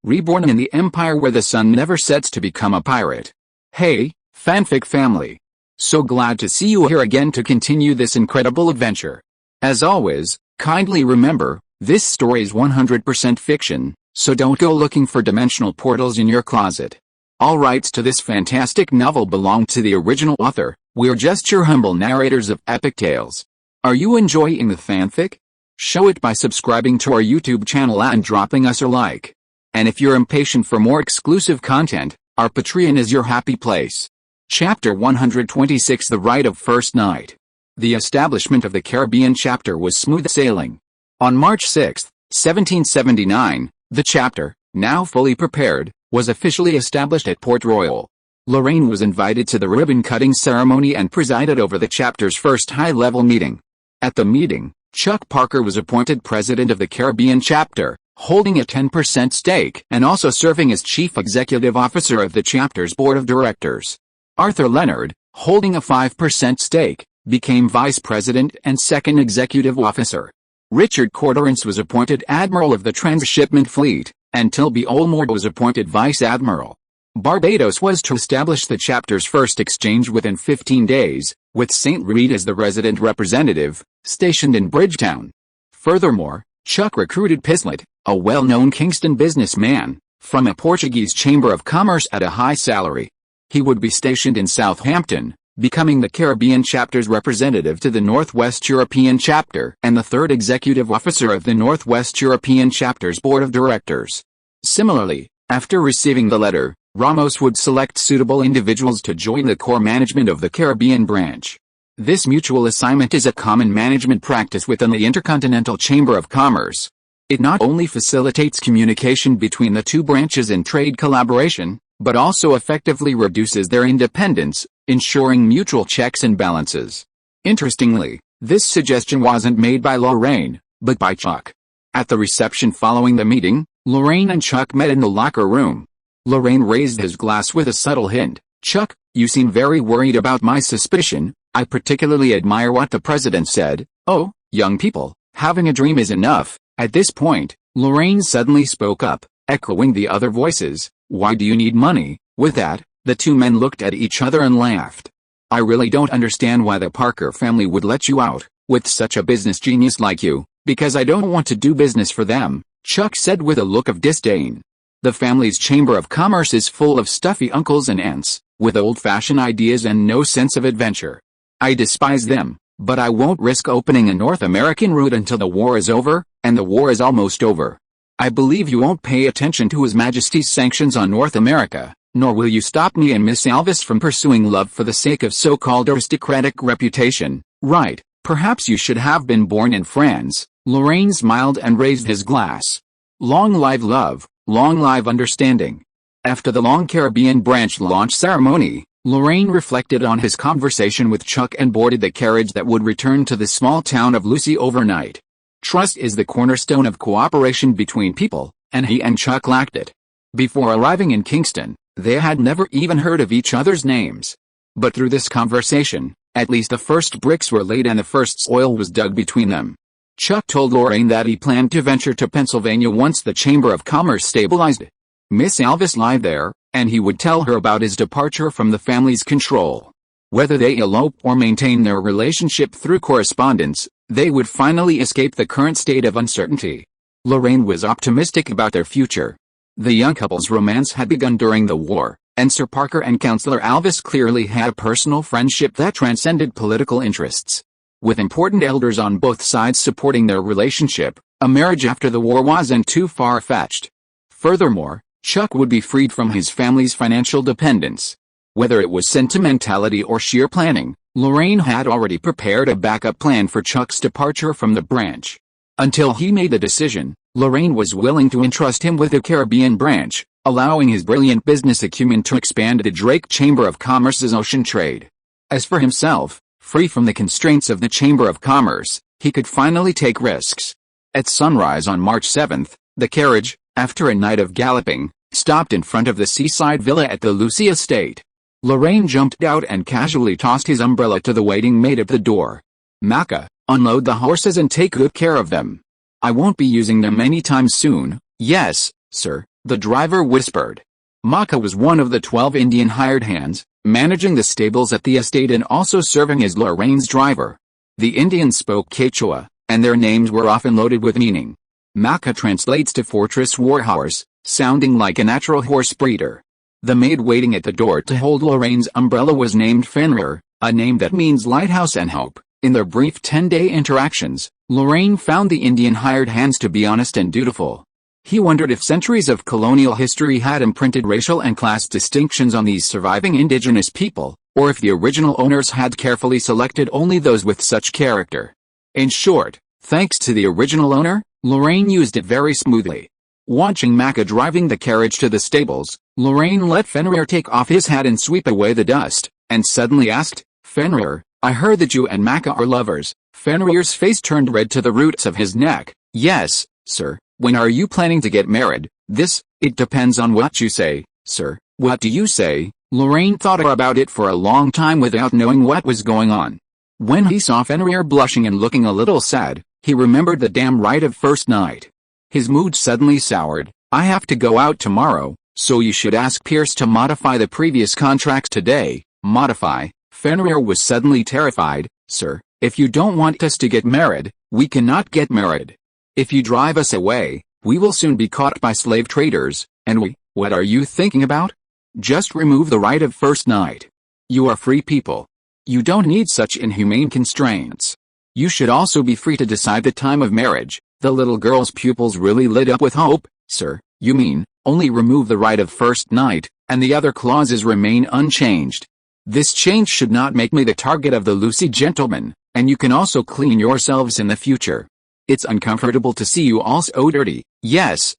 Reborn in the empire where the sun never sets to become a pirate. Hey, fanfic family. So glad to see you here again to continue this incredible adventure. As always, kindly remember, this story is 100% fiction, so don't go looking for dimensional portals in your closet. All rights to this fantastic novel belong to the original author. We're just your humble narrators of epic tales. Are you enjoying the fanfic? Show it by subscribing to our YouTube channel and dropping us a like. And if you're impatient for more exclusive content, our Patreon is your happy place. Chapter 126 The Rite of First Night. The establishment of the Caribbean chapter was smooth sailing. On March 6, 1779, the chapter, now fully prepared, was officially established at Port Royal. Lorraine was invited to the ribbon-cutting ceremony and presided over the chapter's first high-level meeting. At the meeting, Chuck Parker was appointed president of the Caribbean chapter, holding a 10% stake and also serving as chief executive officer of the chapter's board of directors. Arthur Leonard, holding a 5% stake, became vice president and second executive officer. Richard Corderance was appointed admiral of the transshipment fleet, and Tilby Olmore was appointed vice admiral. Barbados was to establish the chapter's first exchange within 15 days, with St. Reed as the resident representative, stationed in Bridgetown. Furthermore, Chuck recruited Pislett, a well-known Kingston businessman, from a Portuguese chamber of commerce at a high salary. He would be stationed in Southampton, becoming the Caribbean chapter's representative to the Northwest European chapter and the third executive officer of the Northwest European chapter's board of directors. Similarly, after receiving the letter, Ramos would select suitable individuals to join the core management of the Caribbean branch. This mutual assignment is a common management practice within the Intercontinental Chamber of Commerce. It not only facilitates communication between the two branches and trade collaboration, but also effectively reduces their independence, ensuring mutual checks and balances. Interestingly, this suggestion wasn't made by Lorraine, but by Chuck. At the reception following the meeting, Lorraine and Chuck met in the locker room. Lorraine raised his glass with a subtle hint. "Chuck, you seem very worried about my suspicion. I particularly admire what the president said. Oh, young people, having a dream is enough." At this point, Lorraine suddenly spoke up, echoing the other voices. "Why do you need money?" With that, the two men looked at each other and laughed. "I really don't understand why the Parker family would let you out, with such a business genius like you, because I don't want to do business for them," Chuck said with a look of disdain. "The family's chamber of commerce is full of stuffy uncles and aunts, with old-fashioned ideas and no sense of adventure. I despise them, but I won't risk opening a North American route until the war is over, and the war is almost over. I believe you won't pay attention to His Majesty's sanctions on North America, nor will you stop me and Miss Alvis from pursuing love for the sake of so-called aristocratic reputation, right? Perhaps you should have been born in France." Lorraine smiled and raised his glass. "Long live love, long live understanding." After the long Caribbean branch launch ceremony, Lorraine reflected on his conversation with Chuck and boarded the carriage that would return to the small town of Lucy overnight. Trust is the cornerstone of cooperation between people, and he and Chuck lacked it. Before arriving in Kingston, they had never even heard of each other's names. But through this conversation, at least the first bricks were laid and the first soil was dug between them. Chuck told Lorraine that he planned to venture to Pennsylvania once the Chamber of Commerce stabilized. Miss Alvis lived there, and he would tell her about his departure from the family's control. Whether they elope or maintain their relationship through correspondence, they would finally escape the current state of uncertainty. Lorraine was optimistic about their future. The young couple's romance had begun during the war, and Sir Parker and Councillor Alvis clearly had a personal friendship that transcended political interests. With important elders on both sides supporting their relationship, a marriage after the war wasn't too far-fetched. Furthermore, Chuck would be freed from his family's financial dependence. Whether it was sentimentality or sheer planning, Lorraine had already prepared a backup plan for Chuck's departure from the branch. Until he made the decision, Lorraine was willing to entrust him with the Caribbean branch, allowing his brilliant business acumen to expand the Drake Chamber of Commerce's ocean trade. As for himself, free from the constraints of the Chamber of Commerce, he could finally take risks. At sunrise on March 7th, the carriage, after a night of galloping, stopped in front of the seaside villa at the Lucy estate. Lorraine jumped out and casually tossed his umbrella to the waiting maid at the door. "Maka, unload the horses and take good care of them. I won't be using them anytime soon." "Yes, sir," The driver whispered. Maka was one of the 12 Indian hired hands, managing the stables at the estate and also serving as Lorraine's driver. The Indians spoke Quechua, and their names were often loaded with meaning. Maka translates to fortress warhorse, sounding like a natural horse breeder. The maid waiting at the door to hold Lorraine's umbrella was named Fenrir, a name that means lighthouse and hope. In their brief 10-day interactions, Lorraine found the Indian hired hands to be honest and dutiful. He wondered if centuries of colonial history had imprinted racial and class distinctions on these surviving indigenous people, or if the original owners had carefully selected only those with such character. In short, thanks to the original owner, Lorraine used it very smoothly. Watching Maka driving the carriage to the stables, Lorraine let Fenrir take off his hat and sweep away the dust, and suddenly asked, "Fenrir, I heard that you and Maka are lovers." Fenrir's face turned red to the roots of his neck. "Yes, sir. When are you planning to get married?" It depends on what you say, sir." "What do you say?" Lorraine thought about it for a long time without knowing what was going on. When he saw Fenrir blushing and looking a little sad, he remembered the damn rite of first night. His mood suddenly soured. "I have to go out tomorrow, so you should ask Pierce to modify the previous contract today." Modify? Fenrir was suddenly terrified. "Sir, if you don't want us to get married, we cannot get married. If you drive us away, we will soon be caught by slave traders, and what are you thinking about? Just remove the right of first night. You are free people. You don't need such inhumane constraints. You should also be free to decide the time of marriage." The little girl's pupils really lit up with hope. "Sir, you mean, only remove the right of first night, and the other clauses remain unchanged? This change should not make me the target of the Lucy gentlemen, and you can also clean yourselves in the future. It's uncomfortable to see you all so dirty." Yes,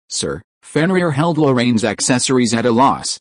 sir." Fenrir held Lorraine's accessories at a loss.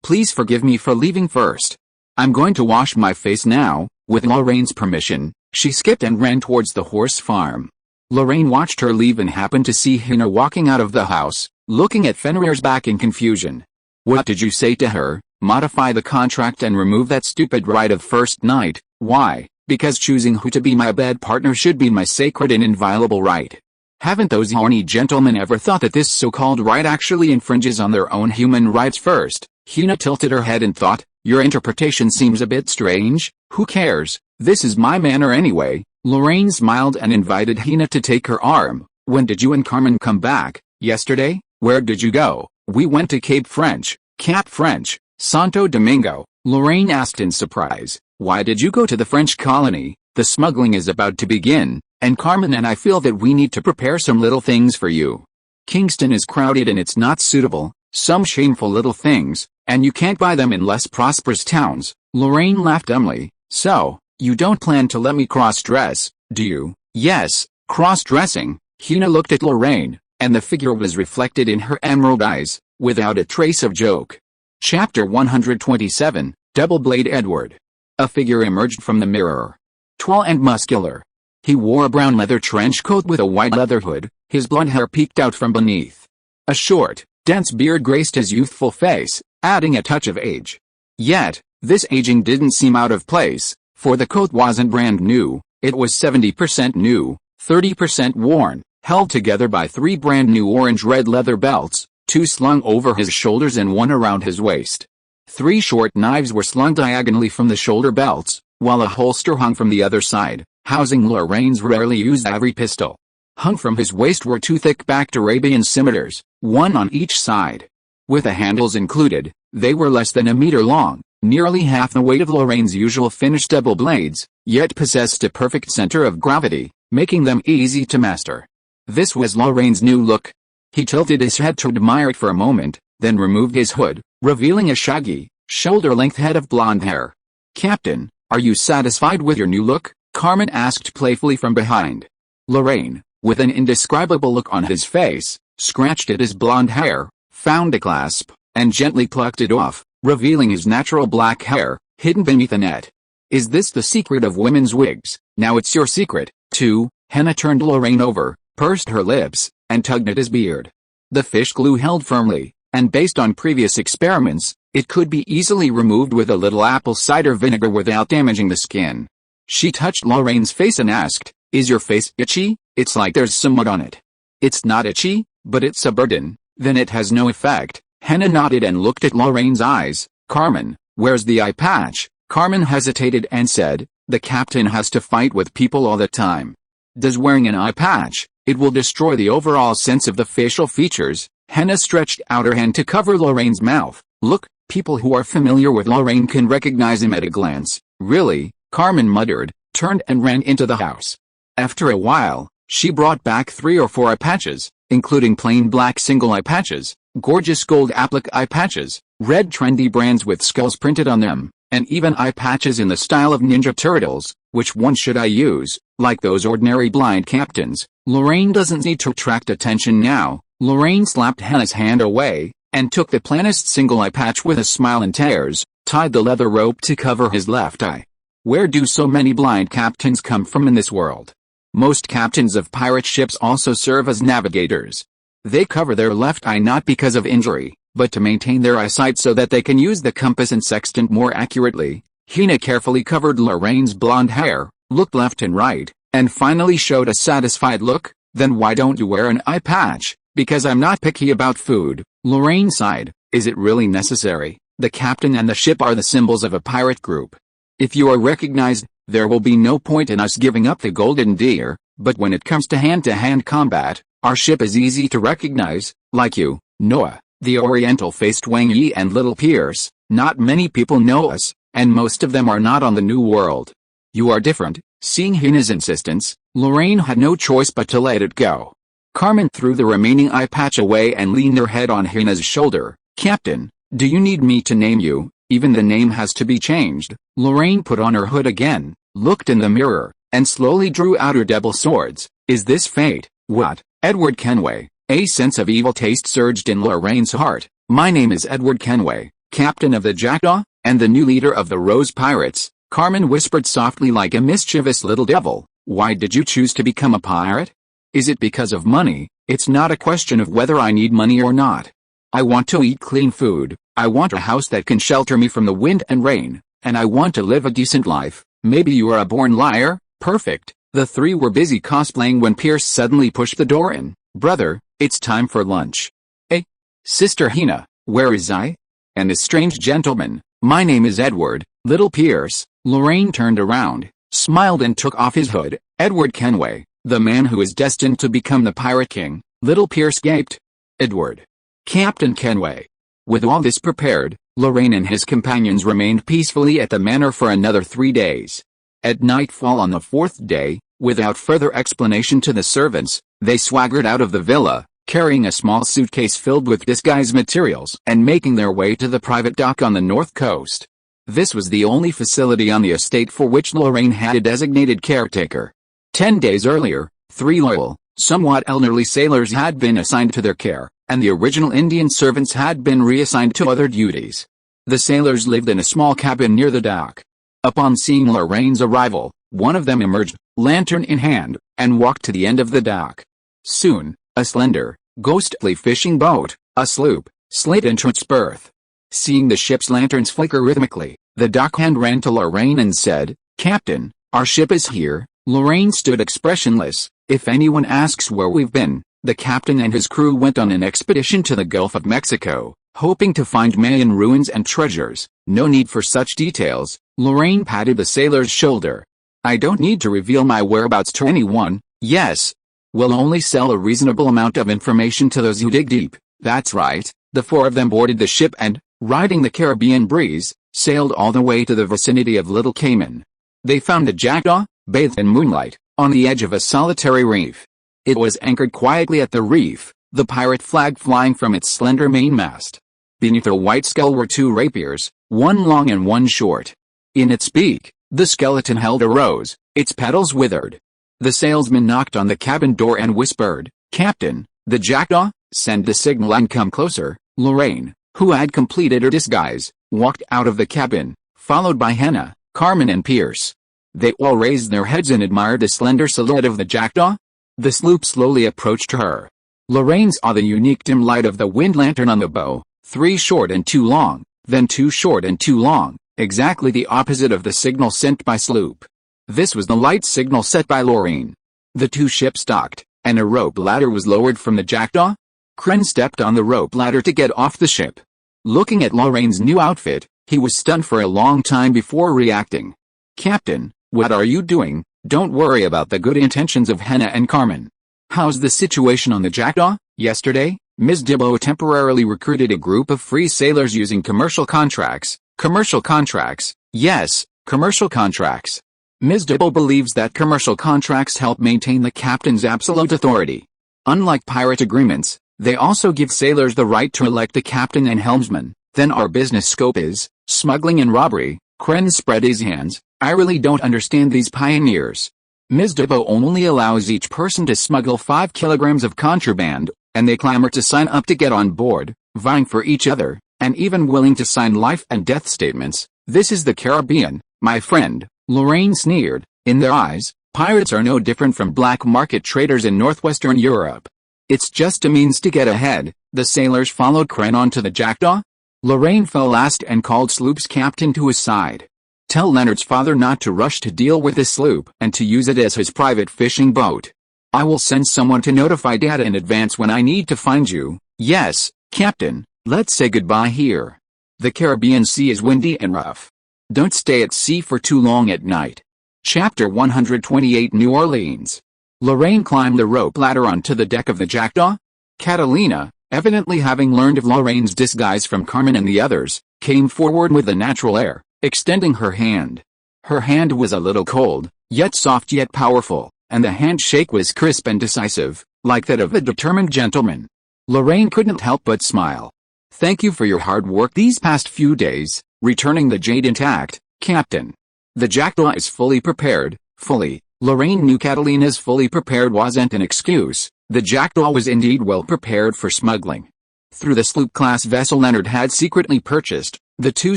Please forgive me for leaving first. I'm going to wash my face now." With Lorraine's permission, she skipped and ran towards the horse farm. Lorraine watched her leave and happened to see Hina walking out of the house, looking at Fenrir's back in confusion. "What did you say to her? Modify the contract and remove that stupid right of first night." "Why? Because choosing who to be my bed partner should be my sacred and inviolable right. Haven't those horny gentlemen ever thought that this so-called right actually infringes on their own human rights first?" Hina tilted her head and thought, "Your interpretation seems a bit strange." "Who cares? This is my manor anyway." Lorraine smiled and invited Hina to take her arm. "When did you and Carmen come back?" "Yesterday." "Where did you go?" "We went to Cape French." "Cap French? Santo Domingo?" Lorraine asked in surprise. "Why did you go to the French colony? The smuggling is about to begin, and Carmen and I feel that we need to prepare some little things for you. Kingston is crowded and it's not suitable, some shameful little things, and you can't buy them in less prosperous towns." Lorraine laughed dumbly. "So, you don't plan to let me cross-dress, do you?" "Yes, cross-dressing." Hina looked at Lorraine, and the figure was reflected in her emerald eyes, without a trace of joke. Chapter 127, Double-Blade Edward. A figure emerged from the mirror. Tall and muscular. He wore a brown leather trench coat with a white leather hood, his blonde hair peeked out from beneath. A short, dense beard graced his youthful face, adding a touch of age. Yet, this aging didn't seem out of place, for the coat wasn't brand new, it was 70% new, 30% worn, held together by 3 brand new orange-red leather belts, 2 slung over his shoulders and 1 around his waist. 3 short knives were slung diagonally from the shoulder belts, while a holster hung from the other side, housing Lorraine's rarely used ivory pistol. Hung from his waist were 2 thick-backed Arabian scimitars, 1 on each side. With the handles included, they were less than a meter long, nearly half the weight of Lorraine's usual finished double blades, yet possessed a perfect center of gravity, making them easy to master. This was Lorraine's new look. He tilted his head to admire it for a moment, then removed his hood, revealing a shaggy, shoulder-length head of blonde hair. "Captain, are you satisfied with your new look?" Carmen asked playfully from behind. Lorraine, with an indescribable look on his face, scratched at his blonde hair, found a clasp, and gently plucked it off, revealing his natural black hair, hidden beneath a net. "Is this the secret of women's wigs? Now it's your secret, too." Henna turned Lorraine over, pursed her lips, and tugged at his beard. The fish glue held firmly, and based on previous experiments, it could be easily removed with a little apple cider vinegar without damaging the skin. She touched Lorraine's face and asked, "Is your face itchy? It's like there's some mud on it." "It's not itchy, but it's a burden." Then it has no effect. Henna nodded and looked at Lorraine's eyes. Carmen, where's the eye patch? Carmen hesitated and said, the captain has to fight with people all the time. Does wearing an eye patch, it will destroy the overall sense of the facial features. Henna stretched out her hand to cover Lorraine's mouth. Look, people who are familiar with Lorraine can recognize him at a glance. Really? Carmen muttered, turned and ran into the house. After a while, she brought back 3 or 4 eye patches, including plain black single eye patches, gorgeous gold applique eye patches, red trendy brands with skulls printed on them, and even eye patches in the style of Ninja Turtles. Which one should I use? Like those ordinary blind captains, Lorraine doesn't need to attract attention now. Lorraine slapped Henna's hand away, and took the plainest single eye patch with a smile and tears, tied the leather rope to cover his left eye. Where do so many blind captains come from in this world? Most captains of pirate ships also serve as navigators. They cover their left eye not because of injury, but to maintain their eyesight so that they can use the compass and sextant more accurately. Henna carefully covered Lorraine's blonde hair, looked left and right, and finally showed a satisfied look. Then why don't you wear an eye patch? Because I'm not picky about food. Lorraine sighed. Is it really necessary? The captain and the ship are the symbols of a pirate group. If you are recognized, there will be no point in us giving up the golden deer, but when it comes to hand combat, our ship is easy to recognize, like you, Noah, the oriental-faced Zheng Anyue and little Pierce. Not many people know us, and most of them are not on the New World. You are different. Seeing Henna's insistence, Lorraine had no choice but to let it go. Carmen threw the remaining eye patch away and leaned her head on Henna's shoulder. Captain, do you need me to name you? Even the name has to be changed. Lorraine put on her hood again, looked in the mirror, and slowly drew out her double swords. Is this fate? What? Edward Kenway. A sense of evil taste surged in Lorraine's heart. My name is Edward Kenway, captain of the Jackdaw, and the new leader of the Rose Pirates. Carmen whispered softly like a mischievous little devil. Why did you choose to become a pirate? Is it because of money? It's not a question of whether I need money or not. I want to eat clean food, I want a house that can shelter me from the wind and rain, and I want to live a decent life. Maybe you are a born liar. Perfect. The 3 were busy cosplaying when Pierce suddenly pushed the door in. Brother, it's time for lunch. Eh? Sister Henna, where is I? And this strange gentleman. My name is Edward, little Pierce. Lorraine turned around, smiled and took off his hood. Edward Kenway, the man who is destined to become the Pirate King. Little Pierce gaped. Edward. Captain Kenway. With all this prepared, Lorraine and his companions remained peacefully at the manor for another 3 days. At nightfall on the 4th day, without further explanation to the servants, they swaggered out of the villa, carrying a small suitcase filled with disguise materials and making their way to the private dock on the north coast. This was the only facility on the estate for which Lorraine had a designated caretaker. 10 days earlier, 3 loyal, somewhat elderly sailors had been assigned to their care, and the original Indian servants had been reassigned to other duties. The sailors lived in a small cabin near the dock. Upon seeing Lorraine's arrival, one of them emerged, lantern in hand, and walked to the end of the dock. Soon, a slender, ghostly fishing boat, a sloop, slid into its berth. Seeing the ship's lanterns flicker rhythmically, the dockhand ran to Lorraine and said, Captain, our ship is here. Lorraine stood expressionless. If anyone asks where we've been, the captain and his crew went on an expedition to the Gulf of Mexico, hoping to find Mayan ruins and treasures. No need for such details. Lorraine patted the sailor's shoulder. I don't need to reveal my whereabouts to anyone. Yes. We'll only sell a reasonable amount of information to those who dig deep. That's right. The 4 of them boarded the ship and, riding the Caribbean breeze, sailed all the way to the vicinity of Little Cayman. They found the Jackdaw, bathed in moonlight, on the edge of a solitary reef. It was anchored quietly at the reef, the pirate flag flying from its slender mainmast. Beneath a white skull were 2 rapiers, one long and one short. In its beak, the skeleton held a rose, its petals withered. The salesman knocked on the cabin door and whispered, Captain, the Jackdaw, send the signal and come closer. Lorraine, who had completed her disguise, walked out of the cabin, followed by Henna, Carmen and Pierce. They all raised their heads and admired the slender silhouette of the Jackdaw. The sloop slowly approached her. Lorraine saw the unique dim light of the wind lantern on the bow, 3 short and 2 long, then 2 short and 2 long, exactly the opposite of the signal sent by sloop. This was the light signal set by Lorraine. The 2 ships docked, and a rope ladder was lowered from the Jackdaw. Kren stepped on the rope ladder to get off the ship. Looking at Lorraine's new outfit, he was stunned for a long time before reacting. "Captain, what are you doing? Don't worry about the good intentions of Henna and Carmen. How's the situation on the Jackdaw?" Yesterday, Ms. Dibbo temporarily recruited a group of free sailors using commercial contracts. Commercial contracts? Yes, commercial contracts. Ms. Dibbo believes that commercial contracts help maintain the captain's absolute authority. Unlike pirate agreements, they also give sailors the right to elect the captain and helmsman. Then our business scope is smuggling and robbery. Kren spread his hands. "I really don't understand these pioneers. Ms. Dibbo only allows each person to smuggle 5 kilograms of contraband, and they clamor to sign up to get on board, vying for each other, and even willing to sign life and death statements. This is the Caribbean, my friend," Lorraine sneered. In their eyes, pirates are no different from black market traders in northwestern Europe. "It's just a means to get ahead." The sailors followed Kren onto the Jackdaw. Lorraine fell last and called sloop's captain to his side. "Tell Leonard's father not to rush to deal with the sloop and to use it as his private fishing boat. I will send someone to notify Dad in advance when I need to find you." "Yes, Captain, let's say goodbye here. The Caribbean Sea is windy and rough. Don't stay at sea for too long at night." Chapter 128 New Orleans. Lorraine climbed the rope ladder onto the deck of the Jackdaw. Catalina, evidently having learned of Lorraine's disguise from Carmen and the others, came forward with a natural air, extending her hand. Her hand was a little cold, yet soft yet powerful, and the handshake was crisp and decisive, like that of a determined gentleman. Lorraine couldn't help but smile. "Thank you for your hard work these past few days, returning the jade intact, Captain. The Jackdaw is fully prepared." Fully. Lorraine knew Catalina's fully prepared wasn't an excuse. The Jackdaw was indeed well prepared for smuggling. Through the sloop-class vessel Leonard had secretly purchased, the two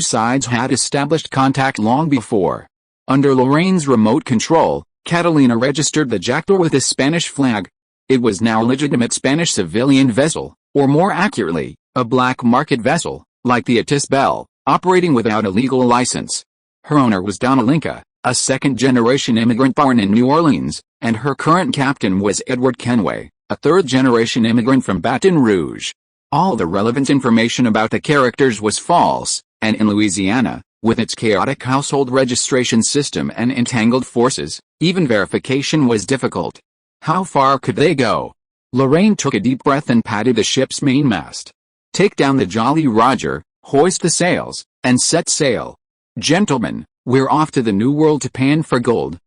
sides had established contact long before. Under Lorraine's remote control, Catalina registered the Jackdaw with a Spanish flag. It was now a legitimate Spanish civilian vessel, or more accurately, a black market vessel, like the Atis Bell, operating without a legal license. Her owner was Donna Linka, a second-generation immigrant born in New Orleans, and her current captain was Edward Kenway, a third-generation immigrant from Baton Rouge. All the relevant information about the characters was false, and in Louisiana, with its chaotic household registration system and entangled forces, even verification was difficult. How far could they go? Lorraine took a deep breath and patted the ship's mainmast. "Take down the Jolly Roger, hoist the sails, and set sail. Gentlemen, we're off to the New World to pan for gold,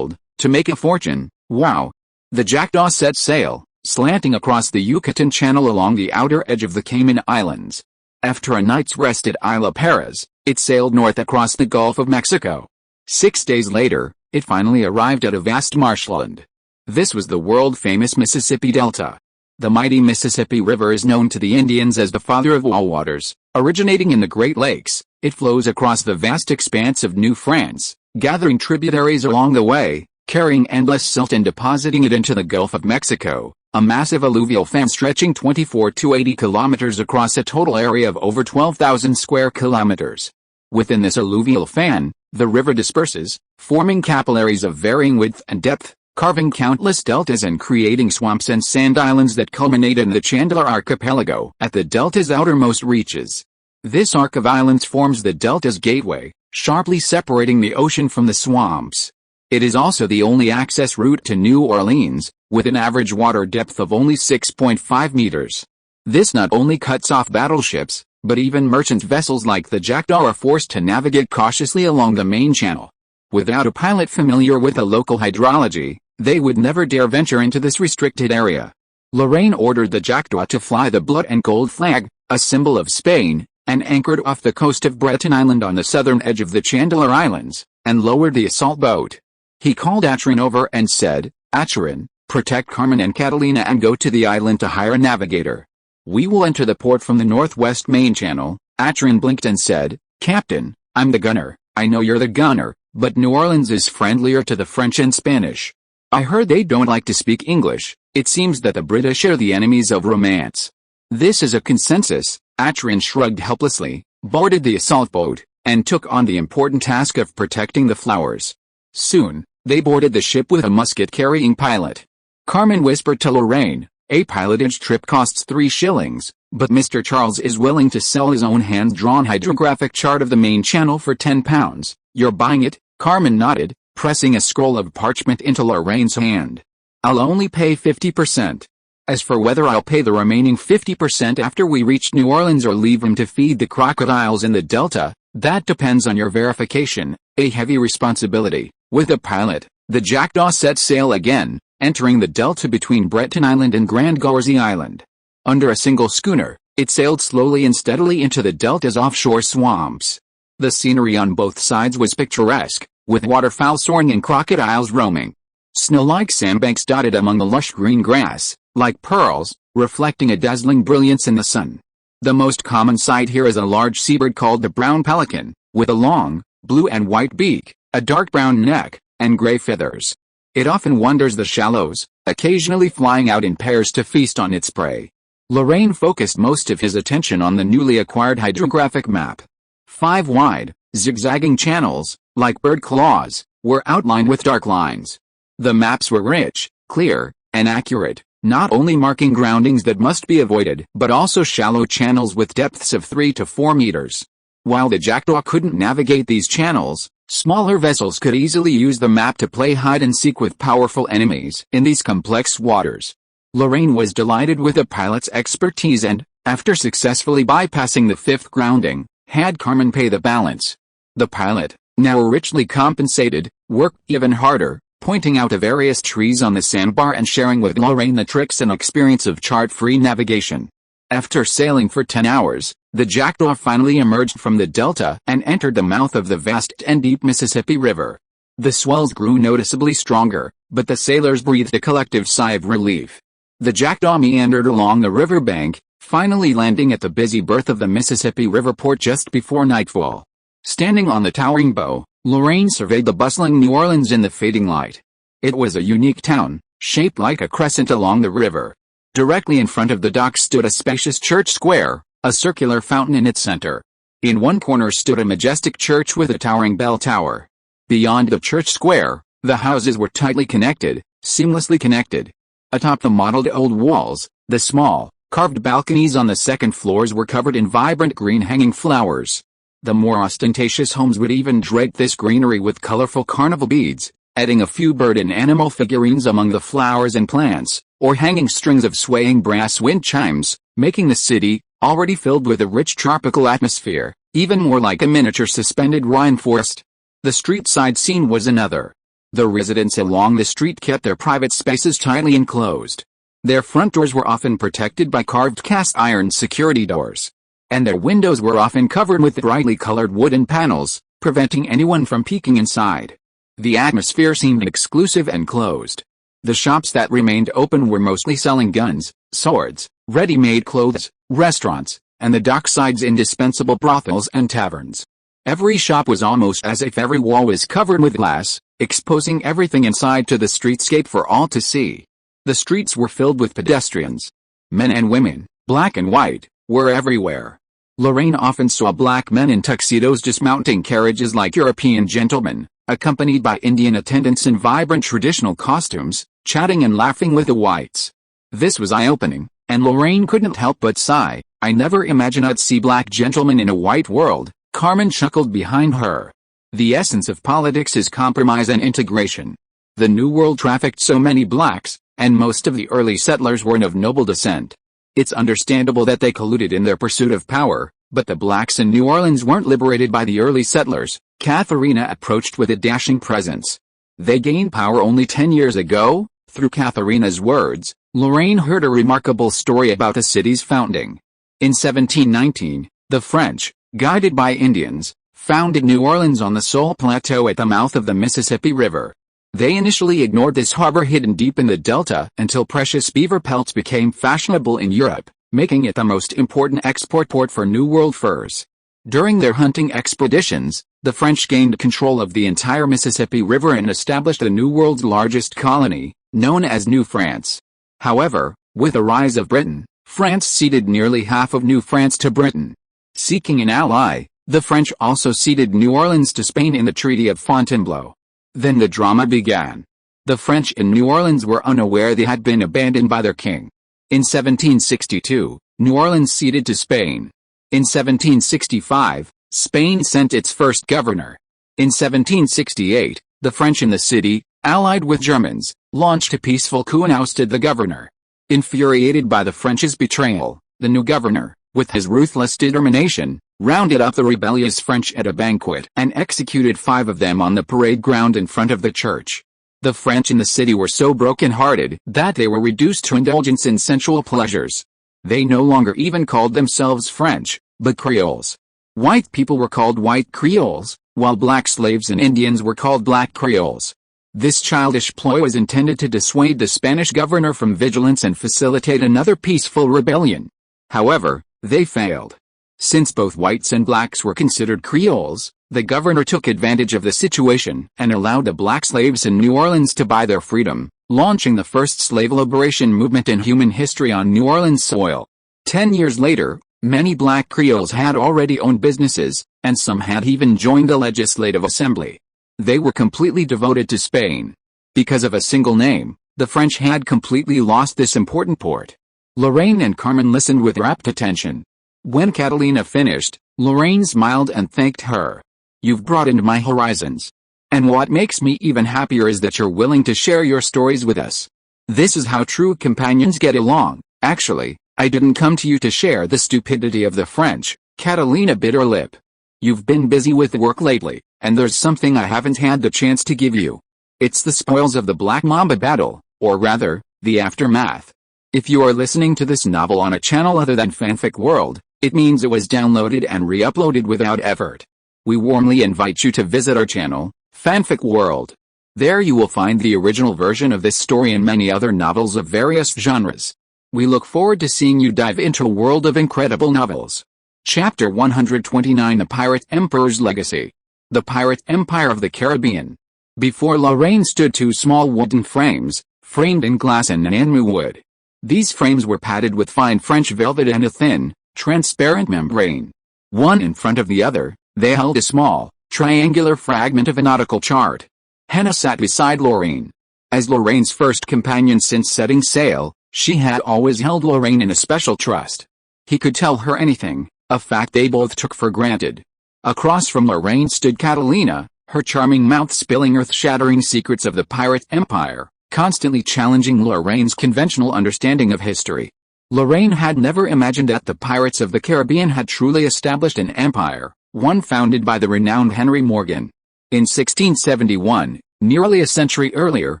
to make a fortune. Wow." The Jackdaw set sail, slanting across the Yucatan Channel along the outer edge of the Cayman Islands. After a night's rest at Isla Perez, it sailed north across the Gulf of Mexico. 6 days later, it finally arrived at a vast marshland. This was the world-famous Mississippi Delta. The mighty Mississippi River is known to the Indians as the father of all waters. Originating in the Great Lakes, it flows across the vast expanse of New France, gathering tributaries along the way, carrying endless silt and depositing it into the Gulf of Mexico, a massive alluvial fan stretching 24 to 80 kilometers across a total area of over 12,000 square kilometers. Within this alluvial fan, the river disperses, forming capillaries of varying width and depth, carving countless deltas and creating swamps and sand islands that culminate in the Chandler Archipelago at the delta's outermost reaches. This arc of islands forms the delta's gateway, sharply separating the ocean from the swamps. It is also the only access route to New Orleans, with an average water depth of only 6.5 meters. This not only cuts off battleships, but even merchant vessels like the Jackdaw are forced to navigate cautiously along the main channel. Without a pilot familiar with the local hydrology, they would never dare venture into this restricted area. Lorraine ordered the Jackdaw to fly the blood and gold flag, a symbol of Spain, and anchored off the coast of Breton Island on the southern edge of the Chandler Islands, and lowered the assault boat. He called Atrin over and said, "Atrin, protect Carmen and Catalina and go to the island to hire a navigator. We will enter the port from the northwest main channel." Atrin blinked and said, "Captain, I'm the gunner." "I know you're the gunner, but New Orleans is friendlier to the French and Spanish. I heard they don't like to speak English. It seems that the British are the enemies of romance." "This is a consensus." Atrin shrugged helplessly, boarded the assault boat, and took on the important task of protecting the flowers. Soon, they boarded the ship with a musket-carrying pilot. Carmen whispered to Lorraine, A pilotage trip costs 3 shillings, but Mr. Charles is willing to sell his own hand-drawn hydrographic chart of the main channel for £10. You're buying it? Carmen nodded, pressing a scroll of parchment into Lorraine's hand. I'll only pay 50%. As for whether I'll pay the remaining 50% after we reach New Orleans or leave him to feed the crocodiles in the Delta, that depends on your verification, a heavy responsibility. With a pilot, the Jackdaw set sail again, entering the Delta between Breton Island and Grand Goursey Island. Under a single schooner, it sailed slowly and steadily into the Delta's offshore swamps. The scenery on both sides was picturesque, with waterfowl soaring and crocodiles roaming. Snow-like sandbanks dotted among the lush green grass, like pearls, reflecting a dazzling brilliance in the sun. The most common sight here is a large seabird called the brown pelican, with a long, blue and white beak, a dark brown neck, and gray feathers. It often wanders the shallows, occasionally flying out in pairs to feast on its prey. Lorraine focused most of his attention on the newly acquired hydrographic map. 5 wide, zigzagging channels, like bird claws, were outlined with dark lines. The maps were rich, clear, and accurate, not only marking groundings that must be avoided, but also shallow channels with depths of 3 to 4 meters. While the Jackdaw couldn't navigate these channels, smaller vessels could easily use the map to play hide-and-seek with powerful enemies in these complex waters. Lorraine was delighted with the pilot's expertise and, after successfully bypassing the 5th grounding, had Carmen pay the balance. The pilot, now richly compensated, worked even harder, pointing out the various trees on the sandbar and sharing with Lorraine the tricks and experience of chart-free navigation. After sailing for 10 hours, the Jackdaw finally emerged from the Delta and entered the mouth of the vast and deep Mississippi River. The swells grew noticeably stronger, but the sailors breathed a collective sigh of relief. The Jackdaw meandered along the riverbank, finally landing at the busy berth of the Mississippi River port just before nightfall. Standing on the towering bow, Lorraine surveyed the bustling New Orleans in the fading light. It was a unique town, shaped like a crescent along the river. Directly in front of the dock stood a spacious church square, a circular fountain in its center. In one corner stood a majestic church with a towering bell tower. Beyond the church square, the houses were tightly connected, seamlessly connected. Atop the mottled old walls, the small, carved balconies on the second floors were covered in vibrant green hanging flowers. The more ostentatious homes would even drape this greenery with colorful carnival beads, adding a few bird and animal figurines among the flowers and plants, or hanging strings of swaying brass wind chimes, making the city, already filled with a rich tropical atmosphere, even more like a miniature suspended rainforest. The street-side scene was another. The residents along the street kept their private spaces tightly enclosed. Their front doors were often protected by carved cast-iron security doors, and their windows were often covered with brightly colored wooden panels, preventing anyone from peeking inside. The atmosphere seemed exclusive and closed. The shops that remained open were mostly selling guns, swords, ready-made clothes, restaurants, and the dockside's indispensable brothels and taverns. Every shop was almost as if every wall was covered with glass, exposing everything inside to the streetscape for all to see. The streets were filled with pedestrians. Men and women, black and white, were everywhere. Lorraine often saw black men in tuxedos dismounting carriages like European gentlemen, accompanied by Indian attendants in vibrant traditional costumes, chatting and laughing with the whites. This was eye-opening, and Lorraine couldn't help but sigh. I never imagined I'd see black gentlemen in a white world, Carmen chuckled behind her. The essence of politics is compromise and integration. The New World trafficked so many blacks, and most of the early settlers weren't of noble descent. It's understandable that they colluded in their pursuit of power, but the blacks in New Orleans weren't liberated by the early settlers, Katharina approached with a dashing presence. They gained power only 10 years ago. Through Katharina's words, Lorraine heard a remarkable story about the city's founding. In 1719, the French, guided by Indians, founded New Orleans on the Sole Plateau at the mouth of the Mississippi River. They initially ignored this harbor hidden deep in the Delta until precious beaver pelts became fashionable in Europe, making it the most important export port for New World furs. During their hunting expeditions, the French gained control of the entire Mississippi River and established the New World's largest colony, known as New France. However, with the rise of Britain, France ceded nearly half of New France to Britain. Seeking an ally, the French also ceded New Orleans to Spain in the Treaty of Fontainebleau. Then the drama began. The French in New Orleans were unaware they had been abandoned by their king. In 1762, New Orleans ceded to Spain. In 1765, Spain sent its first governor. In 1768, the French in the city, allied with Germans, launched a peaceful coup and ousted the governor. Infuriated by the French's betrayal, the new governor, with his ruthless determination, rounded up the rebellious French at a banquet and executed 5 of them on the parade ground in front of the church. The French in the city were so broken-hearted that they were reduced to indulgence in sensual pleasures. They no longer even called themselves French, but Creoles. White people were called white Creoles, while black slaves and Indians were called black Creoles. This childish ploy was intended to dissuade the Spanish governor from vigilance and facilitate another peaceful rebellion. However, they failed. Since both whites and blacks were considered Creoles, the governor took advantage of the situation and allowed the black slaves in New Orleans to buy their freedom, launching the first slave liberation movement in human history on New Orleans soil. 10 years later, many black Creoles had already owned businesses, and some had even joined the legislative assembly. They were completely devoted to Spain. Because of a single name, the French had completely lost this important port. Lorraine and Carmen listened with rapt attention. When Catalina finished, Lorraine smiled and thanked her. "You've broadened my horizons. And what makes me even happier is that you're willing to share your stories with us. This is how true companions get along." "Actually, I didn't come to you to share the stupidity of the French," Catalina bit her lip. "You've been busy with work lately, and there's something I haven't had the chance to give you. It's the spoils of the Black Mamba battle, or rather, the aftermath. If you are listening to this novel on a channel other than Fanfic World, it means it was downloaded and re-uploaded without effort. We warmly invite you to visit our channel, Fanfic World. There you will find the original version of this story and many other novels of various genres. We look forward to seeing you dive into a world of incredible novels. Chapter 129: The Pirate Emperor's Legacy. The Pirate Empire of the Caribbean. Before Lorraine stood 2 small wooden frames, framed in glass and Anyue wood. These frames were padded with fine French velvet and a thin, transparent membrane. One in front of the other, they held a small, triangular fragment of a nautical chart. Henna sat beside Lorraine. As Lorraine's first companion since setting sail, she had always held Lorraine in a special trust. He could tell her anything, a fact they both took for granted. Across from Lorraine stood Catalina, her charming mouth spilling earth-shattering secrets of the pirate empire, constantly challenging Lorraine's conventional understanding of history. Lorraine had never imagined that the pirates of the Caribbean had truly established an empire, one founded by the renowned Henry Morgan. In 1671, nearly a century earlier,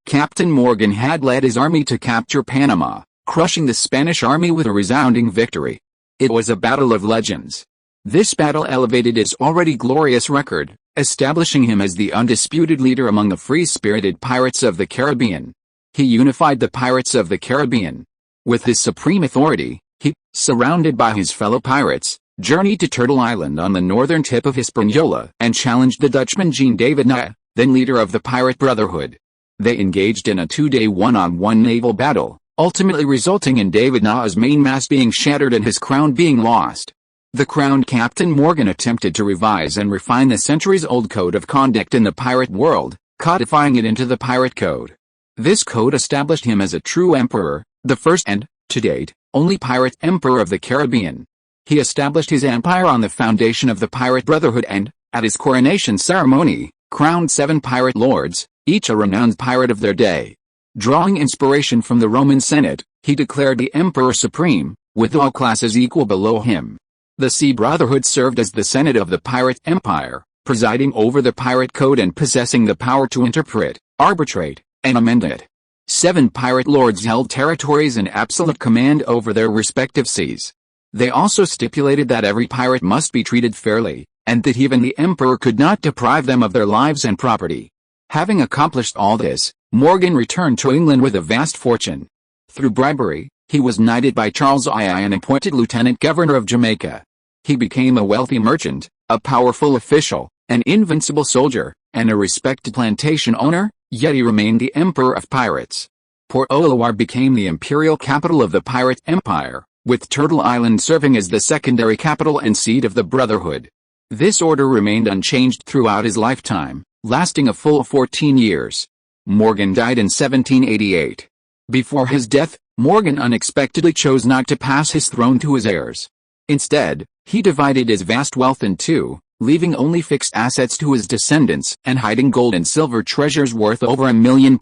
Captain Morgan had led his army to capture Panama, crushing the Spanish army with a resounding victory. It was a battle of legends. This battle elevated his already glorious record, establishing him as the undisputed leader among the free-spirited pirates of the Caribbean. He unified the pirates of the Caribbean. With his supreme authority, he, surrounded by his fellow pirates, journeyed to Turtle Island on the northern tip of Hispaniola and challenged the Dutchman Jean David Nye, then leader of the Pirate Brotherhood. They engaged in a 2-day one-on-one naval battle, ultimately resulting in David Nye's mainmast being shattered and his crown being lost. The crowned Captain Morgan attempted to revise and refine the centuries-old code of conduct in the pirate world, codifying it into the Pirate Code. This code established him as a true emperor, the first and, to date, only pirate emperor of the Caribbean. He established his empire on the foundation of the Pirate Brotherhood and, at his coronation ceremony, crowned 7 pirate lords, each a renowned pirate of their day. Drawing inspiration from the Roman Senate, he declared the emperor supreme, with all classes equal below him. The Sea Brotherhood served as the Senate of the Pirate Empire, presiding over the Pirate Code and possessing the power to interpret, arbitrate, and amend it. 7 pirate lords held territories in absolute command over their respective seas. They also stipulated that every pirate must be treated fairly, and that even the emperor could not deprive them of their lives and property. Having accomplished all this, Morgan returned to England with a vast fortune. Through bribery, he was knighted by Charles II and appointed lieutenant governor of Jamaica. He became a wealthy merchant, a powerful official, an invincible soldier, and a respected plantation owner, yet he remained the emperor of pirates. Port Oluwar became the imperial capital of the pirate empire, with Turtle Island serving as the secondary capital and seat of the Brotherhood. This order remained unchanged throughout his lifetime, lasting a full 14 years. Morgan died in 1788. Before his death, Morgan unexpectedly chose not to pass his throne to his heirs. Instead, he divided his vast wealth in two, leaving only fixed assets to his descendants and hiding gold and silver treasures worth over £1 million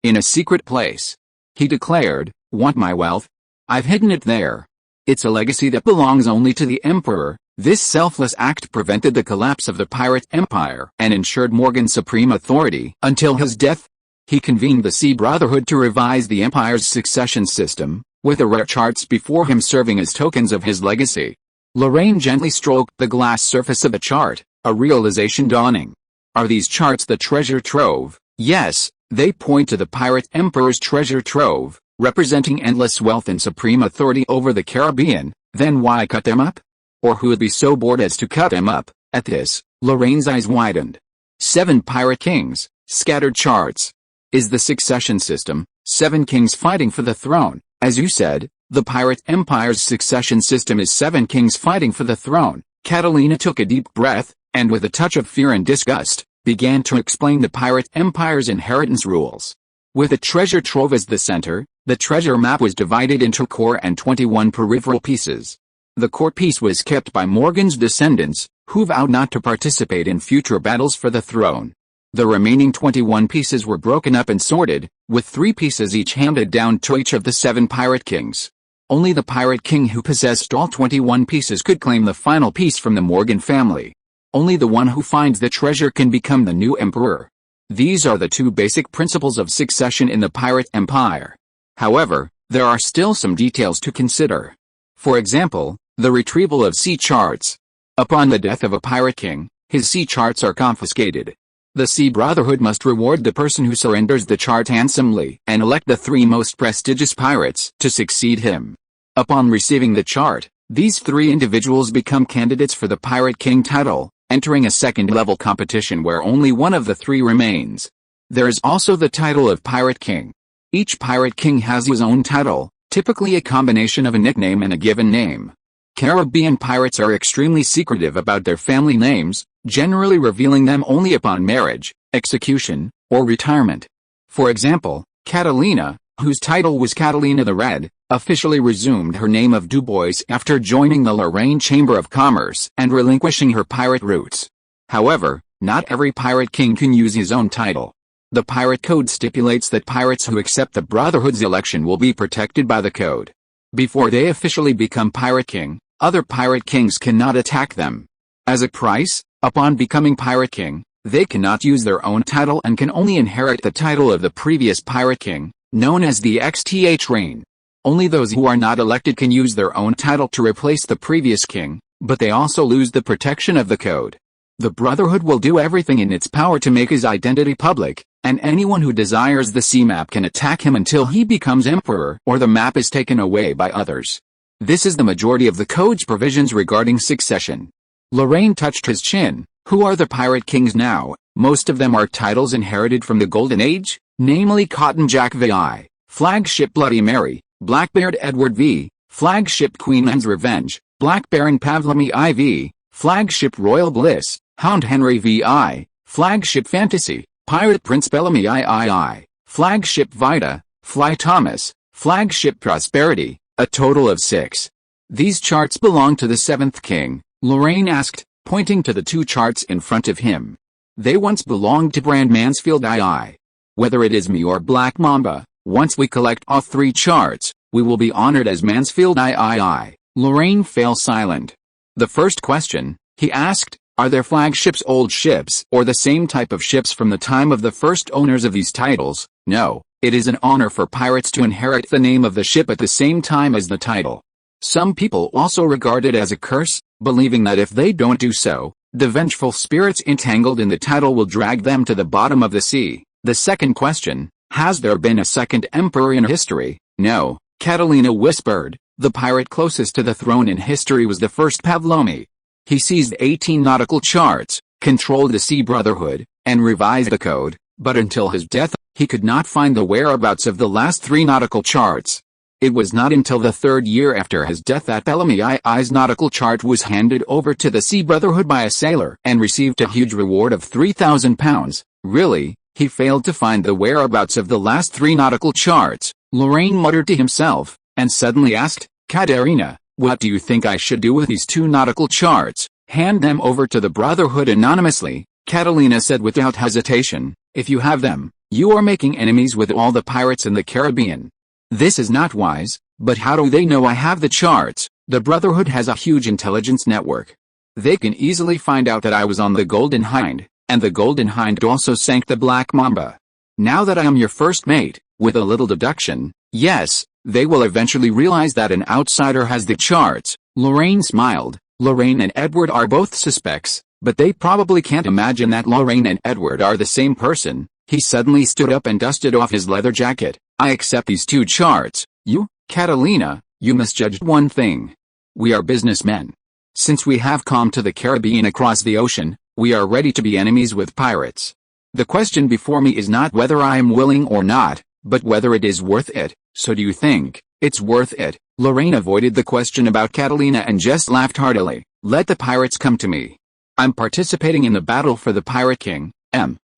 in a secret place. He declared, "Want my wealth? I've hidden it there. It's a legacy that belongs only to the emperor." This selfless act prevented the collapse of the pirate empire and ensured Morgan's supreme authority until his death. He convened the Sea Brotherhood to revise the empire's succession system, with the rare charts before him serving as tokens of his legacy. Lorraine gently stroked the glass surface of a chart, a realization dawning. Are these charts the treasure trove? Yes, they point to the pirate emperor's treasure trove, representing endless wealth and supreme authority over the Caribbean. Then why cut them up? Or who would be so bored as to cut them up? At this, Lorraine's eyes widened. 7 pirate kings, scattered charts. Is the succession system 7 kings fighting for the throne? As you said, the pirate empire's succession system is 7 kings fighting for the throne. Catalina took a deep breath, and with a touch of fear and disgust, began to explain the pirate empire's inheritance rules. With a treasure trove as the center, the treasure map was divided into core and 21 peripheral pieces. The core piece was kept by Morgan's descendants, who vowed not to participate in future battles for the throne. The remaining 21 pieces were broken up and sorted, with 3 pieces each handed down to each of the 7 pirate kings. Only the pirate king who possessed all 21 pieces could claim the final piece from the Morgan family. Only the one who finds the treasure can become the new emperor. These are the 2 basic principles of succession in the pirate empire. However, there are still some details to consider. For example, the retrieval of sea charts. Upon the death of a pirate king, his sea charts are confiscated. The Sea Brotherhood must reward the person who surrenders the chart handsomely and elect the 3 most prestigious pirates to succeed him. Upon receiving the chart, these 3 individuals become candidates for the Pirate King title, entering a second-level competition where only one of the 3 remains. There is also the title of Pirate King. Each Pirate King has his own title, typically a combination of a nickname and a given name. Caribbean pirates are extremely secretive about their family names, generally revealing them only upon marriage, execution, or retirement. For example, Catalina, whose title was Catalina the Red, officially resumed her name of Dubois after joining the Lorraine Chamber of Commerce and relinquishing her pirate roots. However, not every pirate king can use his own title. The Pirate Code stipulates that pirates who accept the Brotherhood's election will be protected by the code. Before they officially become Pirate King, other pirate kings cannot attack them. As a price, upon becoming Pirate King, they cannot use their own title and can only inherit the title of the previous Pirate King, known as the XTH reign. Only those who are not elected can use their own title to replace the previous king, but they also lose the protection of the code. The Brotherhood will do everything in its power to make his identity public, and anyone who desires the sea map can attack him until he becomes emperor or the map is taken away by others. This is the majority of the code's provisions regarding succession. Lorraine touched his chin. Who are the pirate kings now? Most of them are titles inherited from the Golden Age, namely Cotton Jack VI, Flagship Bloody Mary, Blackbeard Edward V, Flagship Queen Anne's Revenge, Black Baron Pavlomy IV, Flagship Royal Bliss, Hound Henry VI, Flagship Fantasy, Pirate Prince Bellamy III, Flagship Vida, Fly Thomas, Flagship Prosperity, a total of 6. These charts belong to the 7th king, Lorraine asked, pointing to the 2 charts in front of him. They once belonged to Brand Mansfield II. Whether it is me or Black Mamba, once we collect all 3 charts, we will be honored as Mansfield III. Lorraine fell silent. The first question, he asked, are their flagships old ships or the same type of ships from the time of the first owners of these titles? No, it is an honor for pirates to inherit the name of the ship at the same time as the title. Some people also regard it as a curse, believing that if they don't do so, the vengeful spirits entangled in the title will drag them to the bottom of the sea. The second question, has there been a second emperor in history? No, Catalina whispered. The pirate closest to the throne in history was the first Pavlomy. He seized 18 nautical charts, controlled the Sea Brotherhood, and revised the code, but until his death, he could not find the whereabouts of the last 3 nautical charts. It was not until the 3rd year after his death that Bellamy II's nautical chart was handed over to the Sea Brotherhood by a sailor and received a huge reward of £3,000. Really, he failed to find the whereabouts of the last 3 nautical charts, Lorraine muttered to himself, and suddenly asked, Katerina, what do you think I should do with these 2 nautical charts? Hand them over to the Brotherhood anonymously, Catalina said without hesitation. If you have them, you are making enemies with all the pirates in the Caribbean. This is not wise, but how do they know I have the charts? The Brotherhood has a huge intelligence network. They can easily find out that I was on the Golden Hind, and the Golden Hind also sank the Black Mamba. Now that I am your first mate, with a little deduction, yes, they will eventually realize that an outsider has the charts. Lorraine smiled. Lorraine and Edward are both suspects, but they probably can't imagine that Lorraine and Edward are the same person. He suddenly stood up and dusted off his leather jacket. I accept these 2 charts. You, Catalina, you misjudged one thing. We are businessmen. Since we have come to the Caribbean across the ocean, we are ready to be enemies with pirates. The question before me is not whether I am willing or not, but whether it is worth it. So do you think it's worth it? Lorraine avoided the question about Catalina and just laughed heartily. Let the pirates come to me. I'm participating in the battle for the Pirate King.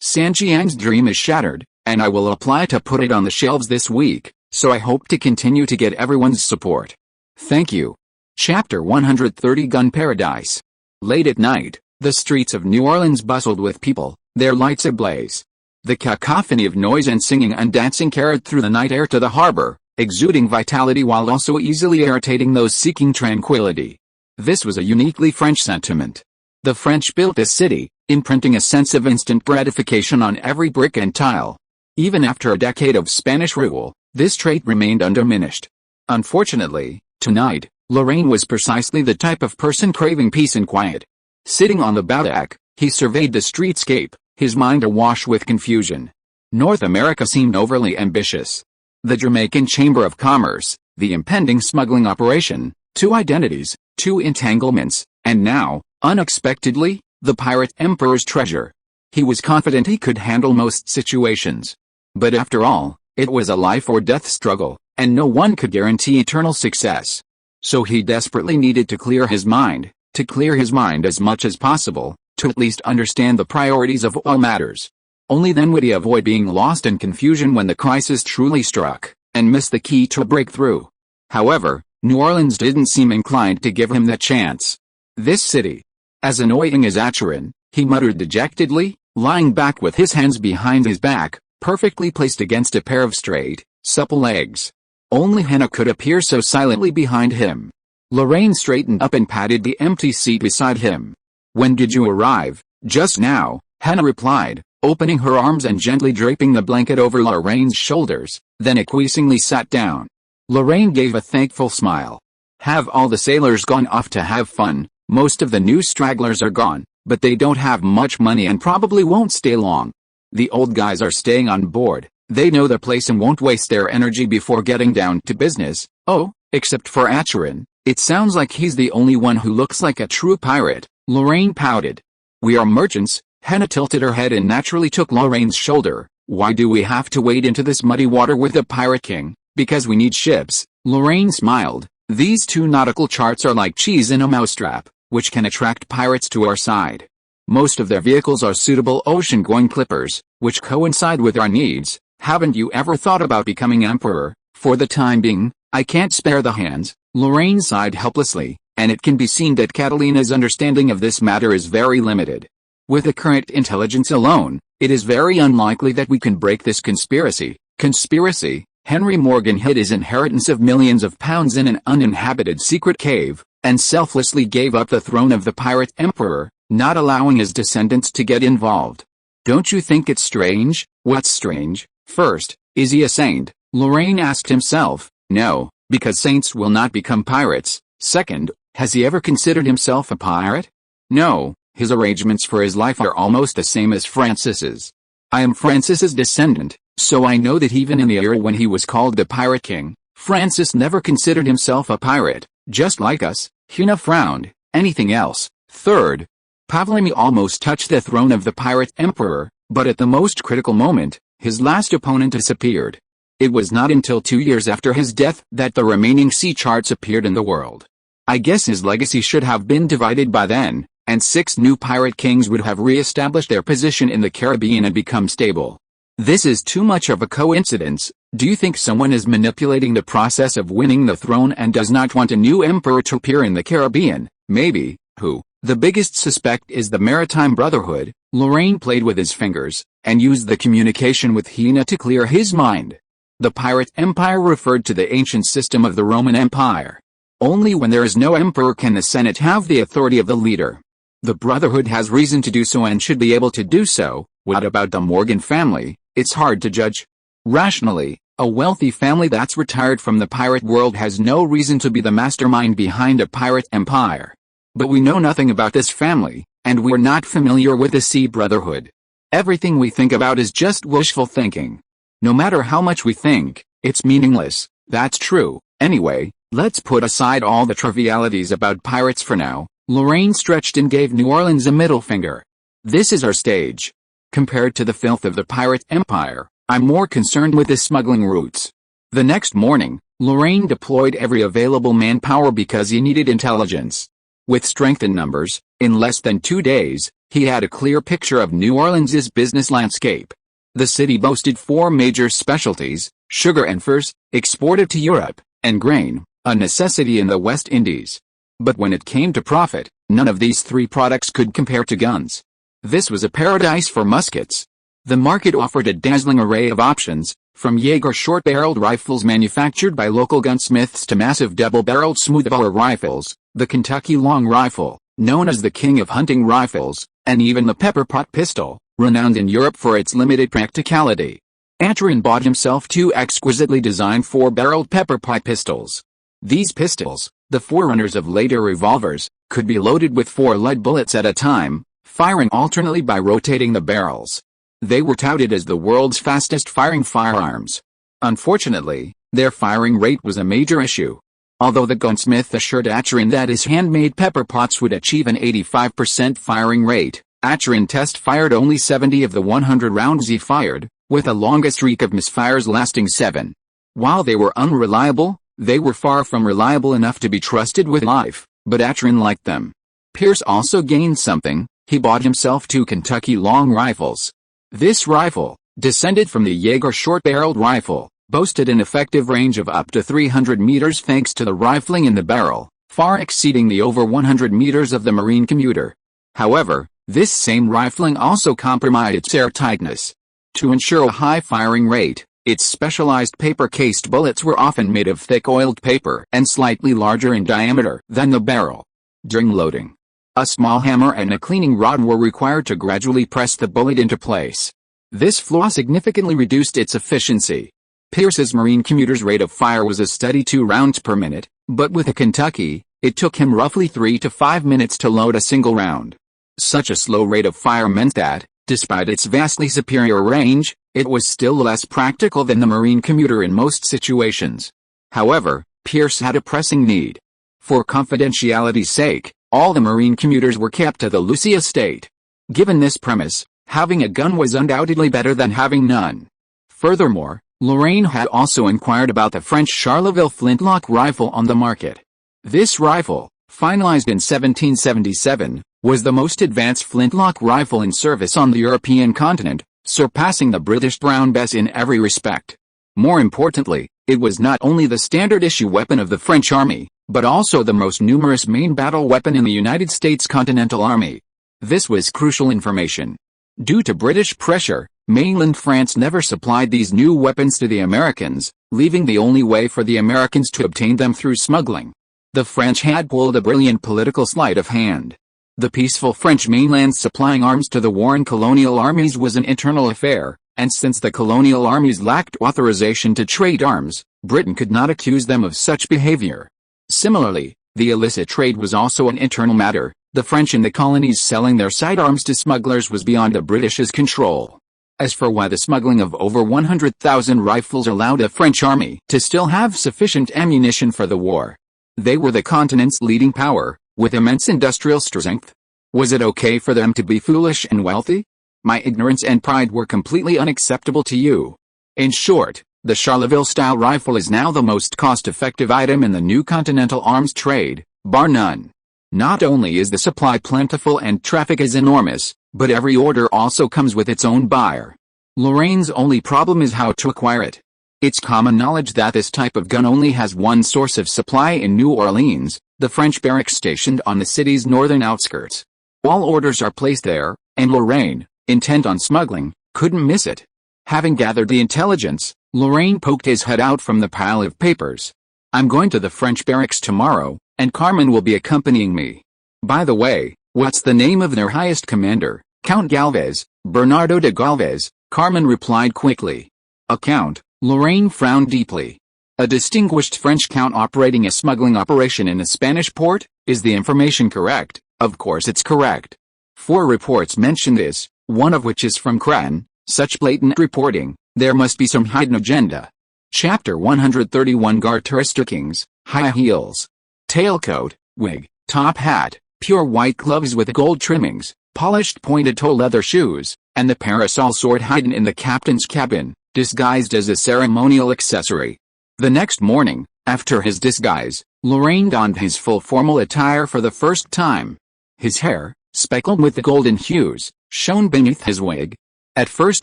Sanjiang's dream is shattered, and I will apply to put it on the shelves this week, so I hope to continue to get everyone's support. Thank you. Chapter 130 Gun Paradise. Late at night, the streets of New Orleans bustled with people, their lights ablaze. The cacophony of noise and singing and dancing carried through the night air to the harbor, exuding vitality while also easily irritating those seeking tranquility. This was a uniquely French sentiment. The French built this city, imprinting a sense of instant gratification on every brick and tile. Even after a decade of Spanish rule, this trait remained undiminished. Unfortunately, tonight, Lorraine was precisely the type of person craving peace and quiet. Sitting on the bow deck, he surveyed the streetscape, his mind awash with confusion. North America seemed overly ambitious. The Jamaican Chamber of Commerce, the impending smuggling operation, 2 identities, 2 entanglements, and now, unexpectedly, the pirate emperor's treasure. He was confident he could handle most situations. But after all, it was a life-or-death struggle, and no one could guarantee eternal success. So he desperately needed to clear his mind as much as possible, to at least understand the priorities of all matters. Only then would he avoid being lost in confusion when the crisis truly struck, and miss the key to a breakthrough. However, New Orleans didn't seem inclined to give him that chance. This city. As annoying as Acheron, he muttered dejectedly, lying back with his hands behind his back, perfectly placed against a pair of straight, supple legs. Only Hannah could appear so silently behind him. Lorraine straightened up and patted the empty seat beside him. When did you arrive? Just now, Hannah replied, opening her arms and gently draping the blanket over Lorraine's shoulders, then acquiescingly sat down. Lorraine gave a thankful smile. Have all the sailors gone off to have fun? Most of the new stragglers are gone, but they don't have much money and probably won't stay long. The old guys are staying on board. They know the place and won't waste their energy before getting down to business. Oh, except for Acheron. It sounds like he's the only one who looks like a true pirate. Lorraine pouted. We are merchants. Hannah tilted her head and naturally took Lorraine's shoulder. Why do we have to wade into this muddy water with the Pirate King? Because we need ships. Lorraine smiled. These 2 nautical charts are like cheese in a mousetrap, which can attract pirates to our side. Most of their vehicles are suitable ocean-going clippers, which coincide with our needs. Haven't you ever thought about becoming emperor? For the time being, I can't spare the hands. Lorraine sighed helplessly, and it can be seen that Catalina's understanding of this matter is very limited. With the current intelligence alone, it is very unlikely that we can break this conspiracy. Conspiracy? Henry Morgan hid his inheritance of millions of pounds in an uninhabited secret cave, and selflessly gave up the throne of the pirate emperor, not allowing his descendants to get involved. Don't you think it's strange? What's strange? First, is he a saint? Lorraine asked himself. No, because saints will not become pirates. Second, has he ever considered himself a pirate? No, his arrangements for his life are almost the same as Francis's. I am Francis's descendant, so I know that even in the era when he was called the Pirate King, Francis never considered himself a pirate, just like us. Hina frowned. Anything else? Third, Ptolemy almost touched the throne of the pirate emperor, but at the most critical moment, his last opponent disappeared. It was not until 2 years after his death that the remaining sea charts appeared in the world. I guess his legacy should have been divided by then, and 6 new pirate kings would have re-established their position in the Caribbean and become stable. This is too much of a coincidence. Do you think someone is manipulating the process of winning the throne and does not want a new emperor to appear in the Caribbean? Maybe. Who? The biggest suspect is the Maritime Brotherhood. Lorraine played with his fingers, and used the communication with Hina to clear his mind. The pirate empire referred to the ancient system of the Roman Empire. Only when there is no emperor can the Senate have the authority of the leader. The Brotherhood has reason to do so and should be able to do so. What about the Morgan family? It's hard to judge. Rationally, a wealthy family that's retired from the pirate world has no reason to be the mastermind behind a pirate empire. But we know nothing about this family, and we're not familiar with the Sea Brotherhood. Everything we think about is just wishful thinking. No matter how much we think, it's meaningless. That's true. Anyway, let's put aside all the trivialities about pirates for now. Lorraine stretched and gave New Orleans a middle finger. This is our stage. Compared to the filth of the pirate empire, I'm more concerned with the smuggling routes. The next morning, Lorraine deployed every available manpower because he needed intelligence. With strength in numbers, in less than 2 days, he had a clear picture of New Orleans's business landscape. The city boasted 4 major specialties: sugar and furs, exported to Europe, and grain, a necessity in the West Indies. But when it came to profit, none of these 3 products could compare to guns. This was a paradise for muskets. The market offered a dazzling array of options, from Jaeger short-barreled rifles manufactured by local gunsmiths to massive double-barreled smoothbore rifles, the Kentucky long rifle, known as the king of hunting rifles, and even the pepper pot pistol, renowned in Europe for its limited practicality. Atrin bought himself 2 exquisitely designed 4-barreled pepper pot pistols. These pistols, the forerunners of later revolvers, could be loaded with 4 lead bullets at a time, firing alternately by rotating the barrels. They were touted as the world's fastest-firing firearms. Unfortunately, their firing rate was a major issue. Although the gunsmith assured Atrin that his handmade pepper pots would achieve an 85% firing rate, Atrin test-fired only 70 of the 100 rounds he fired, with a longest streak of misfires lasting 7. While they were unreliable, they were far from reliable enough to be trusted with life, but Atrin liked them. Pierce also gained something. He bought himself 2 Kentucky long rifles. This rifle, descended from the Jaeger short-barreled rifle, boasted an effective range of up to 300 meters thanks to the rifling in the barrel, far exceeding the over 100 meters of the Marine commuter. However, this same rifling also compromised its airtightness. To ensure a high firing rate, its specialized paper-cased bullets were often made of thick oiled paper and slightly larger in diameter than the barrel. During loading, a small hammer and a cleaning rod were required to gradually press the bullet into place. This flaw significantly reduced its efficiency. Pierce's Marine commuter's rate of fire was a steady 2 rounds per minute, but with a Kentucky, it took him roughly 3 to 5 minutes to load a single round. Such a slow rate of fire meant that, despite its vastly superior range, it was still less practical than the Marine commuter in most situations. However, Pierce had a pressing need. For confidentiality's sake, all the Marine commuters were kept to the Lucy estate. Given this premise, having a gun was undoubtedly better than having none. Furthermore, Lorraine had also inquired about the French Charleville flintlock rifle on the market. This rifle, finalized in 1777, was the most advanced flintlock rifle in service on the European continent, surpassing the British Brown Bess in every respect. More importantly, it was not only the standard-issue weapon of the French Army, but also the most numerous main battle weapon in the United States Continental Army. This was crucial information. Due to British pressure, mainland France never supplied these new weapons to the Americans, leaving the only way for the Americans to obtain them through smuggling. The French had pulled a brilliant political sleight of hand. The peaceful French mainland supplying arms to the warring colonial armies was an internal affair, and since the colonial armies lacked authorization to trade arms, Britain could not accuse them of such behavior. Similarly, the illicit trade was also an internal matter. The French in the colonies selling their sidearms to smugglers was beyond the British's control. As for why the smuggling of over 100,000 rifles allowed the French army to still have sufficient ammunition for the war. They were the continent's leading power, with immense industrial strength. Was it okay for them to be foolish and wealthy? My ignorance and pride were completely unacceptable to you. In short, the Charleville-style rifle is now the most cost-effective item in the new continental arms trade, bar none. Not only is the supply plentiful and traffic is enormous, but every order also comes with its own buyer. Lorraine's only problem is how to acquire it. It's common knowledge that this type of gun only has one source of supply in New Orleans, the French barracks stationed on the city's northern outskirts. All orders are placed there, and Lorraine, intent on smuggling, couldn't miss it. Having gathered the intelligence, Lorraine poked his head out from the pile of papers. I'm going to the French barracks tomorrow, and Carmen will be accompanying me. By the way, what's the name of their highest commander? Count Galvez, Bernardo de Galvez, Carmen replied quickly. A count? Lorraine frowned deeply. A distinguished French count operating a smuggling operation in a Spanish port? Is the information correct? Of course it's correct. 4 reports mention this, one of which is from Cran. Such blatant reporting, there must be some hidden agenda. Chapter 131 Characteristics, high heels, tailcoat, wig, top hat, pure white gloves with gold trimmings, polished pointed toe leather shoes, and the parasol sword hidden in the captain's cabin, disguised as a ceremonial accessory. The next morning, after his disguise, Lorraine donned his full formal attire for the first time. His hair, speckled with the golden hues, shone beneath his wig. At first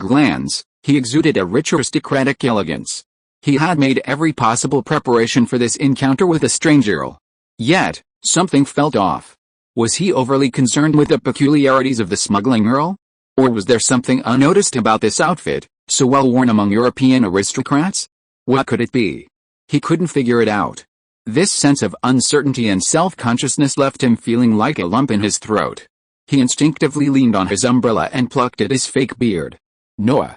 glance, he exuded a rich aristocratic elegance. He had made every possible preparation for this encounter with a stranger. Yet, something felt off. Was he overly concerned with the peculiarities of the smuggling earl? Or was there something unnoticed about this outfit, so well worn among European aristocrats? What could it be? He couldn't figure it out. This sense of uncertainty and self-consciousness left him feeling like a lump in his throat. He instinctively leaned on his umbrella and plucked at his fake beard. Noah,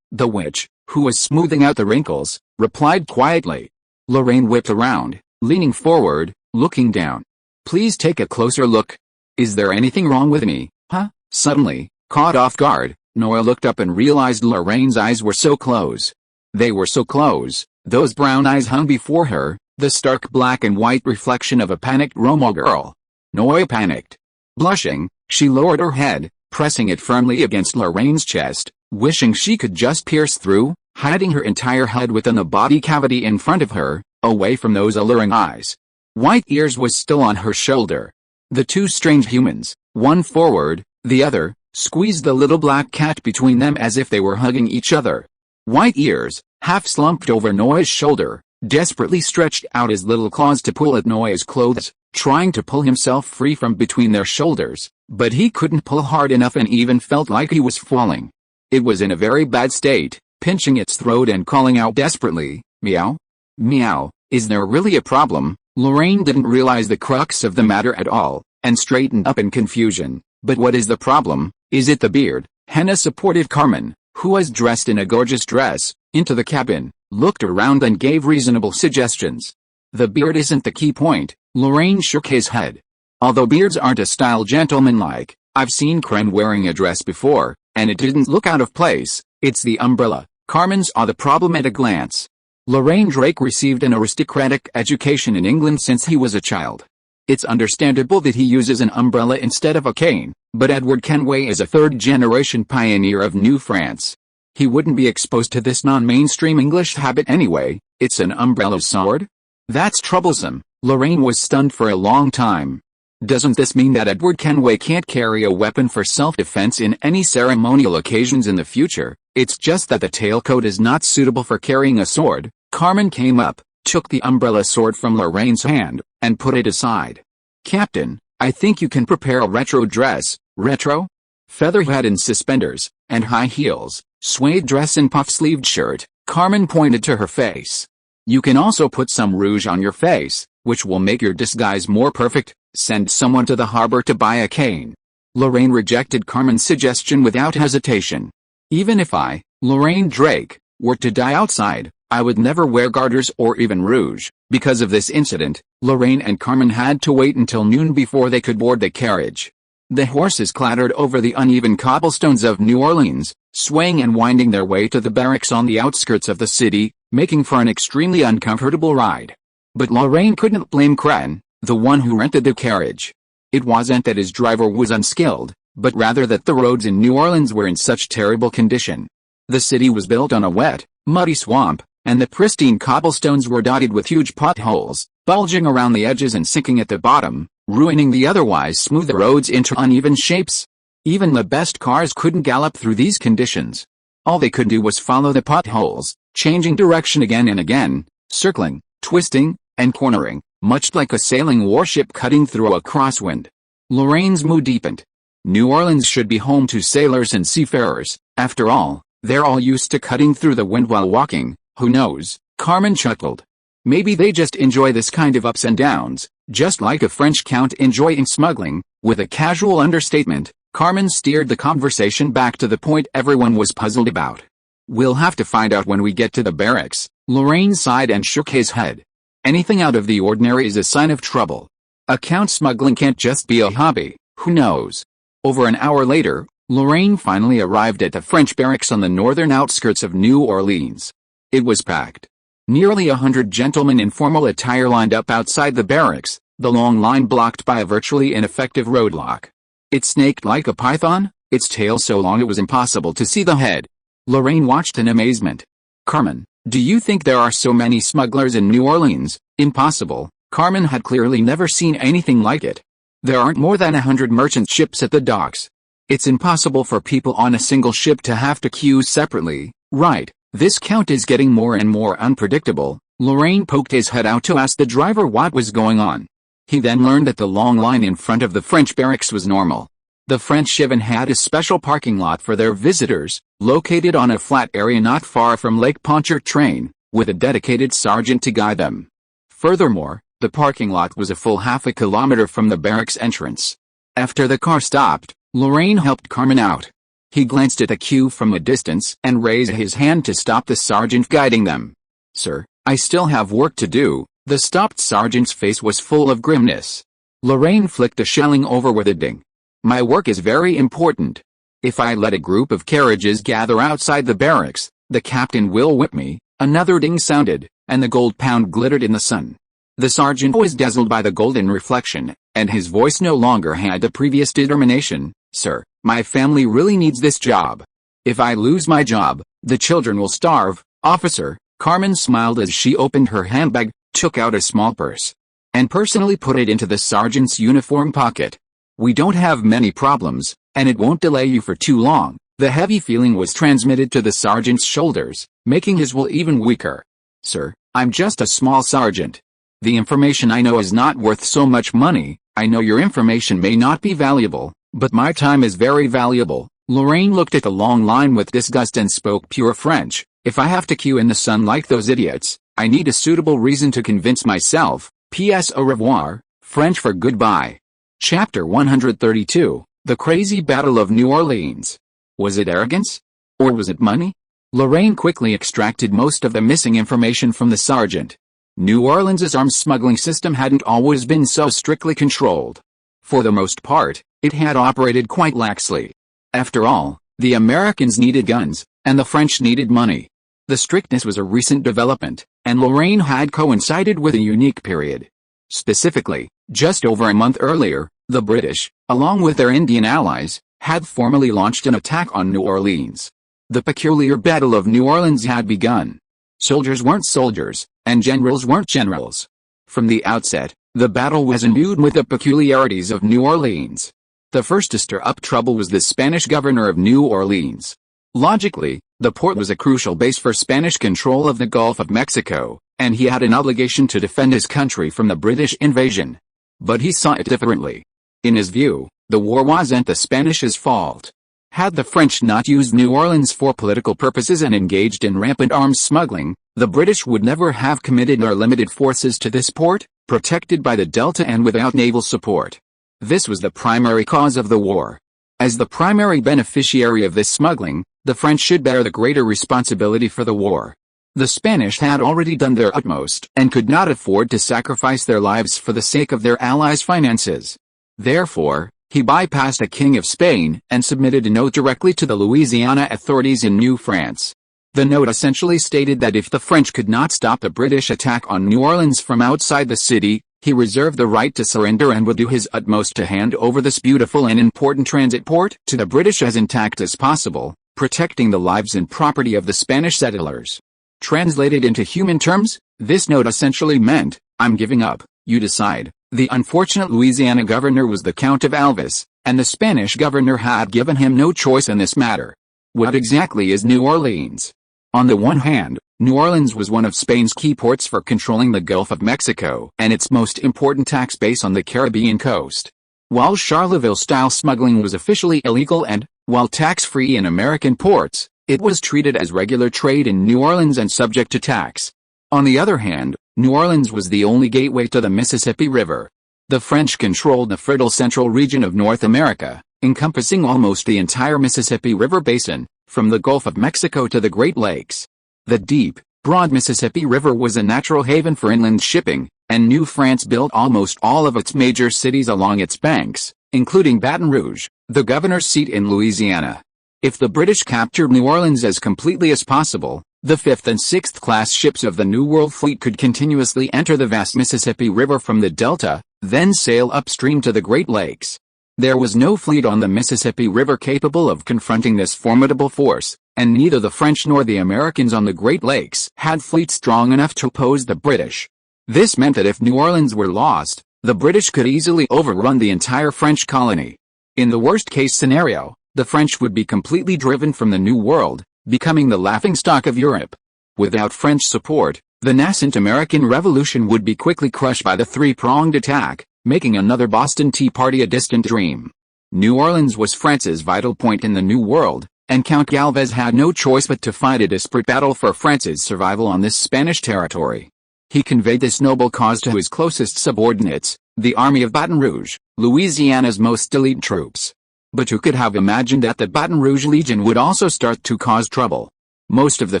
the witch, who was smoothing out the wrinkles, replied quietly. Lorraine whipped around, leaning forward, looking down. Please take a closer look. Is there anything wrong with me, huh? Suddenly, caught off guard, Noah looked up and realized Lorraine's eyes were so close. They were so close, those brown eyes hung before her, the stark black and white reflection of a panicked Roma girl. Noah panicked. Blushing, she lowered her head, pressing it firmly against Lorraine's chest, wishing she could just pierce through, hiding her entire head within the body cavity in front of her, away from those alluring eyes. White Ears was still on her shoulder. The two strange humans, one forward, the other, squeezed the little black cat between them as if they were hugging each other. White Ears, half slumped over Noah's shoulder, desperately stretched out his little claws to pull at Noah's clothes, trying to pull himself free from between their shoulders, but he couldn't pull hard enough and even felt like he was falling. It was in a very bad state, pinching its throat and calling out desperately, "Meow? Meow, is there really a problem?" Lorraine didn't realize the crux of the matter at all, and straightened up in confusion. But what is the problem? Is it the beard? Henna supported Carmen, who was dressed in a gorgeous dress, into the cabin, looked around and gave reasonable suggestions. The beard isn't the key point. Lorraine shook his head. Although beards aren't a style gentlemanlike, I've seen Kren wearing a dress before, and it didn't look out of place. It's the umbrella. Carmen saw the problem at a glance. Lorraine Drake received an aristocratic education in England since he was a child. It's understandable that he uses an umbrella instead of a cane, but Edward Kenway is a third-generation pioneer of New France. He wouldn't be exposed to this non-mainstream English habit anyway. It's an umbrella sword? That's troublesome. Lorraine was stunned for a long time. Doesn't this mean that Edward Kenway can't carry a weapon for self-defense in any ceremonial occasions in the future? It's just that the tailcoat is not suitable for carrying a sword. Carmen came up, took the umbrella sword from Lorraine's hand, and put it aside. Captain, I think you can prepare a retro dress. Retro? Featherhead and suspenders, and high heels, suede dress and puff-sleeved shirt. Carmen pointed to her face. You can also put some rouge on your face, which will make your disguise more perfect. Send someone to the harbor to buy a cane. Lorraine rejected Carmen's suggestion without hesitation. Even if I, Lorraine Drake, were to die outside, I would never wear garters or even rouge. Because of this incident, Lorraine and Carmen had to wait until noon before they could board the carriage. The horses clattered over the uneven cobblestones of New Orleans, swaying and winding their way to the barracks on the outskirts of the city, making for an extremely uncomfortable ride. But Lorraine couldn't blame Cran, the one who rented the carriage. It wasn't that his driver was unskilled, but rather that the roads in New Orleans were in such terrible condition. The city was built on a wet, muddy swamp, and the pristine cobblestones were dotted with huge potholes, bulging around the edges and sinking at the bottom, ruining the otherwise smooth roads into uneven shapes. Even the best cars couldn't gallop through these conditions. All they could do was follow the potholes, changing direction again and again, circling, twisting, and cornering, much like a sailing warship cutting through a crosswind. Lorraine's mood deepened. New Orleans should be home to sailors and seafarers. After all, they're all used to cutting through the wind while walking. Who knows? Carmen chuckled. Maybe they just enjoy this kind of ups and downs, just like a French count enjoying smuggling. With a casual understatement, Carmen steered the conversation back to the point everyone was puzzled about. We'll have to find out when we get to the barracks. Lorraine sighed and shook his head. Anything out of the ordinary is a sign of trouble. Account smuggling can't just be a hobby. Who knows? Over an hour later, Lorraine finally arrived at the French barracks on the northern outskirts of New Orleans. It was packed. Nearly 100 gentlemen in formal attire lined up outside the barracks, the long line blocked by a virtually ineffective roadblock. It snaked like a python, its tail so long it was impossible to see the head. Lorraine watched in amazement. Carmen, do you think there are so many smugglers in New Orleans? Impossible. Carmen had clearly never seen anything like it. There aren't more than 100 merchant ships at the docks. It's impossible for people on a single ship to have to queue separately, right? This count is getting more and more unpredictable. Lorraine poked his head out to ask the driver what was going on. He then learned that the long line in front of the French barracks was normal. The French even had a special parking lot for their visitors, located on a flat area not far from Lake Pontchartrain, with a dedicated sergeant to guide them. Furthermore, the parking lot was a full half a kilometer from the barracks entrance. After the car stopped, Lorraine helped Carmen out. He glanced at the queue from a distance and raised his hand to stop the sergeant guiding them. Sir, I still have work to do. The stopped sergeant's face was full of grimness. Lorraine flicked the shelling over with a ding. My work is very important. If I let a group of carriages gather outside the barracks, the captain will whip me. Another ding sounded, and the gold pound glittered in the sun. The sergeant was dazzled by the golden reflection, and his voice no longer had the previous determination. Sir, my family really needs this job. If I lose my job, the children will starve. Officer, Carmen smiled as she opened her handbag, took out a small purse, and personally put it into the sergeant's uniform pocket. We don't have many problems, and it won't delay you for too long. The heavy feeling was transmitted to the sergeant's shoulders, making his will even weaker. Sir, I'm just a small sergeant. The information I know is not worth so much money. I know your information may not be valuable, but my time is very valuable. Lorraine looked at the long line with disgust and spoke pure French. If I have to queue in the sun like those idiots, I need a suitable reason to convince myself. P.S. Au revoir, French for goodbye. Chapter 132, The Crazy Battle of New Orleans. Was it arrogance? Or was it money? Lorraine quickly extracted most of the missing information from the sergeant. New Orleans's arms smuggling system hadn't always been so strictly controlled. For the most part, it had operated quite laxly. After all, the Americans needed guns, and the French needed money. The strictness was a recent development, and Lorraine had coincided with a unique period. Specifically, just over a month earlier, the British, along with their Indian allies, had formally launched an attack on New Orleans. The peculiar Battle of New Orleans had begun. Soldiers weren't soldiers, and generals weren't generals. From the outset, the battle was imbued with the peculiarities of New Orleans. The first to stir up trouble was the Spanish governor of New Orleans. Logically, the port was a crucial base for Spanish control of the Gulf of Mexico, and he had an obligation to defend his country from the British invasion. But he saw it differently. In his view, the war wasn't the Spanish's fault. Had the French not used New Orleans for political purposes and engaged in rampant arms smuggling, the British would never have committed their limited forces to this port, protected by the Delta and without naval support. This was the primary cause of the war. As the primary beneficiary of this smuggling, the French should bear the greater responsibility for the war. The Spanish had already done their utmost and could not afford to sacrifice their lives for the sake of their allies' finances. Therefore, he bypassed the King of Spain and submitted a note directly to the Louisiana authorities in New France. The note essentially stated that if the French could not stop the British attack on New Orleans from outside the city, he reserved the right to surrender and would do his utmost to hand over this beautiful and important transit port to the British as intact as possible, protecting the lives and property of the Spanish settlers. Translated into human terms, this note essentially meant, I'm giving up, you decide. The unfortunate Louisiana governor was the Count of Alvis, and the Spanish governor had given him no choice in this matter. What exactly is New Orleans? On the one hand, New Orleans was one of Spain's key ports for controlling the Gulf of Mexico and its most important tax base on the Caribbean coast. While Charleville-style smuggling was officially illegal and, while tax-free in American ports, it was treated as regular trade in New Orleans and subject to tax. On the other hand, New Orleans was the only gateway to the Mississippi River. The French controlled the fertile central region of North America, encompassing almost the entire Mississippi River basin, from the Gulf of Mexico to the Great Lakes. The deep, broad Mississippi River was a natural haven for inland shipping, and New France built almost all of its major cities along its banks, including Baton Rouge, the governor's seat in Louisiana. If the British captured New Orleans as completely as possible, the 5th and 6th class ships of the New World Fleet could continuously enter the vast Mississippi River from the Delta, then sail upstream to the Great Lakes. There was no fleet on the Mississippi River capable of confronting this formidable force, and neither the French nor the Americans on the Great Lakes had fleets strong enough to oppose the British. This meant that if New Orleans were lost, the British could easily overrun the entire French colony. In the worst-case scenario, the French would be completely driven from the New World, becoming the laughingstock of Europe. Without French support, the nascent American Revolution would be quickly crushed by the three-pronged attack, making another Boston Tea Party a distant dream. New Orleans was France's vital point in the New World, and Count Galvez had no choice but to fight a desperate battle for France's survival on this Spanish territory. He conveyed this noble cause to his closest subordinates, the Army of Baton Rouge, Louisiana's most elite troops. But who could have imagined that the Baton Rouge Legion would also start to cause trouble? Most of the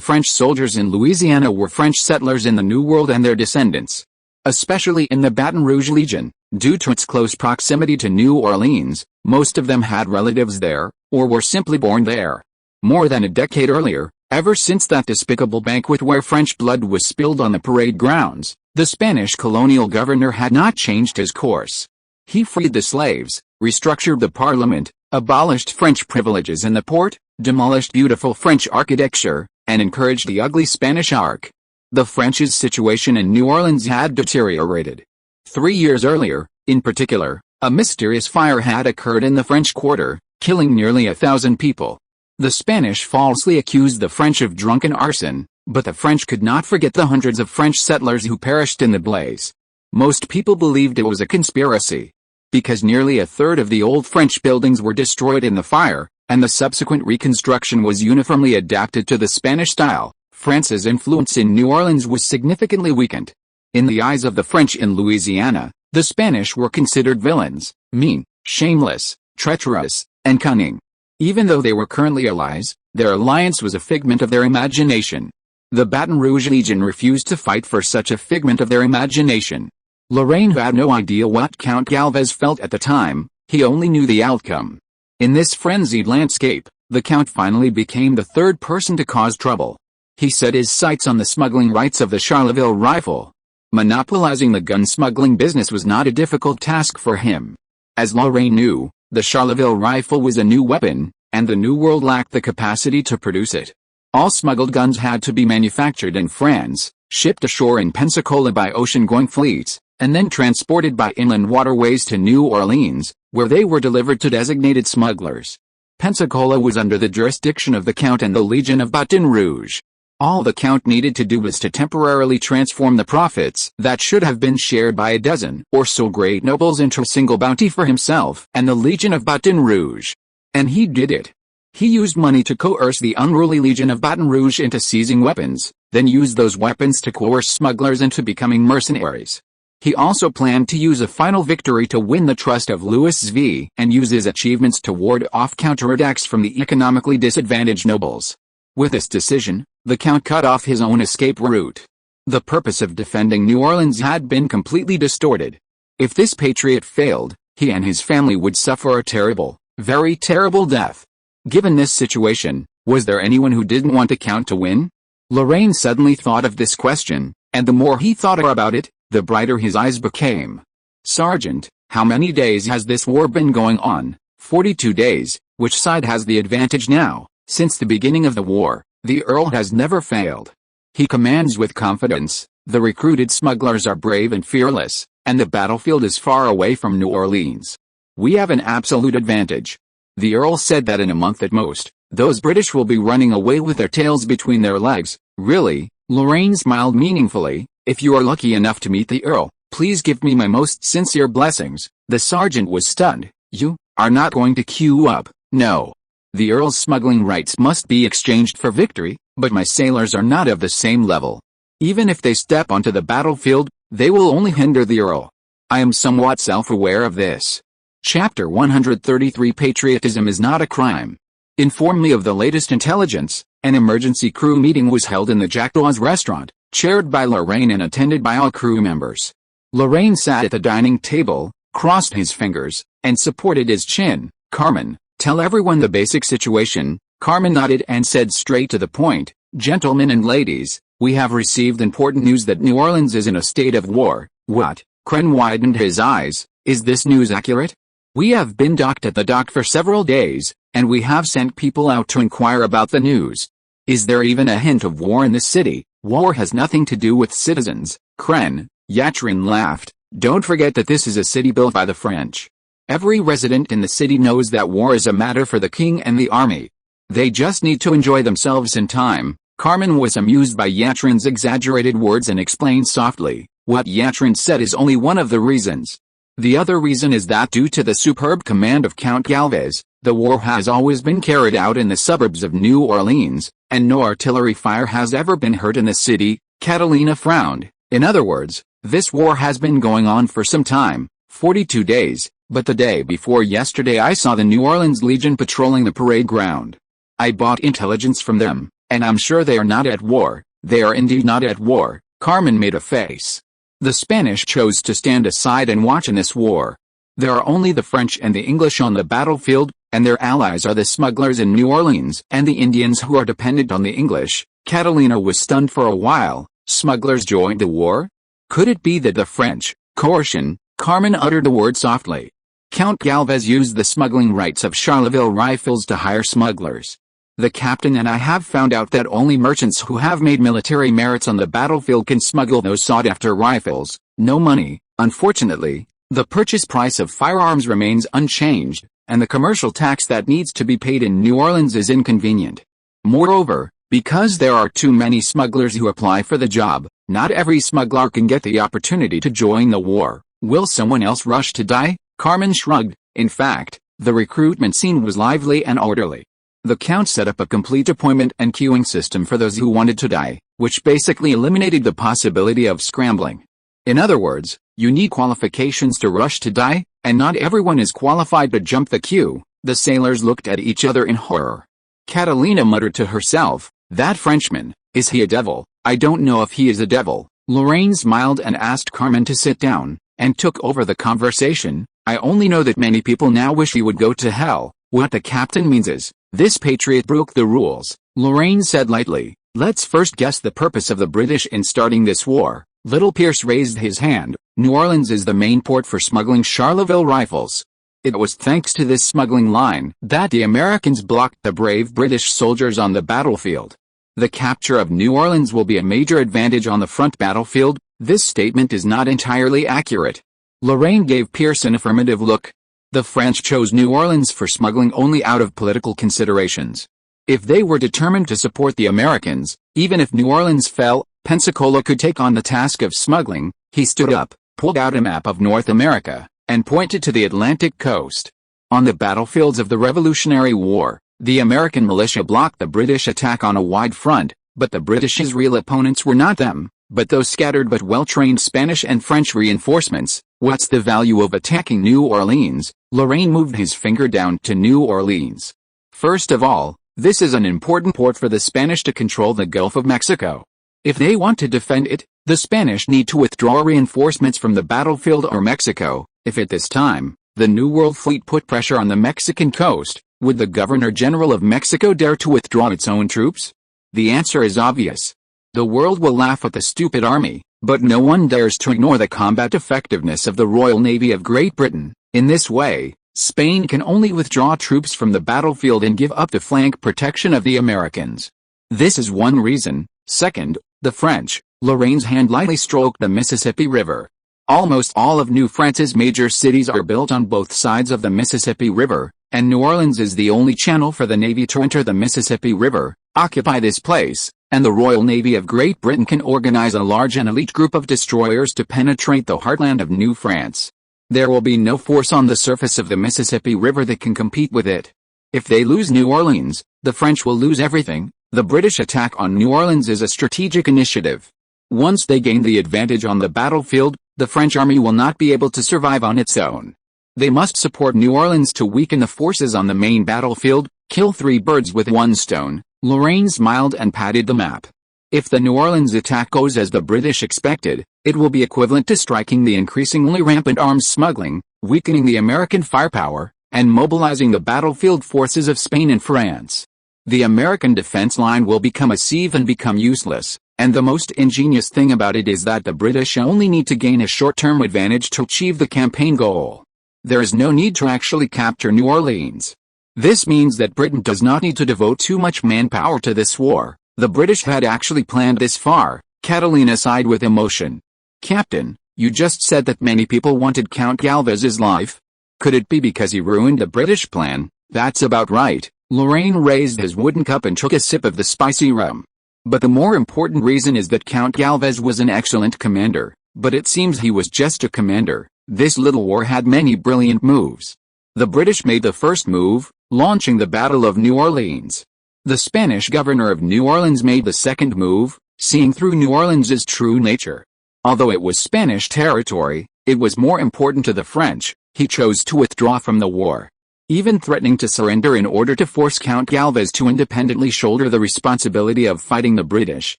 French soldiers in Louisiana were French settlers in the New World and their descendants. Especially in the Baton Rouge Legion, due to its close proximity to New Orleans, most of them had relatives there, or were simply born there. More than a decade earlier, ever since that despicable banquet where French blood was spilled on the parade grounds, the Spanish colonial governor had not changed his course. He freed the slaves, restructured the parliament, abolished French privileges in the port, demolished beautiful French architecture, and encouraged the ugly Spanish arc. The French's situation in New Orleans had deteriorated. 3 years earlier, in particular, a mysterious fire had occurred in the French quarter, killing nearly 1,000 people. The Spanish falsely accused the French of drunken arson, but the French could not forget the hundreds of French settlers who perished in the blaze. Most people believed it was a conspiracy. Because nearly a third of the old French buildings were destroyed in the fire, and the subsequent reconstruction was uniformly adapted to the Spanish style, France's influence in New Orleans was significantly weakened. In the eyes of the French in Louisiana, the Spanish were considered villains, mean, shameless, treacherous, and cunning. Even though they were currently allies, their alliance was a figment of their imagination. The Baton Rouge Legion refused to fight for such a figment of their imagination. Lorraine had no idea what Count Galvez felt at the time, he only knew the outcome. In this frenzied landscape, the Count finally became the third person to cause trouble. He set his sights on the smuggling rights of the Charleville rifle. Monopolizing the gun smuggling business was not a difficult task for him. As Lorraine knew, the Charleville rifle was a new weapon, and the New World lacked the capacity to produce it. All smuggled guns had to be manufactured in France, shipped ashore in Pensacola by ocean-going fleets, and then transported by inland waterways to New Orleans, where they were delivered to designated smugglers. Pensacola was under the jurisdiction of the Count and the Legion of Baton Rouge. All the Count needed to do was to temporarily transform the profits that should have been shared by a dozen or so great nobles into a single bounty for himself and the Legion of Baton Rouge. And he did it. He used money to coerce the unruly Legion of Baton Rouge into seizing weapons, then used those weapons to coerce smugglers into becoming mercenaries. He also planned to use a final victory to win the trust of Louis V and use his achievements to ward off counterattacks from the economically disadvantaged nobles. With this decision, the Count cut off his own escape route. The purpose of defending New Orleans had been completely distorted. If this patriot failed, he and his family would suffer a terrible, very terrible death. Given this situation, was there anyone who didn't want the Count to win? Lorraine suddenly thought of this question, and the more he thought about it, the brighter his eyes became. Sergeant, how many days has this war been going on? 42 days. Which side has the advantage now? Since the beginning of the war, the Earl has never failed. He commands with confidence, the recruited smugglers are brave and fearless, and the battlefield is far away from New Orleans. We have an absolute advantage. The Earl said that in a month at most, Those British will be running away with their tails between their legs. Really? Lorraine smiled meaningfully. If you are lucky enough to meet the Earl, please give me my most sincere blessings. The sergeant was stunned. You are not going to queue up? No. The Earl's smuggling rights must be exchanged for victory, but my sailors are not of the same level. Even if they step onto the battlefield, they will only hinder the Earl. I am somewhat self-aware of this. Chapter 133 Patriotism is not a crime. Inform me of the latest intelligence. An emergency crew meeting was held in the Jackdaws restaurant, chaired by Lorraine and attended by all crew members. Lorraine sat at the dining table, crossed his fingers, and supported his chin. Carmen, tell everyone the basic situation. Carmen nodded and said straight to the point, Gentlemen and ladies, we have received important news that New Orleans is in a state of war. What? Kren widened his eyes. Is this news accurate? We have been docked at the dock for several days, and we have sent people out to inquire about the news. Is there even a hint of war in the city? War has nothing to do with citizens. Kren, Yatrin laughed. Don't forget that this is a city built by the French. Every resident in the city knows that war is a matter for the king and the army. They just need to enjoy themselves in time. Carmen was amused by Yatrin's exaggerated words and explained softly, what Yatrin said is only one of the reasons. The other reason is that due to the superb command of Count Galvez, the war has always been carried out in the suburbs of New Orleans, and no artillery fire has ever been heard in the city. Catalina frowned. In other words, this war has been going on for some time, 42 days, but the day before yesterday I saw the New Orleans Legion patrolling the parade ground. I bought intelligence from them, and I'm sure they are not at war. They are indeed not at war. Carmen made a face. The Spanish chose to stand aside and watch in this war. There are only the French and the English on the battlefield, and their allies are the smugglers in New Orleans and the Indians who are dependent on the English. Catalina was stunned for a while. Smugglers joined the war? Could it be that the French, coercion? Carmen uttered the word softly. Count Galvez used the smuggling rights of Charleville rifles to hire smugglers. The captain and I have found out that only merchants who have made military merits on the battlefield can smuggle those sought-after rifles. No money, unfortunately. The purchase price of firearms remains unchanged, and the commercial tax that needs to be paid in New Orleans is inconvenient. Moreover, because there are too many smugglers who apply for the job, not every smuggler can get the opportunity to join the war. Will someone else rush to die? Carmen shrugged. In fact, the recruitment scene was lively and orderly. The Count set up a complete appointment and queuing system for those who wanted to die, which basically eliminated the possibility of scrambling. In other words, you need qualifications to rush to die, and not everyone is qualified to jump the queue. The sailors looked at each other in horror. Catalina muttered to herself, that Frenchman, is he a devil? I don't know if he is a devil. Lorraine smiled and asked Carmen to sit down, and took over the conversation. I only know that many people now wish he would go to hell. What the captain means is, this patriot broke the rules. Lorraine said lightly, let's first guess the purpose of the British in starting this war. Little Pierce raised his hand. New Orleans is the main port for smuggling Charleville rifles. It was thanks to this smuggling line that the Americans blocked the brave British soldiers on the battlefield. The capture of New Orleans will be a major advantage on the front battlefield. This statement is not entirely accurate. Lorraine gave Pierce an affirmative look. The French chose New Orleans for smuggling only out of political considerations. If they were determined to support the Americans, even if New Orleans fell, Pensacola could take on the task of smuggling. He stood up, pulled out a map of North America, and pointed to the Atlantic coast. On the battlefields of the Revolutionary War, the American militia blocked the British attack on a wide front, but the British's real opponents were not them, but those scattered but well-trained Spanish and French reinforcements. What's the value of attacking New Orleans? Lorraine moved his finger down to New Orleans. First of all, this is an important port for the Spanish to control the Gulf of Mexico. If they want to defend it, the Spanish need to withdraw reinforcements from the battlefield or Mexico. If at this time, the New World Fleet put pressure on the Mexican coast, would the Governor-General of Mexico dare to withdraw its own troops? The answer is obvious. The world will laugh at the stupid army, but no one dares to ignore the combat effectiveness of the Royal Navy of Great Britain. In this way, Spain can only withdraw troops from the battlefield and give up the flank protection of the Americans. This is one reason. Second, the French. Lorraine's hand lightly stroked the Mississippi River. Almost all of New France's major cities are built on both sides of the Mississippi River, and New Orleans is the only channel for the Navy to enter the Mississippi River, occupy this place, and the Royal Navy of Great Britain can organize a large and elite group of destroyers to penetrate the heartland of New France. There will be no force on the surface of the Mississippi River that can compete with it. If they lose New Orleans, the French will lose everything. The British attack on New Orleans is a strategic initiative. Once they gain the advantage on the battlefield, the French army will not be able to survive on its own. They must support New Orleans to weaken the forces on the main battlefield, kill 3 birds with 1 stone. Lorraine smiled and patted the map. If the New Orleans attack goes as the British expected, it will be equivalent to striking the increasingly rampant arms smuggling, weakening the American firepower, and mobilizing the battlefield forces of Spain and France. The American defense line will become a sieve and become useless, and the most ingenious thing about it is that the British only need to gain a short-term advantage to achieve the campaign goal. There is no need to actually capture New Orleans. This means that Britain does not need to devote too much manpower to this war. The British had actually planned this far. Catalina sighed with emotion. Captain, you just said that many people wanted Count Galvez's life. Could it be because he ruined the British plan? That's about right. Lorraine raised his wooden cup and took a sip of the spicy rum. But the more important reason is that Count Galvez was an excellent commander, but it seems he was just a commander. This little war had many brilliant moves. The British made the first move, launching the Battle of New Orleans. The Spanish governor of New Orleans made the second move, seeing through New Orleans's true nature. Although it was Spanish territory, it was more important to the French. He chose to withdraw from the war, even threatening to surrender in order to force Count Galvez to independently shoulder the responsibility of fighting the British.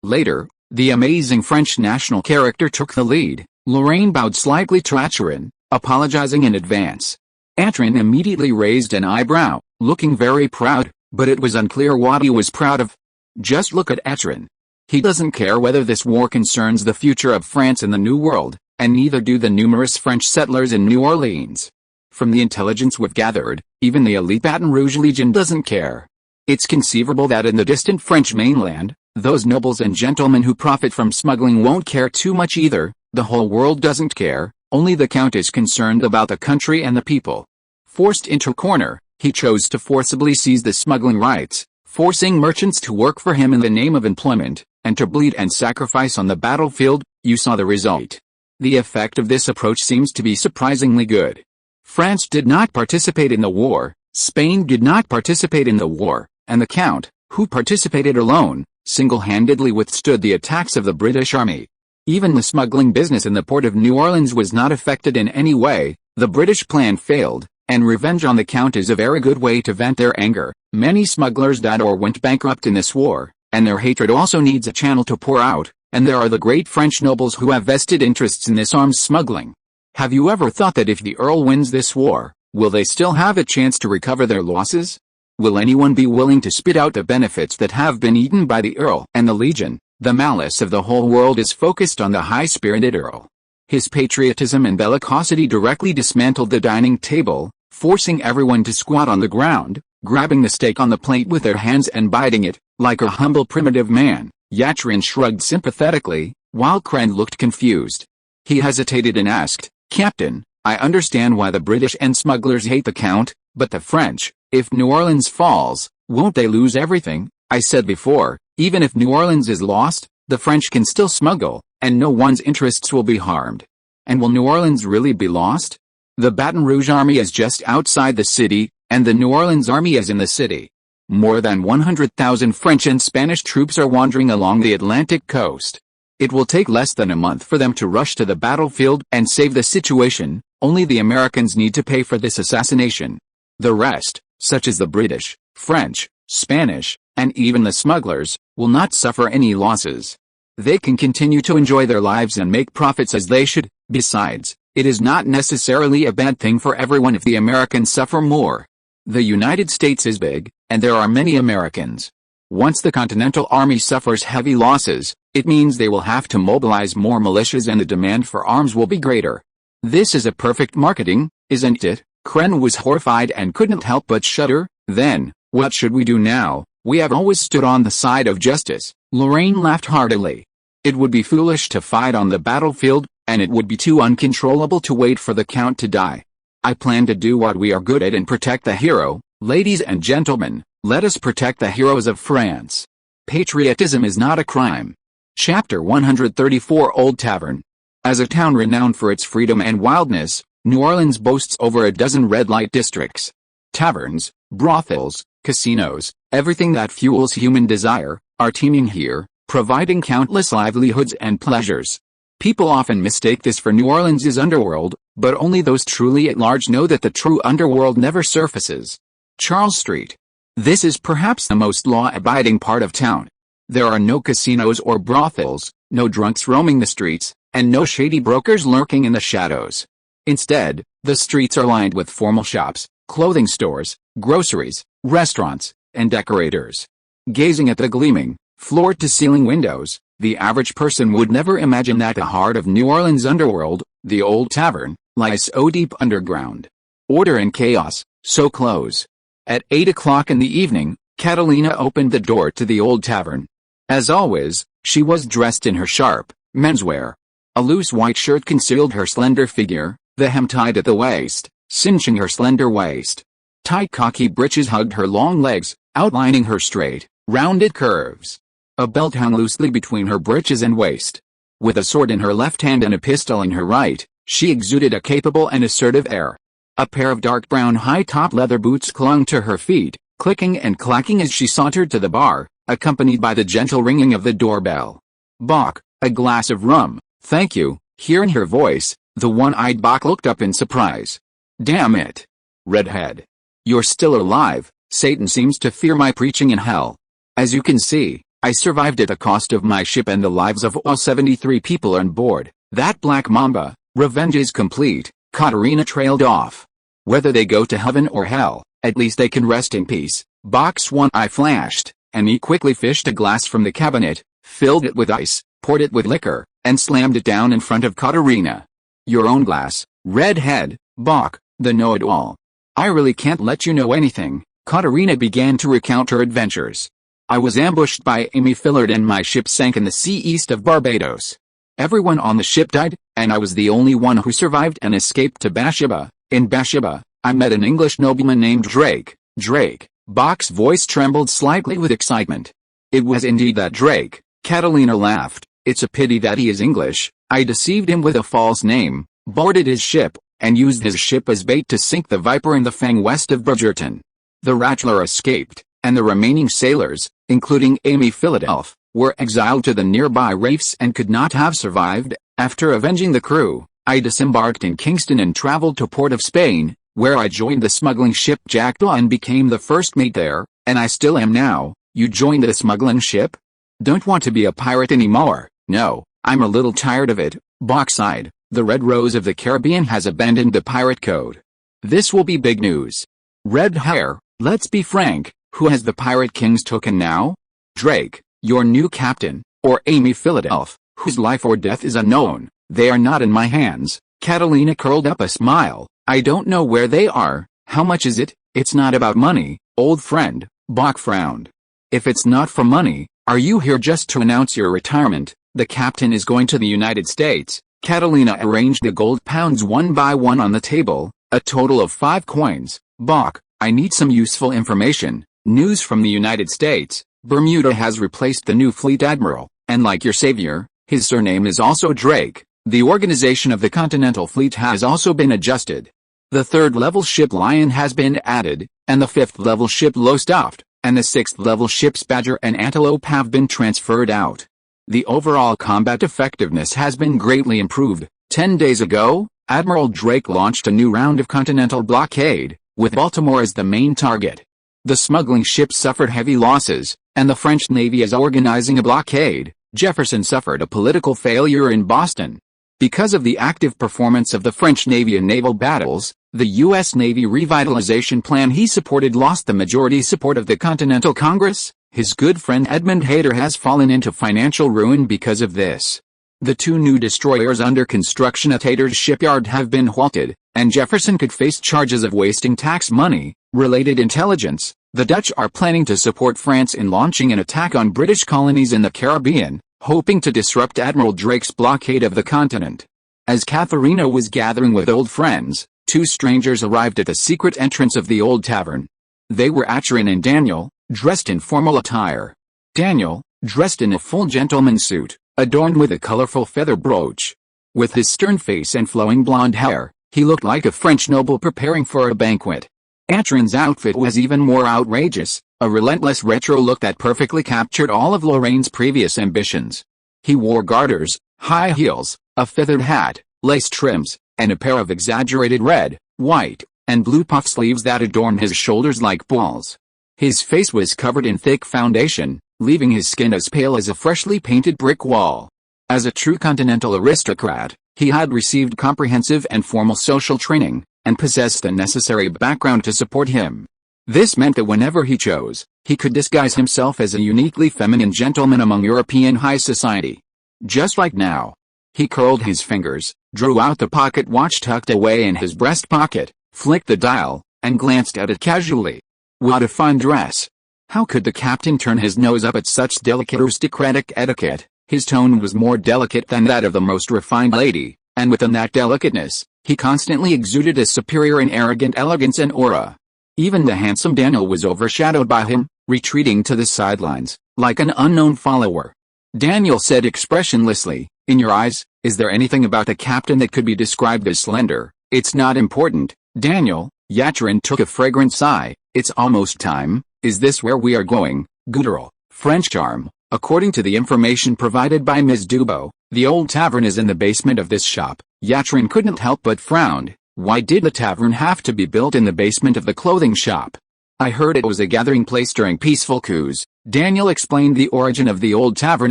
Later, the amazing French national character took the lead. Lorraine bowed slightly to Atrin, apologizing in advance. Atrin immediately raised an eyebrow, looking very proud, but it was unclear what he was proud of. Just look at Atrin. He doesn't care whether this war concerns the future of France in the New World, and neither do the numerous French settlers in New Orleans. From the intelligence we've gathered, even the elite Baton Rouge Legion doesn't care. It's conceivable that in the distant French mainland, those nobles and gentlemen who profit from smuggling won't care too much either. The whole world doesn't care, only the Count is concerned about the country and the people. Forced into a corner, he chose to forcibly seize the smuggling rights, forcing merchants to work for him in the name of employment, and to bleed and sacrifice on the battlefield. You saw the result. The effect of this approach seems to be surprisingly good. France did not participate in the war, Spain did not participate in the war, and the Count, who participated alone, single-handedly withstood the attacks of the British army. Even the smuggling business in the port of New Orleans was not affected in any way. The British plan failed, and revenge on the Count is a very good way to vent their anger. Many smugglers died or went bankrupt in this war, and their hatred also needs a channel to pour out, and there are the great French nobles who have vested interests in this arms smuggling. Have you ever thought that if the Earl wins this war, will they still have a chance to recover their losses? Will anyone be willing to spit out the benefits that have been eaten by the Earl and the Legion? The malice of the whole world is focused on the high-spirited Earl. His patriotism and bellicosity directly dismantled the dining table, forcing everyone to squat on the ground, grabbing the steak on the plate with their hands and biting it, like a humble primitive man. Yatrin shrugged sympathetically, while Kren looked confused. He hesitated and asked, Captain, I understand why the British and smugglers hate the Count, but the French, if New Orleans falls, won't they lose everything? I said before, even if New Orleans is lost, the French can still smuggle, and no one's interests will be harmed. And will New Orleans really be lost? The Baton Rouge army is just outside the city, and the New Orleans army is in the city. More than 100,000 French and Spanish troops are wandering along the Atlantic coast. It will take less than a month for them to rush to the battlefield and save the situation. Only the Americans need to pay for this assassination. The rest, such as the British, French, Spanish, and even the smugglers, will not suffer any losses. They can continue to enjoy their lives and make profits as they should. Besides, it is not necessarily a bad thing for everyone if the Americans suffer more. The United States is big, and there are many Americans. Once the Continental Army suffers heavy losses, it means they will have to mobilize more militias and the demand for arms will be greater. This is a perfect marketing, isn't it? Kren was horrified and couldn't help but shudder. Then, what should we do now? We have always stood on the side of justice. Lorraine laughed heartily. It would be foolish to fight on the battlefield, and it would be too uncontrollable to wait for the Count to die. I plan to do what we are good at and protect the hero, Ladies and gentlemen, let us protect the heroes of France. Patriotism is not a crime. Chapter 134 Old Tavern. As a town renowned for its freedom and wildness, New Orleans boasts over a dozen red light districts. Taverns, brothels, casinos, everything that fuels human desire, are teeming here, providing countless livelihoods and pleasures. People often mistake this for New Orleans' underworld, but only those truly at large know that the true underworld never surfaces. Charles Street. This is perhaps the most law-abiding part of town. There are no casinos or brothels, no drunks roaming the streets, and no shady brokers lurking in the shadows. Instead, the streets are lined with formal shops, clothing stores, groceries, restaurants, and decorators. Gazing at the gleaming, floor-to-ceiling windows, the average person would never imagine that the heart of New Orleans' underworld, the Old Tavern, lies so deep underground. Order and chaos, so close. At 8 o'clock in the evening, Catalina opened the door to the Old Tavern. As always, she was dressed in her sharp, menswear. A loose white shirt concealed her slender figure, the hem tied at the waist, cinching her slender waist. Tight khaki breeches hugged her long legs, outlining her straight, rounded curves. A belt hung loosely between her breeches and waist. With a sword in her left hand and a pistol in her right, she exuded a capable and assertive air. A pair of dark brown high-top leather boots clung to her feet, clicking and clacking as she sauntered to the bar, accompanied by the gentle ringing of the doorbell. "Bach, a glass of rum, thank you." Hearing her voice, the one-eyed Bach looked up in surprise. "Damn it. Redhead. You're still alive. Satan seems to fear my preaching in hell. As you can see, I survived at the cost of my ship and the lives of all 73 people on board. That black mamba, revenge is complete." Katerina trailed off. "Whether they go to heaven or hell, at least they can rest in peace." Bach's one eye flashed, and he quickly fished a glass from the cabinet, filled it with ice, poured it with liquor, and slammed it down in front of Katerina. "Your own glass, redhead." Bach, the know-it-all. "I really can't let you know anything." Katerina began to recount her adventures. "I was ambushed by Amy Fillard and my ship sank in the sea east of Barbados. Everyone on the ship died, and I was the only one who survived and escaped to Bathsheba. In Bathsheba, I met an English nobleman named Drake." Drake. Bach's voice trembled slightly with excitement. "It was indeed that Drake." Catalina laughed. "It's a pity that he is English. I deceived him with a false name, boarded his ship, and used his ship as bait to sink the Viper in the Fang west of Bridgerton. The Rattler escaped, and the remaining sailors, including Amy Philadelphia, were exiled to the nearby reefs and could not have survived. After avenging the crew, I disembarked in Kingston and traveled to Port of Spain, where I joined the smuggling ship Jackdaw and became the first mate there, and I still am now." "You joined the smuggling ship? Don't want to be a pirate anymore." "No, I'm a little tired of it." Bach sighed. "The Red Rose of the Caribbean has abandoned the pirate code. This will be big news." "Red Hair, let's be frank, who has the Pirate King's token now? Drake, your new captain, or Amy Philadelphia, whose life or death is unknown?" "They are not in my hands." Catalina curled up a smile. "I don't know where they are." "How much is it?" "It's not about money, old friend." Bach frowned. "If it's not for money, are you here just to announce your retirement?" "The captain is going to the United States." Catalina arranged the gold pounds one by one on the table, a total of 5 coins. "Bach, I need some useful information. News from the United States. Bermuda has replaced the new fleet admiral, and like your savior, his surname is also Drake. The organization of the Continental Fleet has also been adjusted. The 3rd-level ship Lion has been added, and the 5th-level ship Lowestoft, and the 6th-level ships Badger and Antelope have been transferred out. The overall combat effectiveness has been greatly improved. 10 days ago, Admiral Drake launched a new round of continental blockade, with Baltimore as the main target. The smuggling ships suffered heavy losses, and the French Navy is organizing a blockade. Jefferson suffered a political failure in Boston. Because of the active performance of the French Navy in naval battles, the U.S. Navy revitalization plan he supported lost the majority support of the Continental Congress. His good friend Edmund Hayter has fallen into financial ruin because of this. The 2 new destroyers under construction at Hayter's shipyard have been halted, and Jefferson could face charges of wasting tax money. Related intelligence: the Dutch are planning to support France in launching an attack on British colonies in the Caribbean, hoping to disrupt Admiral Drake's blockade of the continent. As Katharina was gathering with old friends, 2 strangers arrived at the secret entrance of the Old Tavern. They were Acheron and Daniel, dressed in formal attire. Daniel, dressed in a full gentleman's suit, adorned with a colorful feather brooch. With his stern face and flowing blonde hair, he looked like a French noble preparing for a banquet. Acheron's outfit was even more outrageous, a relentless retro look that perfectly captured all of Lorraine's previous ambitions. He wore garters, high heels, a feathered hat, lace trims, and a pair of exaggerated red, white, and blue puff sleeves that adorned his shoulders like balls. His face was covered in thick foundation, leaving his skin as pale as a freshly painted brick wall. As a true continental aristocrat, he had received comprehensive and formal social training, and possessed the necessary background to support him. This meant that whenever he chose, he could disguise himself as a uniquely feminine gentleman among European high society. Just like now. He curled his fingers, drew out the pocket watch tucked away in his breast pocket, flicked the dial, and glanced at it casually. What a fine dress! How could the captain turn his nose up at such delicate aristocratic etiquette? His tone was more delicate than that of the most refined lady, and within that delicateness, he constantly exuded a superior and arrogant elegance and aura. Even the handsome Daniel was overshadowed by him, retreating to the sidelines, like an unknown follower. Daniel said expressionlessly, "In your eyes, is there anything about the captain that could be described as slender?" "It's not important, Daniel." Acheron took a fragrant sigh. "It's almost time. Is this where we are going?" Guttural, French charm. According to the information provided by Ms. Dubo, the old tavern is in the basement of this shop. Acheron couldn't help but frown. Why did the tavern have to be built in the basement of the clothing shop? "I heard it was a gathering place during peaceful coups." Daniel explained the origin of the old tavern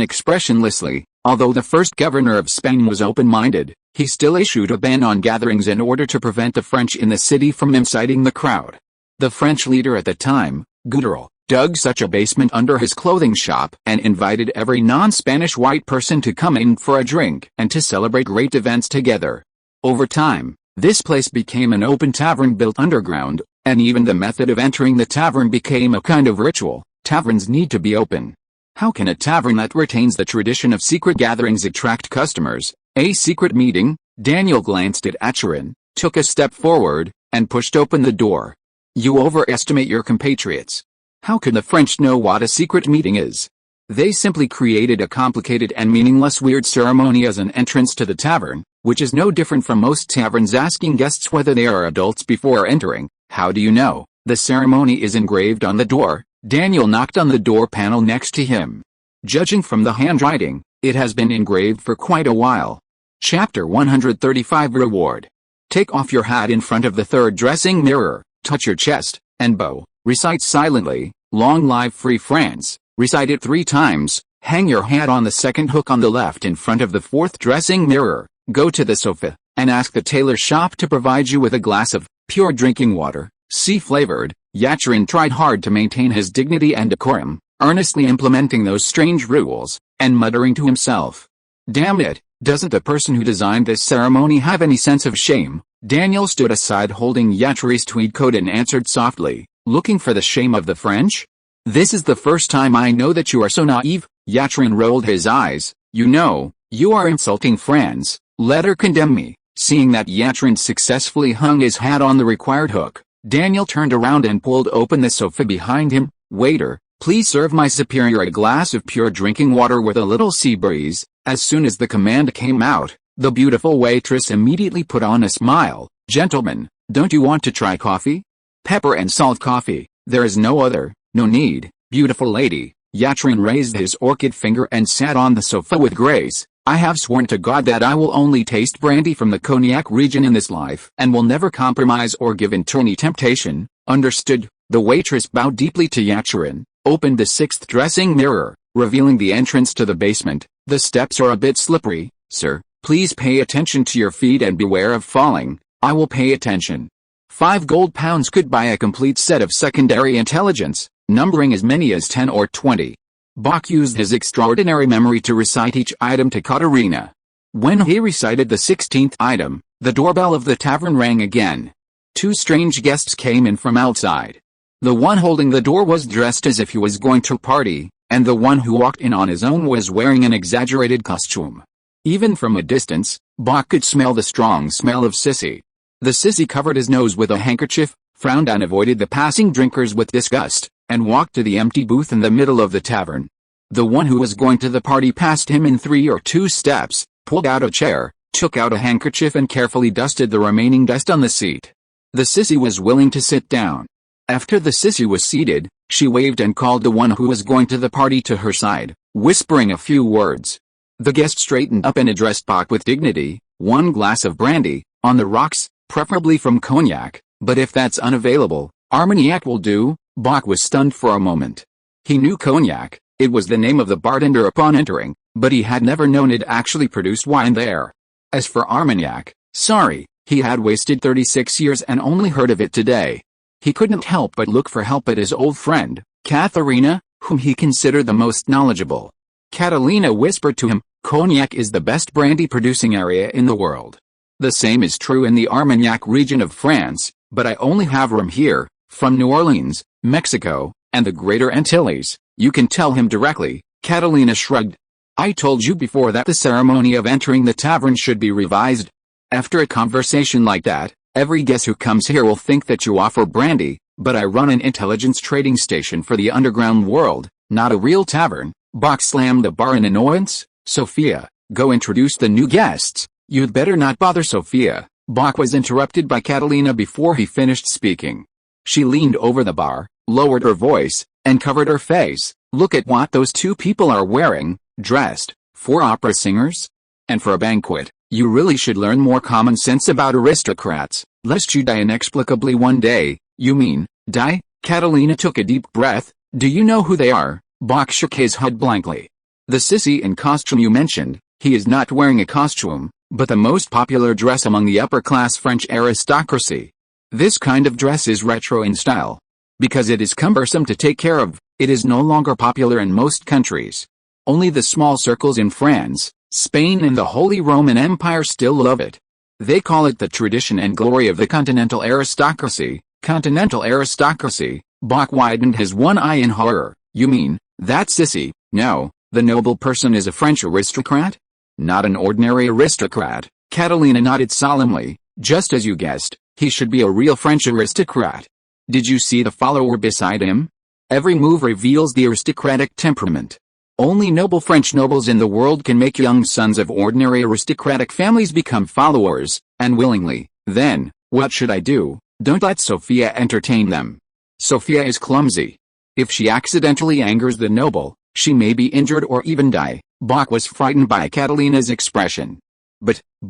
expressionlessly. Although the first governor of Spain was open-minded, he still issued a ban on gatherings in order to prevent the French in the city from inciting the crowd. The French leader at the time, Guttural, dug such a basement under his clothing shop and invited every non-Spanish white person to come in for a drink and to celebrate great events together. Over time, this place became an open tavern built underground, and even the method of entering the tavern became a kind of ritual. Taverns need to be open. How can a tavern that retains the tradition of secret gatherings attract customers? A secret meeting? Daniel glanced at Acheron, took a step forward, and pushed open the door. "You overestimate your compatriots. How can the French know what a secret meeting is? They simply created a complicated and meaningless weird ceremony as an entrance to the tavern, which is no different from most taverns asking guests whether they are adults before entering." "How do you know?" "The ceremony is engraved on the door." Daniel knocked on the door panel next to him. "Judging from the handwriting, it has been engraved for quite a while." Chapter 135 Reward. Take off your hat in front of the third dressing mirror, touch your chest, and bow. Recite silently, "Long live Free France." Recite it 3 times. Hang your hat on the second hook on the left in front of the fourth dressing mirror. Go to the sofa, and ask the tailor shop to provide you with a glass of pure drinking water, sea-flavored. Acheron tried hard to maintain his dignity and decorum, earnestly implementing those strange rules, and muttering to himself, "Damn it, doesn't the person who designed this ceremony have any sense of shame?" Daniel stood aside holding Acheron's tweed coat and answered softly, "Looking for the shame of the French? This is the first time I know that you are so naive." Acheron rolled his eyes. "You know, you are insulting France. Let her condemn me." Seeing that Acheron successfully hung his hat on the required hook, Daniel turned around and pulled open the sofa behind him. "Waiter, please serve my superior a glass of pure drinking water with a little sea breeze." As soon as the command came out, the beautiful waitress immediately put on a smile. "Gentlemen, don't you want to try coffee? Pepper and salt coffee. There is no other." "No need, beautiful lady." Acheron raised his orchid finger and sat on the sofa with grace. "I have sworn to God that I will only taste brandy from the Cognac region in this life and will never compromise or give in to any temptation." "Understood." The waitress bowed deeply to Acheron, opened the 6th dressing mirror, revealing the entrance to the basement. "The steps are a bit slippery, sir. Please pay attention to your feet and beware of falling." "I will pay attention." 5 gold pounds could buy a complete set of secondary intelligence, numbering as many as 10 or 20. Bach used his extraordinary memory to recite each item to Katerina. When he recited the 16th item, the doorbell of the tavern rang again. 2 strange guests came in from outside. The one holding the door was dressed as if he was going to party, and the one who walked in on his own was wearing an exaggerated costume. Even from a distance, Bach could smell the strong smell of sissy. The sissy covered his nose with a handkerchief, frowned and avoided the passing drinkers with disgust, and walked to the empty booth in the middle of the tavern. The one who was going to the party passed him in 3 or 2 steps, pulled out a chair, took out a handkerchief and carefully dusted the remaining dust on the seat. The sissy was willing to sit down. After the sissy was seated, she waved and called the one who was going to the party to her side, whispering a few words. The guest straightened up and addressed Bach with dignity. 1 glass of brandy, on the rocks, preferably from cognac, but if that's unavailable, Armagnac will do. Bach was stunned for a moment. He knew cognac, it was the name of the bartender upon entering, but he had never known it actually produced wine there. As for Armagnac, sorry, he had wasted 36 years and only heard of it today. He couldn't help but look for help at his old friend, Katharina, whom he considered the most knowledgeable. Catalina whispered to him, "Cognac is the best brandy-producing area in the world. The same is true in the Armagnac region of France, but I only have rum here, from New Orleans, Mexico, and the Greater Antilles." "You can tell him directly," Catalina shrugged. "I told you before that the ceremony of entering the tavern should be revised. After a conversation like that, every guest who comes here will think that you offer brandy, but I run an intelligence trading station for the underground world, not a real tavern." Bach slammed the bar in annoyance. "Sophia, go introduce the new guests." "You'd better not bother Sophia." Bach was interrupted by Catalina before he finished speaking. She leaned over the bar, lowered her voice, and covered her face. "Look at what those 2 people are wearing, dressed, for opera singers? And for a banquet, you really should learn more common sense about aristocrats, lest you die inexplicably one day." "You mean, die?" Catalina took a deep breath. "Do you know who they are?" Bach shook his head blankly. "The sissy in costume you mentioned." He is not wearing a costume, but the most popular dress among the upper-class French aristocracy. This kind of dress is retro in style. Because it is cumbersome to take care of, it is no longer popular in most countries. Only the small circles in France, Spain and the Holy Roman Empire still love it. They call it the tradition and glory of the continental aristocracy. Continental aristocracy. Bach widened his one eye in horror. "You mean, that sissy?" "No, the noble person is a French aristocrat? Not an ordinary aristocrat." Catalina nodded solemnly. "Just as you guessed, he should be a real French aristocrat. Did you see the follower beside him? Every move reveals the aristocratic temperament. Only noble French nobles in the world can make young sons of ordinary aristocratic families become followers, and willingly. Then, what should I do?" "Don't let Sophia entertain them. Sophia is clumsy. If she accidentally angers the noble, she may be injured or even die." Bach was frightened by Catalina's expression.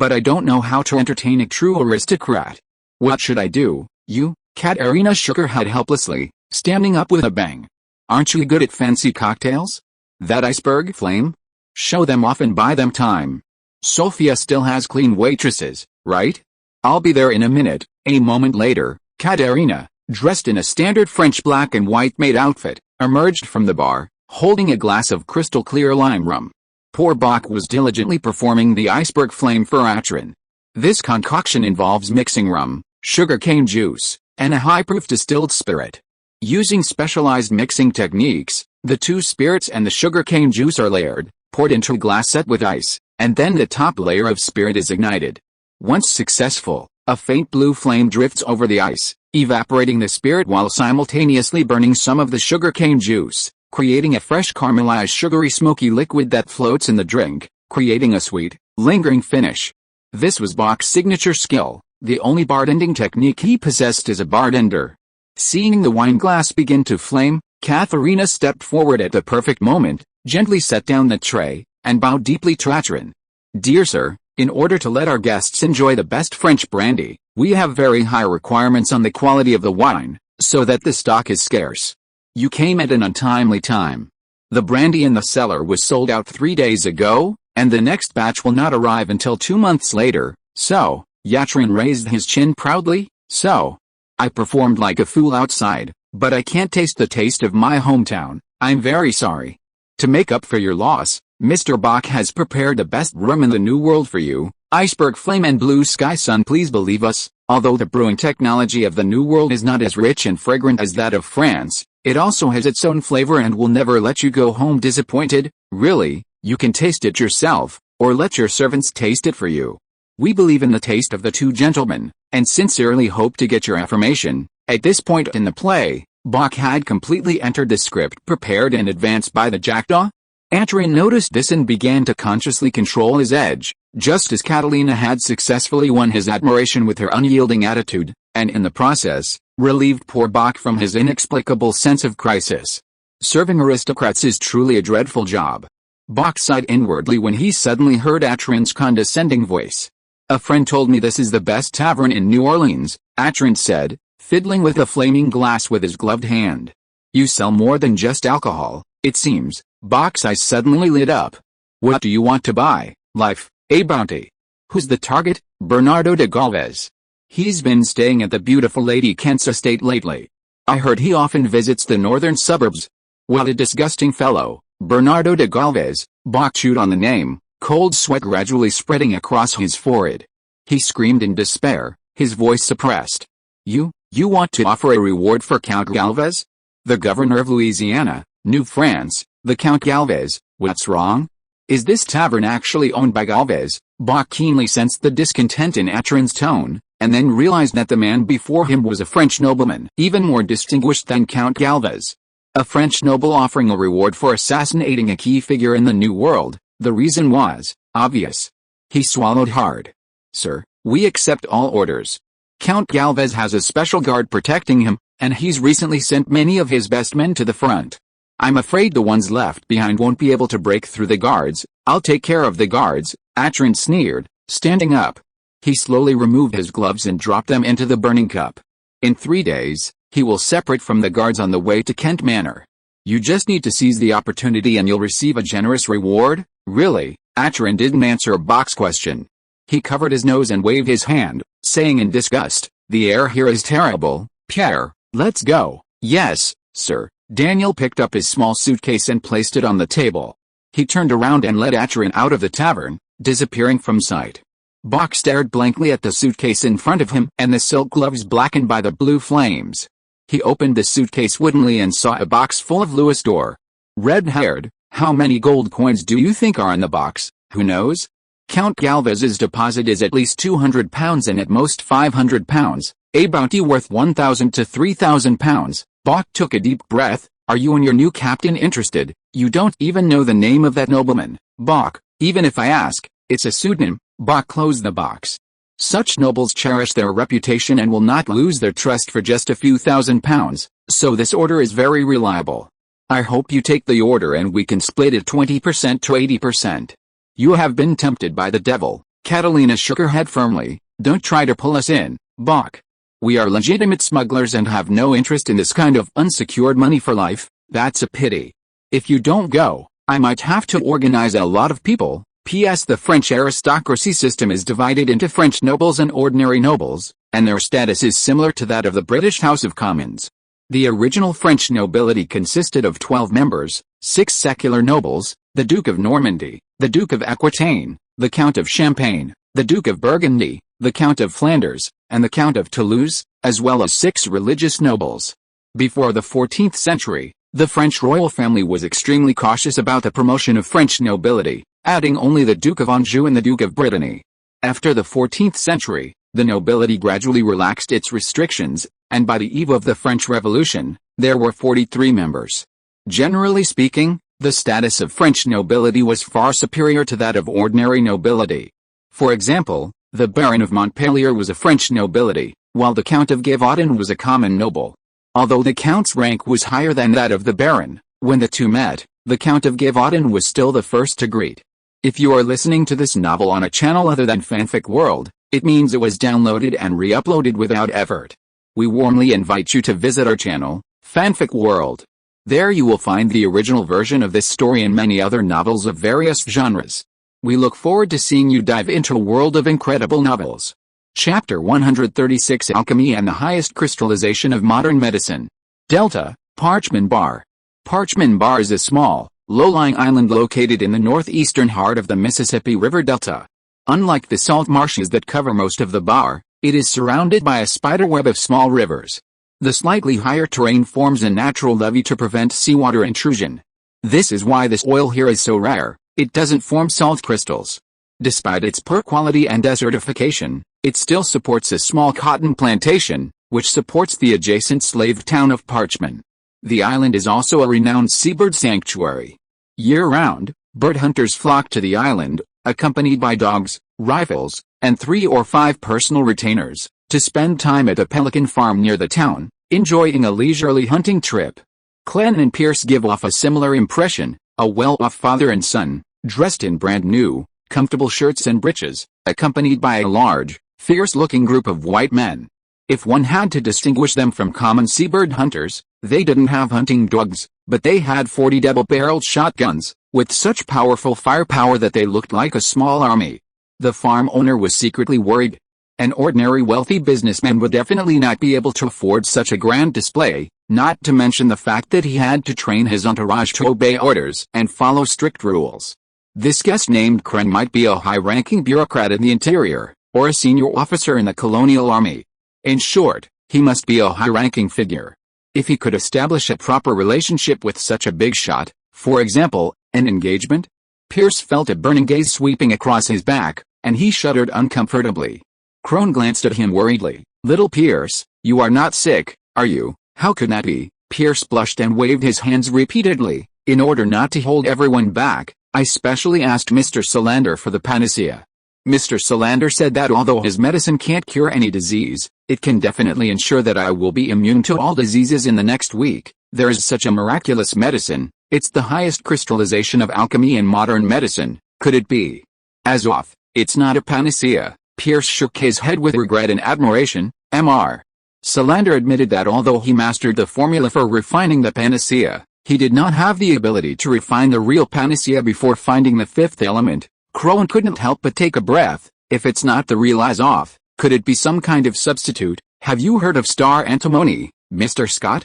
But I don't know how to entertain a true aristocrat. What should I do?" "You?" Katerina shook her head helplessly, standing up with a bang. "Aren't you good at fancy cocktails? That iceberg flame? Show them off and buy them time. Sophia still has clean waitresses, right? I'll be there in a minute." A moment later, Katerina, dressed in a standard French black and white maid outfit, emerged from the bar, holding a glass of crystal-clear lime rum. Poor Bach was diligently performing the iceberg flame for Atrin. This concoction involves mixing rum, sugarcane juice, and a high-proof distilled spirit. Using specialized mixing techniques, the 2 spirits and the sugarcane juice are layered, poured into a glass set with ice, and then the top layer of spirit is ignited. Once successful, a faint blue flame drifts over the ice, evaporating the spirit while simultaneously burning some of the sugarcane juice, creating a fresh caramelized sugary smoky liquid that floats in the drink, creating a sweet, lingering finish. This was Bach's signature skill, the only bartending technique he possessed as a bartender. Seeing the wine glass begin to flame, Katharina stepped forward at the perfect moment, gently set down the tray, and bowed deeply to Atrin. "Dear sir, in order to let our guests enjoy the best French brandy, we have very high requirements on the quality of the wine, so that the stock is scarce. You came at an untimely time. The brandy in the cellar was sold out 3 days ago, and the next batch will not arrive until 2 months later, so," Yatrin raised his chin proudly, "so. I performed like a fool outside, but I can't taste the taste of my hometown. I'm very sorry. To make up for your loss, Mr. Bach has prepared the best rum in the New World for you, iceberg flame and blue sky sun. Please believe us, although the brewing technology of the New World is not as rich and fragrant as that of France, it also has its own flavor and will never let you go home disappointed. Really, you can taste it yourself, or let your servants taste it for you. We believe in the taste of the 2 gentlemen, and sincerely hope to get your affirmation." At this point in the play, Bach had completely entered the script prepared in advance by the jackdaw. Atron noticed this and began to consciously control his edge, just as Catalina had successfully won his admiration with her unyielding attitude, and in the process, relieved poor Bach from his inexplicable sense of crisis. Serving aristocrats is truly a dreadful job. Bach sighed inwardly when he suddenly heard Atron's condescending voice. "A friend told me this is the best tavern in New Orleans," Atron said, fiddling with a flaming glass with his gloved hand. "You sell more than just alcohol, it seems." Bach's eyes suddenly lit up. "What do you want to buy? Life, a bounty?" "Who's the target?" "Bernardo de Galvez. He's been staying at the beautiful Lady Kent's estate lately. I heard he often visits the northern suburbs." "What a disgusting fellow, Bernardo de Galvez." Bach chewed on the name, cold sweat gradually spreading across his forehead. He screamed in despair, his voice suppressed. You want to offer a reward for Count Galvez? The governor of Louisiana, New France, the Count Galvez, what's wrong? Is this tavern actually owned by Galvez?" Bach keenly sensed the discontent in Atron's tone, and then realized that the man before him was a French nobleman, even more distinguished than Count Galvez. A French noble offering a reward for assassinating a key figure in the New World. The reason was obvious. He swallowed hard. "Sir, we accept all orders. Count Galvez has a special guard protecting him, and he's recently sent many of his best men to the front. I'm afraid the ones left behind won't be able to break through the guards." "I'll take care of the guards," Atron sneered, standing up. He slowly removed his gloves and dropped them into the burning cup. "In 3 days, he will separate from the guards on the way to Kent Manor. You just need to seize the opportunity and you'll receive a generous reward." "Really?" Atron didn't answer Bach's question. He covered his nose and waved his hand, saying in disgust, "The air here is terrible. Pierre, let's go." "Yes, sir." Daniel picked up his small suitcase and placed it on the table. He turned around and led Atron out of the tavern, disappearing from sight. Bach stared blankly at the suitcase in front of him and the silk gloves blackened by the blue flames. He opened the suitcase woodenly and saw a box full of Louis d'Or. "Red-haired, how many gold coins do you think are in the box?" "Who knows? Count Galvez's deposit is at least £200 and at most £500, a bounty worth £1,000 to £3,000. Bach took a deep breath. "Are you and your new captain interested? You don't even know the name of that nobleman." "Bach, even if I ask, it's a pseudonym." Bach closed the box. "Such nobles cherish their reputation and will not lose their trust for just a few £1,000s, so this order is very reliable. I hope you take the order and we can split it 20% to 80%. You have been tempted by the devil." Catalina shook her head firmly. "Don't try to pull us in, Bach. We are legitimate smugglers and have no interest in this kind of unsecured money for life." "That's a pity. If you don't go, I might have to organize a lot of people." P.S. The French aristocracy system is divided into French nobles and ordinary nobles, and their status is similar to that of the British House of Commons. The original French nobility consisted of 12 members, 6 secular nobles, the Duke of Normandy, the Duke of Aquitaine, the Count of Champagne, the Duke of Burgundy, the Count of Flanders, and the Count of Toulouse, as well as 6 religious nobles. Before the 14th century, the French royal family was extremely cautious about the promotion of French nobility, adding only the Duke of Anjou and the Duke of Brittany. After the 14th century, the nobility gradually relaxed its restrictions, and by the eve of the French Revolution, there were 43 members. Generally speaking, the status of French nobility was far superior to that of ordinary nobility. For example, the Baron of Montpellier was a French nobility, while the Count of Gévaudan was a common noble. Although the Count's rank was higher than that of the Baron, when the two met, the Count of Gévaudan was still the first to greet. If you are listening to this novel on a channel other than Fanfic World, it means it was downloaded and re-uploaded without effort. We warmly invite you to visit our channel, Fanfic World. There you will find the original version of this story and many other novels of various genres. We look forward to seeing you dive into a world of incredible novels. Chapter 136: Alchemy and the Highest Crystallization of Modern Medicine. Delta, Parchman Bar. Parchman Bar is a small, low-lying island located in the northeastern heart of the Mississippi River Delta. Unlike the salt marshes that cover most of the bar, it is surrounded by a spiderweb of small rivers. The slightly higher terrain forms a natural levee to prevent seawater intrusion. This is why this oil here is so rare. It doesn't form salt crystals. Despite its poor quality and desertification, it still supports a small cotton plantation, which supports the adjacent slave town of Parchman. The island is also a renowned seabird sanctuary. Year-round, bird hunters flock to the island, accompanied by dogs, rifles, and 3 or 5 personal retainers, to spend time at a pelican farm near the town, enjoying a leisurely hunting trip. Clem and Pierce give off a similar impression, a well-off father and son, dressed in brand-new, comfortable shirts and breeches, accompanied by a large, fierce-looking group of white men. If one had to distinguish them from common seabird hunters, they didn't have hunting dogs, but they had 40 double-barreled shotguns, with such powerful firepower that they looked like a small army. The farm owner was secretly worried. An ordinary wealthy businessman would definitely not be able to afford such a grand display, not to mention the fact that he had to train his entourage to obey orders and follow strict rules. This guest named Kren might be a high-ranking bureaucrat in the interior, or a senior officer in the colonial army. In short, he must be a high-ranking figure. If he could establish a proper relationship with such a big shot, for example, an engagement? Pierce felt a burning gaze sweeping across his back, and he shuddered uncomfortably. Crone glanced at him worriedly. "Little Pierce, you are not sick, are you?" "How could that be?" Pierce blushed and waved his hands repeatedly. "In order not to hold everyone back, I specially asked Mr. Solander for the panacea. Mr. Solander said that although his medicine can't cure any disease, it can definitely ensure that I will be immune to all diseases in the next week. There is such a miraculous medicine. It's the highest crystallization of alchemy in modern medicine. Could it be?" "Azoth, it's not a panacea." Pierce shook his head with regret and admiration. Mr. Solander admitted that although he mastered the formula for refining the panacea, he did not have the ability to refine the real panacea before finding the fifth element. Crone couldn't help but take a breath. If it's not the real Azoth, could it be some kind of substitute? "Have you heard of star antimony, Mr. Scott?"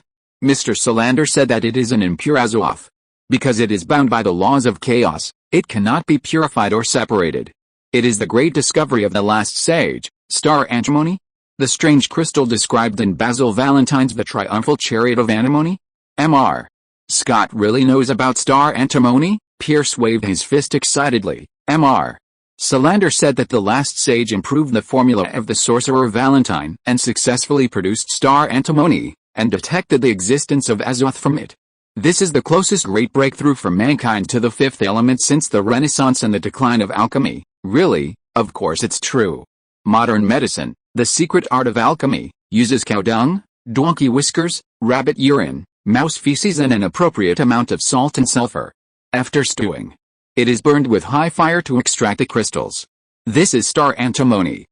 Mr. Solander said that it is an impure Azoth. Because it is bound by the laws of chaos, it cannot be purified or separated. It is the great discovery of the last sage, star antimony? The strange crystal described in Basil Valentine's The Triumphal Chariot of Antimony? Mr. Scott really knows about star antimony? Pierce waved his fist excitedly. Mr. Solander said that the last sage improved the formula of the sorcerer Valentine and successfully produced star antimony, and detected the existence of Azoth from it. This is the closest great breakthrough for mankind to the fifth element since the Renaissance and the decline of alchemy. Really, of course it's true. Modern medicine, the secret art of alchemy, uses cow dung, donkey whiskers, rabbit urine, mouse feces and an appropriate amount of salt and sulfur. After stewing, it is burned with high fire to extract the crystals. This is star antimony.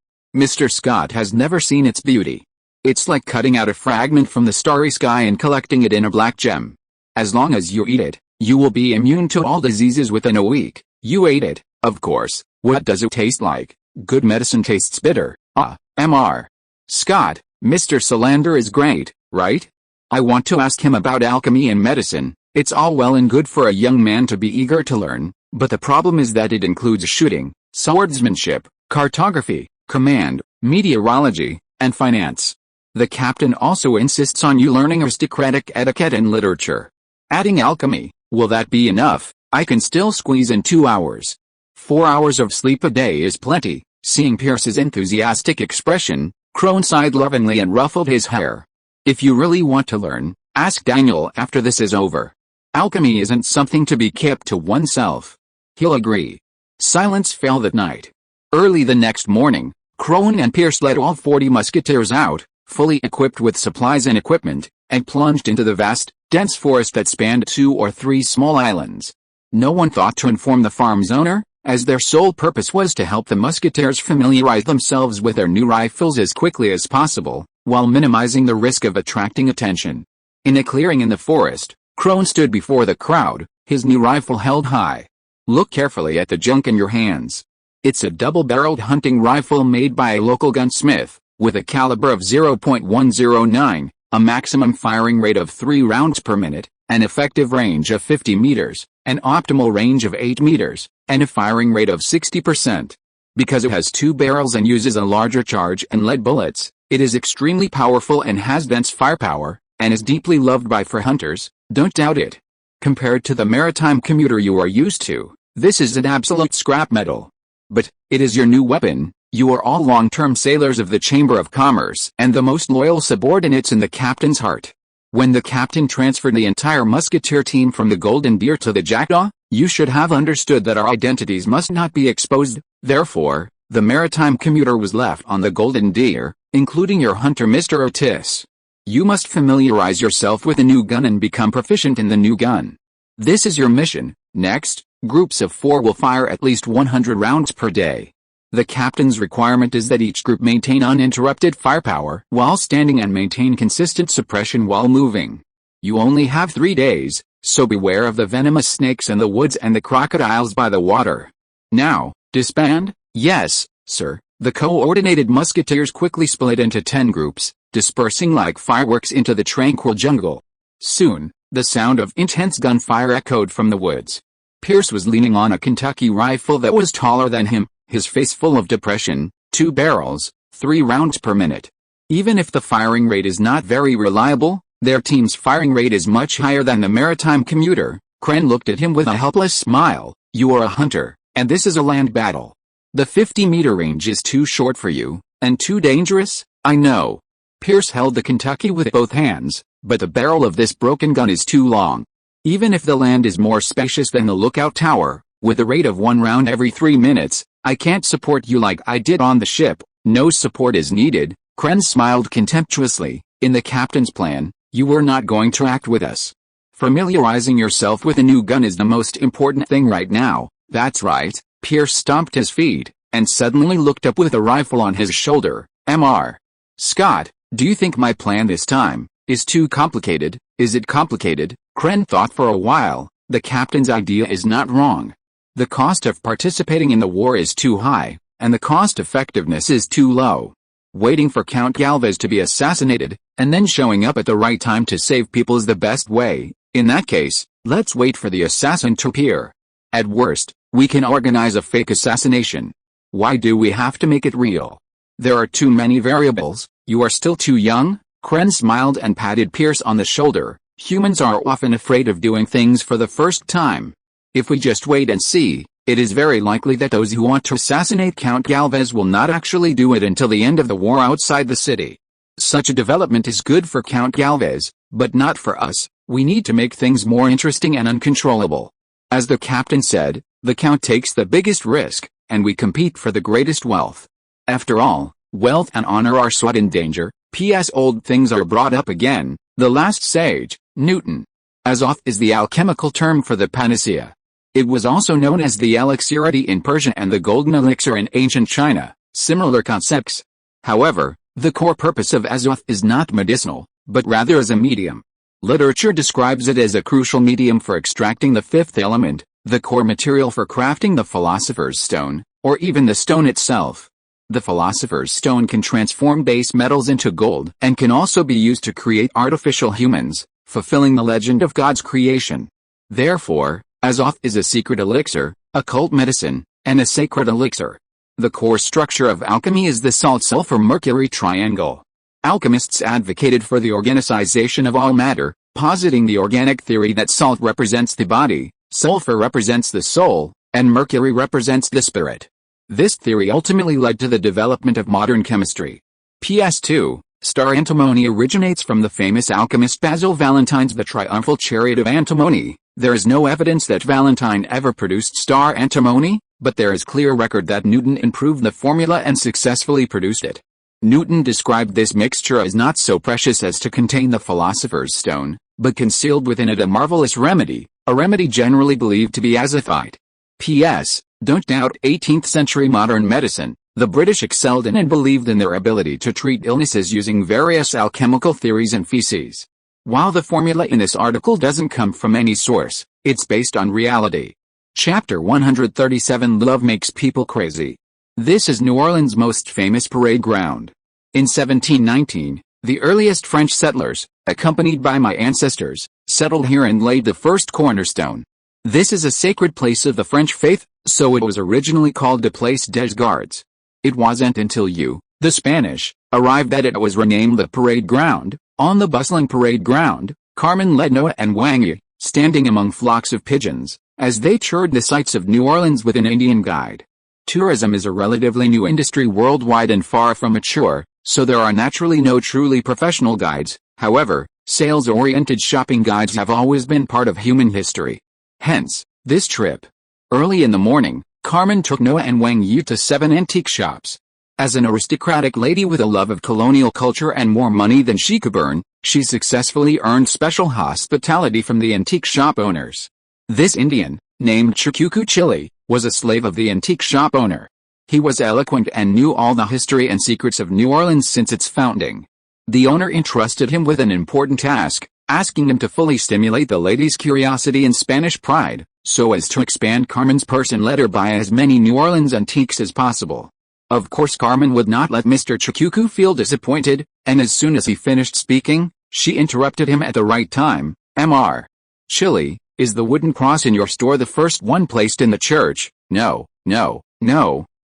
Mr. Scott has never seen its beauty. It's like cutting out a fragment from the starry sky and collecting it in a black gem. As long as you eat it, you will be immune to all diseases within a week. You ate it, of course. What does it taste like? Good medicine tastes bitter. Mr. Scott, Mr. Solander is great, right? I want to ask him about alchemy and medicine. It's all well and good for a young man to be eager to learn, but the problem is that it includes shooting, swordsmanship, cartography, command, meteorology, and finance. The captain also insists on you learning aristocratic etiquette and literature. Adding alchemy, will that be enough? I can still squeeze in 2 hours. 4 hours of sleep a day is plenty. Seeing Pierce's enthusiastic expression, Crone sighed lovingly and ruffled his hair. If you really want to learn, ask Daniel after this is over. Alchemy isn't something to be kept to oneself. He'll agree. Silence fell that night. Early the next morning, Crone and Pierce led all 40 musketeers out, fully equipped with supplies and equipment, and plunged into the vast, dense forest that spanned 2 or 3 small islands. No one thought to inform the farm's owner, as their sole purpose was to help the musketeers familiarize themselves with their new rifles as quickly as possible, while minimizing the risk of attracting attention. In a clearing in the forest, Crone stood before the crowd, his new rifle held high. Look carefully at the junk in your hands. It's a double-barreled hunting rifle made by a local gunsmith, with a caliber of .109, a maximum firing rate of 3 rounds per minute, an effective range of 50 meters, an optimal range of 8 meters, and a firing rate of 60%. Because it has 2 barrels and uses a larger charge and lead bullets, it is extremely powerful and has dense firepower, and is deeply loved by fur hunters. Don't doubt it. Compared to the maritime commuter you are used to, this is an absolute scrap metal. But, it is your new weapon, You are all long-term sailors of the Chamber of Commerce and the most loyal subordinates in the captain's heart. When the captain transferred the entire musketeer team from the Golden Deer to the Jackdaw, you should have understood that our identities must not be exposed. Therefore, the maritime commuter was left on the Golden Deer, including your hunter Mr. Otis. You must familiarize yourself with the new gun and become proficient in the new gun. This is your mission. Next, groups of 4 will fire at least 100 rounds per day. The captain's requirement is that each group maintain uninterrupted firepower while standing and maintain consistent suppression while moving. You only have 3 days, so beware of the venomous snakes in the woods and the crocodiles by the water. Now, disband? Yes, sir. The coordinated musketeers quickly split into 10 groups, dispersing like fireworks into the tranquil jungle. Soon, the sound of intense gunfire echoed from the woods. Pierce was leaning on a Kentucky rifle that was taller than him, his face full of depression. 2 barrels, 3 rounds per minute. Even if the firing rate is not very reliable, their team's firing rate is much higher than the maritime commuter. Kren looked at him with a helpless smile. You are a hunter, and this is a land battle. The 50-meter range is too short for you, and too dangerous, I know. Pierce held the Kentucky with both hands, but the barrel of this broken gun is too long. Even if the land is more spacious than the lookout tower, with a rate of 1 round every 3 minutes, I can't support you like I did on the ship. No support is needed. Kren smiled contemptuously. In the captain's plan, you were not going to act with us. Familiarizing yourself with a new gun is the most important thing right now. That's right. Pierce stomped his feet, and suddenly looked up with a rifle on his shoulder. Mr. Scott, do you think my plan this time is too complicated? Is it complicated? Kren thought for a while. The captain's idea is not wrong. The cost of participating in the war is too high, and the cost effectiveness is too low. Waiting for Count Galvez to be assassinated, and then showing up at the right time to save people is the best way. In that case, let's wait for the assassin to appear. At worst, we can organize a fake assassination. Why do we have to make it real? There are too many variables. You are still too young. Kren smiled and patted Pierce on the shoulder. Humans are often afraid of doing things for the first time. If we just wait and see, it is very likely that those who want to assassinate Count Galvez will not actually do it until the end of the war outside the city. Such a development is good for Count Galvez, but not for us. We need to make things more interesting and uncontrollable. As the captain said, the Count takes the biggest risk, and we compete for the greatest wealth. After all, wealth and honor are sought in danger. P.S. Old things are brought up again. The last sage, Newton. Azoth is the alchemical term for the panacea. It was also known as the elixirity in Persia and the golden elixir in ancient China, similar concepts. However, the core purpose of Azoth is not medicinal, but rather as a medium. Literature describes it as a crucial medium for extracting the fifth element, the core material for crafting the Philosopher's Stone, or even the stone itself. The Philosopher's Stone can transform base metals into gold and can also be used to create artificial humans, fulfilling the legend of God's creation. Therefore, Azoth is a secret elixir, a cult medicine, and a sacred elixir. The core structure of alchemy is the salt-sulfur-mercury triangle. Alchemists advocated for the organicization of all matter, positing the organic theory that salt represents the body, sulfur represents the soul, and mercury represents the spirit. This theory ultimately led to the development of modern chemistry. PS2, star antimony originates from the famous alchemist Basil Valentine's The Triumphal Chariot of Antimony. There is no evidence that Valentine ever produced star antimony, but there is clear record that Newton improved the formula and successfully produced it. Newton described this mixture as not so precious as to contain the Philosopher's Stone, but concealed within it a marvelous remedy, a remedy generally believed to be azothite. P.S. Don't doubt 18th century modern medicine. The British excelled in and believed in their ability to treat illnesses using various alchemical theories and feces. While the formula in this article doesn't come from any source, it's based on reality. Chapter 137 Love Makes People Crazy. This is New Orleans' most famous parade ground. In 1719, the earliest French settlers, accompanied by my ancestors, settled here and laid the first cornerstone. This is a sacred place of the French faith, so it was originally called the Place des Gardes. It wasn't until you, the Spanish, arrived that it was renamed the parade ground. On the bustling parade ground, Carmen led Noah and Wang, standing among flocks of pigeons, as they toured the sights of New Orleans with an Indian guide. Tourism is a relatively new industry worldwide and far from mature, so there are naturally no truly professional guides. However, sales-oriented shopping guides have always been part of human history. Hence, this trip. Early in the morning, Carmen took Noah and Wang Yi to 7 antique shops. As an aristocratic lady with a love of colonial culture and more money than she could burn, she successfully earned special hospitality from the antique shop owners. This Indian, named Chikuku Chili, was a slave of the antique shop owner. He was eloquent and knew all the history and secrets of New Orleans since its founding. The owner entrusted him with an important task, asking him to fully stimulate the lady's curiosity and Spanish pride, so as to expand Carmen's purse and let her buy as many New Orleans antiques as possible. Of course, Carmen would not let Mr. Chikuku feel disappointed, and as soon as he finished speaking, she interrupted him at the right time. Mr. Chili, is the wooden cross in your store the first one placed in the church? No,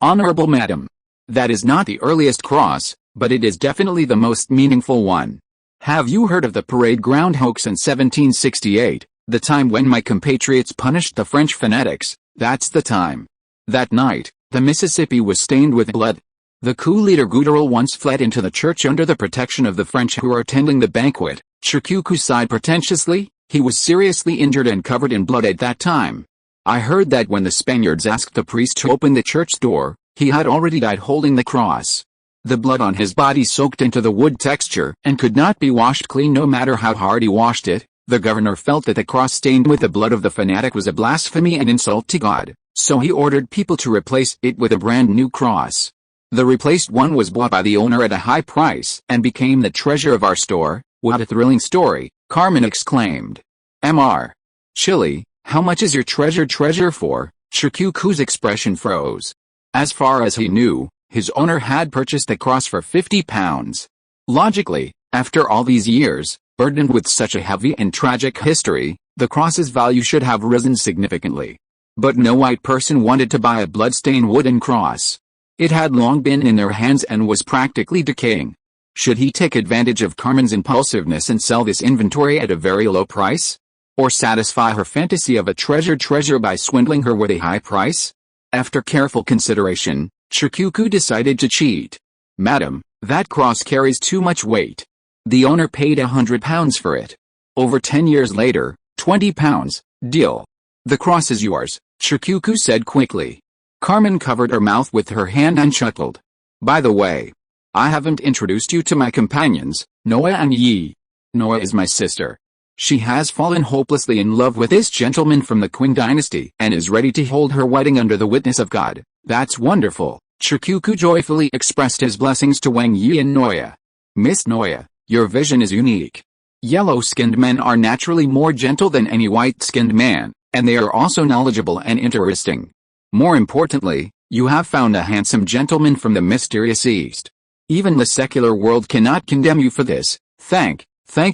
honorable madam. That is not the earliest cross, but it is definitely the most meaningful one. Have you heard of the parade ground hoax in 1768, the time when my compatriots punished the French fanatics? That's the time. That night, the Mississippi was stained with blood. The coup leader Gouderel once fled into the church under the protection of the French who were attending the banquet. Chikuku sighed pretentiously. He was seriously injured and covered in blood at that time. I heard that when the Spaniards asked the priest to open the church door, he had already died holding the cross. The blood on his body soaked into the wood texture and could not be washed clean no matter how hard he washed it. The governor felt that the cross stained with the blood of the fanatic was a blasphemy and insult to God, so he ordered people to replace it with a brand new cross. The replaced one was bought by the owner at a high price and became the treasure of our store. What a thrilling story, Carmen exclaimed. Mr. Chili, how much is your treasure for? Chikuku's expression froze. As far as he knew, his owner had purchased the cross for £50. Logically, after all these years, burdened with such a heavy and tragic history, the cross's value should have risen significantly. But no white person wanted to buy a blood-stained wooden cross. It had long been in their hands and was practically decaying. Should he take advantage of Carmen's impulsiveness and sell this inventory at a very low price? Or satisfy her fantasy of a treasure by swindling her with a high price? After careful consideration, Chikuku decided to cheat. Madam, that cross carries too much weight. The owner paid £100 for it. Over 10 years later, £20, deal. The cross is yours, Chikuku said quickly. Carmen covered her mouth with her hand and chuckled. By the way, I haven't introduced you to my companions, Noah and Yi. Noah is my sister. She has fallen hopelessly in love with this gentleman from the Qing dynasty and is ready to hold her wedding under the witness of God. That's wonderful. Chikuku joyfully expressed his blessings to Wang Yi and Noah. Miss Noah, your vision is unique. Yellow-skinned men are naturally more gentle than any white-skinned man, and they are also knowledgeable and interesting. More importantly, you have found a handsome gentleman from the mysterious East. Even the secular world cannot condemn you for this. Thank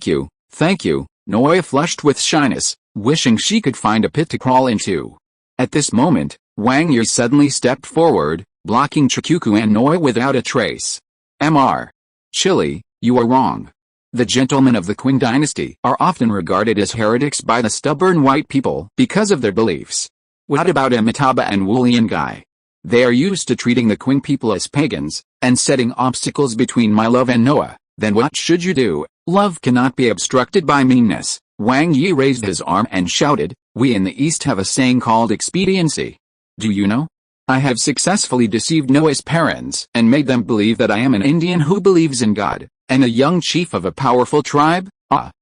you. Noah flushed with shyness, wishing she could find a pit to crawl into. At this moment, Wang Yi suddenly stepped forward, blocking Chikuku and Noah without a trace. Mr. Chili, you are wrong. The gentlemen of the Qing dynasty are often regarded as heretics by the stubborn white people because of their beliefs. What about Amitabha and Wooliangai? They are used to treating the Qing people as pagans, and setting obstacles between my love and Noah. Then what should you do? Love cannot be obstructed by meanness. Wang Yi raised his arm and shouted, we in the East have a saying called expediency. Do you know? I have successfully deceived Noah's parents and made them believe that I am an Indian who believes in God, and a young chief of a powerful tribe.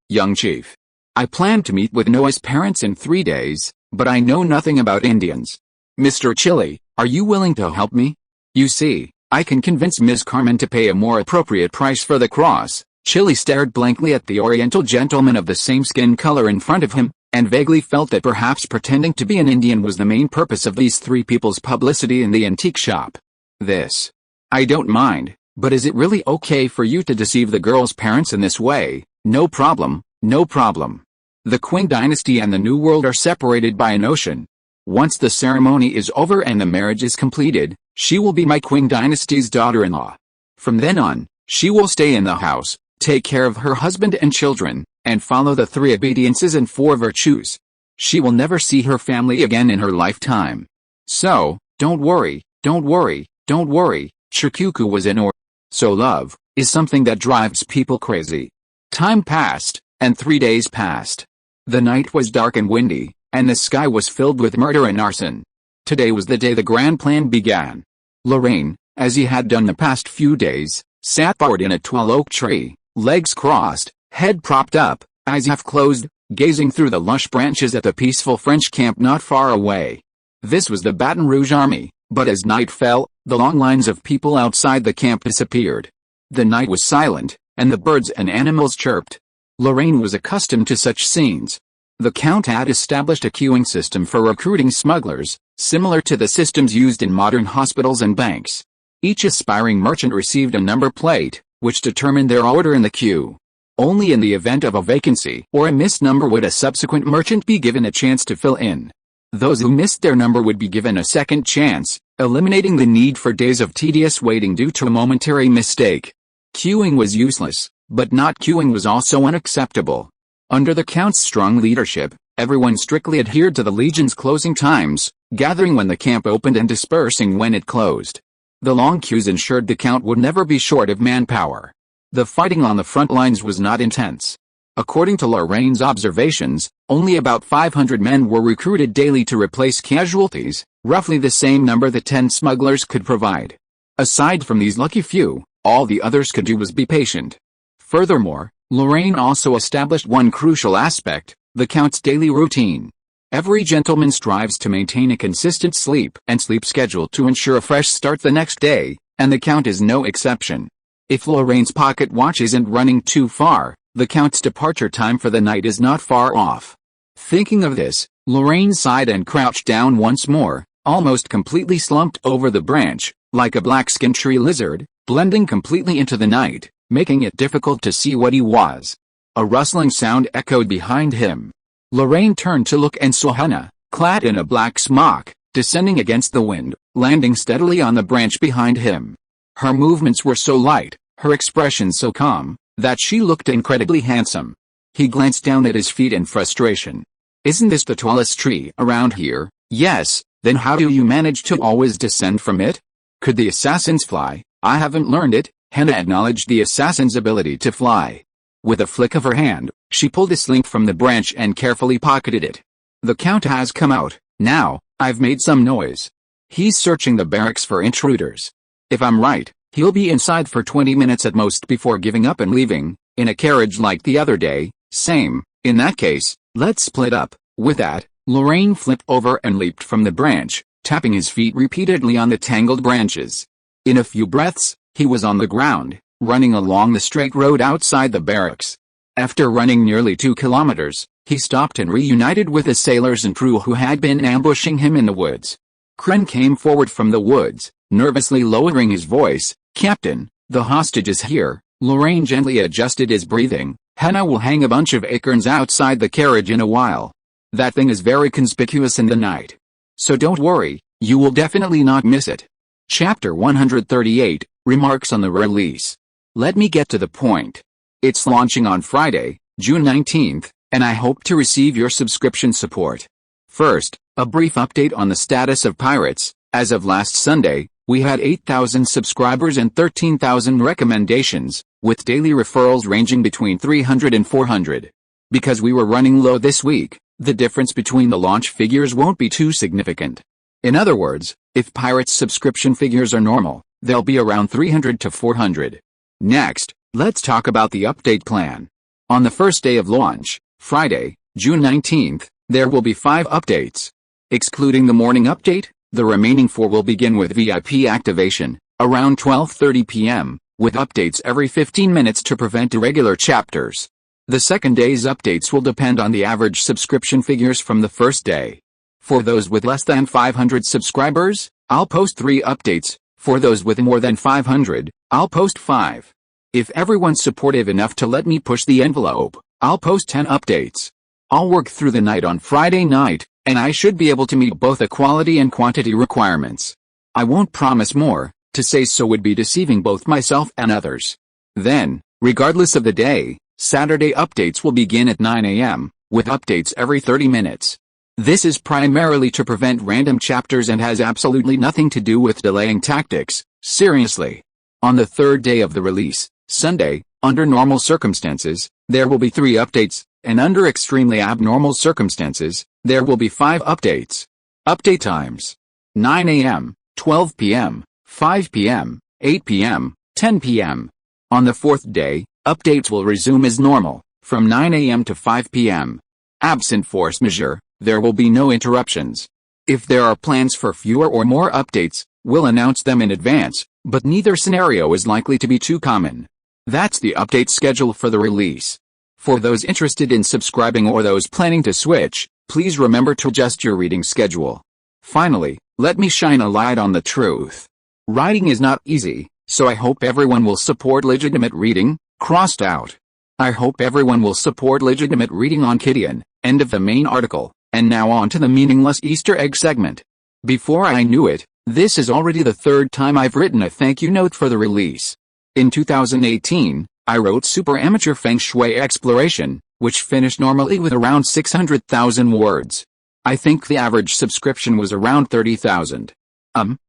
Young chief. I plan to meet with Noah's parents in 3 days, but I know nothing about Indians. Mr. Chili, are you willing to help me? You see, I can convince Ms. Carmen to pay a more appropriate price for the cross. Chili stared blankly at the Oriental gentleman of the same skin color in front of him, and vaguely felt that perhaps pretending to be an Indian was the main purpose of these three people's publicity in the antique shop. I don't mind, but is it really okay for you to deceive the girl's parents in this way? No problem. The Qing dynasty and the New World are separated by an ocean. Once the ceremony is over and the marriage is completed, she will be my Qing dynasty's daughter-in-law. From then on, she will stay in the house, take care of her husband and children, and follow the 3 obediences and 4 virtues. She will never see her family again in her lifetime. So, don't worry, Don't worry, Shikuku was in order. So love is something that drives people crazy. Time passed, and 3 days passed. The night was dark and windy, and the sky was filled with murder and arson. Today was the day the grand plan began. Lorraine, as he had done the past few days, sat forward in a tall oak tree, legs crossed, head propped up, eyes half closed, gazing through the lush branches at the peaceful French camp not far away. This was the Baton Rouge army, but as night fell, the long lines of people outside the camp disappeared. The night was silent, and the birds and animals chirped. Lorraine was accustomed to such scenes. The Count had established a queuing system for recruiting smugglers, similar to the systems used in modern hospitals and banks. Each aspiring merchant received a number plate, which determined their order in the queue. Only in the event of a vacancy or a missed number would a subsequent merchant be given a chance to fill in. Those who missed their number would be given a second chance, eliminating the need for days of tedious waiting due to a momentary mistake. Queuing was useless, but not queuing was also unacceptable. Under the Count's strong leadership, everyone strictly adhered to the Legion's closing times, gathering when the camp opened and dispersing when it closed. The long queues ensured the Count would never be short of manpower. The fighting on the front lines was not intense. According to Lorraine's observations, only about 500 men were recruited daily to replace casualties, roughly the same number that 10 smugglers could provide. Aside from these lucky few, all the others could do was be patient. Furthermore, Lorraine also established one crucial aspect, the Count's daily routine. Every gentleman strives to maintain a consistent sleep schedule to ensure a fresh start the next day, and the Count is no exception. If Lorraine's pocket watch isn't running too far, the Count's departure time for the night is not far off. Thinking of this, Lorraine sighed and crouched down once more, almost completely slumped over the branch, like a black-skinned tree lizard, blending completely into the night, making it difficult to see what he was. A rustling sound echoed behind him. Lorraine turned to look and saw Hannah, clad in a black smock, descending against the wind, landing steadily on the branch behind him. Her movements were so light, her expression so calm, that she looked incredibly handsome. He glanced down at his feet in frustration. Isn't this the tallest tree around here? Yes, then how do you manage to always descend from it? Could the assassins fly? I haven't learned it. Hannah acknowledged the assassin's ability to fly. With a flick of her hand, she pulled a sling from the branch and carefully pocketed it. The Count has come out. Now, I've made some noise. He's searching the barracks for intruders. If I'm right, he'll be inside for 20 minutes at most before giving up and leaving, in a carriage like the other day. Same. In that case, let's split up. With that, Lorraine flipped over and leaped from the branch, tapping his feet repeatedly on the tangled branches. In a few breaths, he was on the ground, running along the straight road outside the barracks. After running nearly 2 kilometers, he stopped and reunited with the sailors and crew who had been ambushing him in the woods. Kren came forward from the woods, nervously lowering his voice. Captain, the hostage is here. Lorraine gently adjusted his breathing. Hannah will hang a bunch of acorns outside the carriage in a while. That thing is very conspicuous in the night. So don't worry, you will definitely not miss it. Chapter 138, Remarks on the Release. Let me get to the point. It's launching on Friday, June 19th, and I hope to receive your subscription support. First, a brief update on the status of Pirates. As of last Sunday, we had 8,000 subscribers and 13,000 recommendations, with daily referrals ranging between 300 and 400. Because we were running low this week, the difference between the launch figures won't be too significant. In other words, if Pirates subscription figures are normal, they'll be around 300 to 400. Next, let's talk about the update plan. On the first day of launch, Friday, June 19th, there will be 5 updates. Excluding the morning update, the remaining 4 will begin with VIP activation, around 12:30 p.m., with updates every 15 minutes to prevent irregular chapters. The second day's updates will depend on the average subscription figures from the first day. For those with less than 500 subscribers, I'll post 3 updates. For those with more than 500, I'll post 5. If everyone's supportive enough to let me push the envelope, I'll post 10 updates. I'll work through the night on Friday night, and I should be able to meet both the quality and quantity requirements. I won't promise more, to say so would be deceiving both myself and others. Then, regardless of the day, Saturday updates will begin at 9 a.m., with updates every 30 minutes. This is primarily to prevent random chapters and has absolutely nothing to do with delaying tactics, seriously. On the third day of the release, Sunday, under normal circumstances, there will be 3 updates, and under extremely abnormal circumstances, there will be 5 updates. Update times: 9 a.m., 12 p.m., 5 p.m., 8 p.m., 10 p.m. On the 4th day, updates will resume as normal, from 9 a.m. to 5 p.m. Absent force majeure, there will be no interruptions. If there are plans for fewer or more updates, we'll announce them in advance, but neither scenario is likely to be too common. That's the update schedule for the release. For those interested in subscribing or those planning to switch, please remember to adjust your reading schedule. Finally, let me shine a light on the truth. Writing is not easy, so I hope everyone will support legitimate reading, crossed out. I hope everyone will support legitimate reading on Gideon, end of the main article, and now on to the meaningless Easter egg segment. Before I knew it, this is already the 3rd time I've written a thank you note for the release. In 2018, I wrote Super Amateur Feng Shui Exploration, which finished normally with around 600,000 words. I think the average subscription was around 30,000.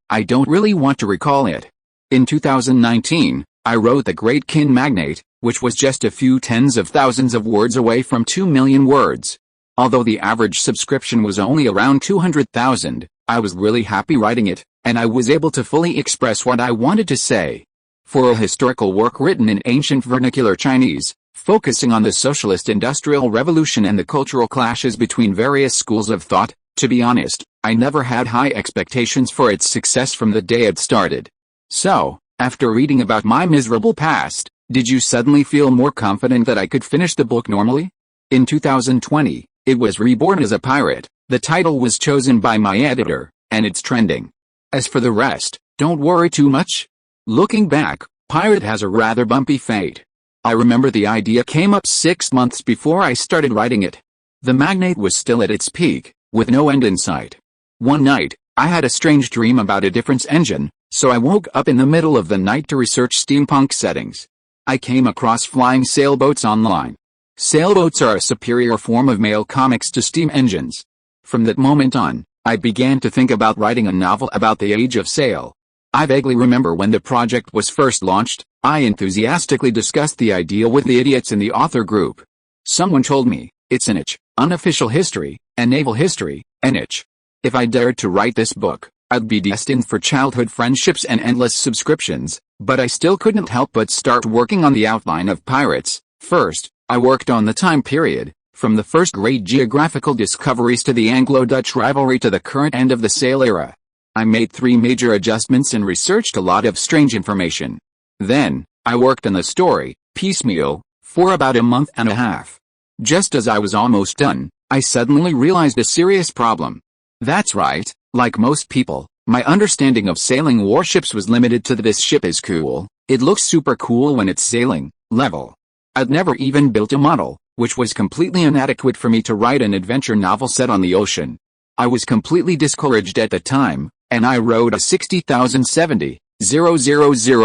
I don't really want to recall it. In 2019, I wrote The Great Kin Magnate, which was just a few tens of thousands of words away from 2 million words. Although the average subscription was only around 200,000, I was really happy writing it, and I was able to fully express what I wanted to say. For a historical work written in ancient vernacular Chinese, focusing on the socialist industrial revolution and the cultural clashes between various schools of thought, to be honest, I never had high expectations for its success from the day it started. So, after reading about my miserable past, did you suddenly feel more confident that I could finish the book normally? In 2020, it was Reborn as a Pirate. The title was chosen by my editor, and it's trending. As for the rest, don't worry too much. Looking back, Pirate has a rather bumpy fate. I remember the idea came up 6 months before I started writing it. The Magnate was still at its peak, with no end in sight. One night, I had a strange dream about a difference engine, so I woke up in the middle of the night to research steampunk settings. I came across flying sailboats online. Sailboats are a superior form of male comics to steam engines. From that moment on, I began to think about writing a novel about the age of sail. I vaguely remember when the project was first launched, I enthusiastically discussed the idea with the idiots in the author group. Someone told me, it's an unofficial history, and naval history, NH. If I dared to write this book, I'd be destined for childhood friendships and endless subscriptions, but I still couldn't help but start working on the outline of Pirates. First, I worked on the time period, from the first great geographical discoveries to the Anglo-Dutch rivalry to the current end of the sail era. I made 3 major adjustments and researched a lot of strange information. Then, I worked on the story, piecemeal, for about a month and a half. Just as I was almost done, I suddenly realized a serious problem. That's right, like most people, my understanding of sailing warships was limited to this ship is cool, it looks super cool when it's sailing, level. I'd never even built a model, which was completely inadequate for me to write an adventure novel set on the ocean. I was completely discouraged at the time, and I wrote a 60,070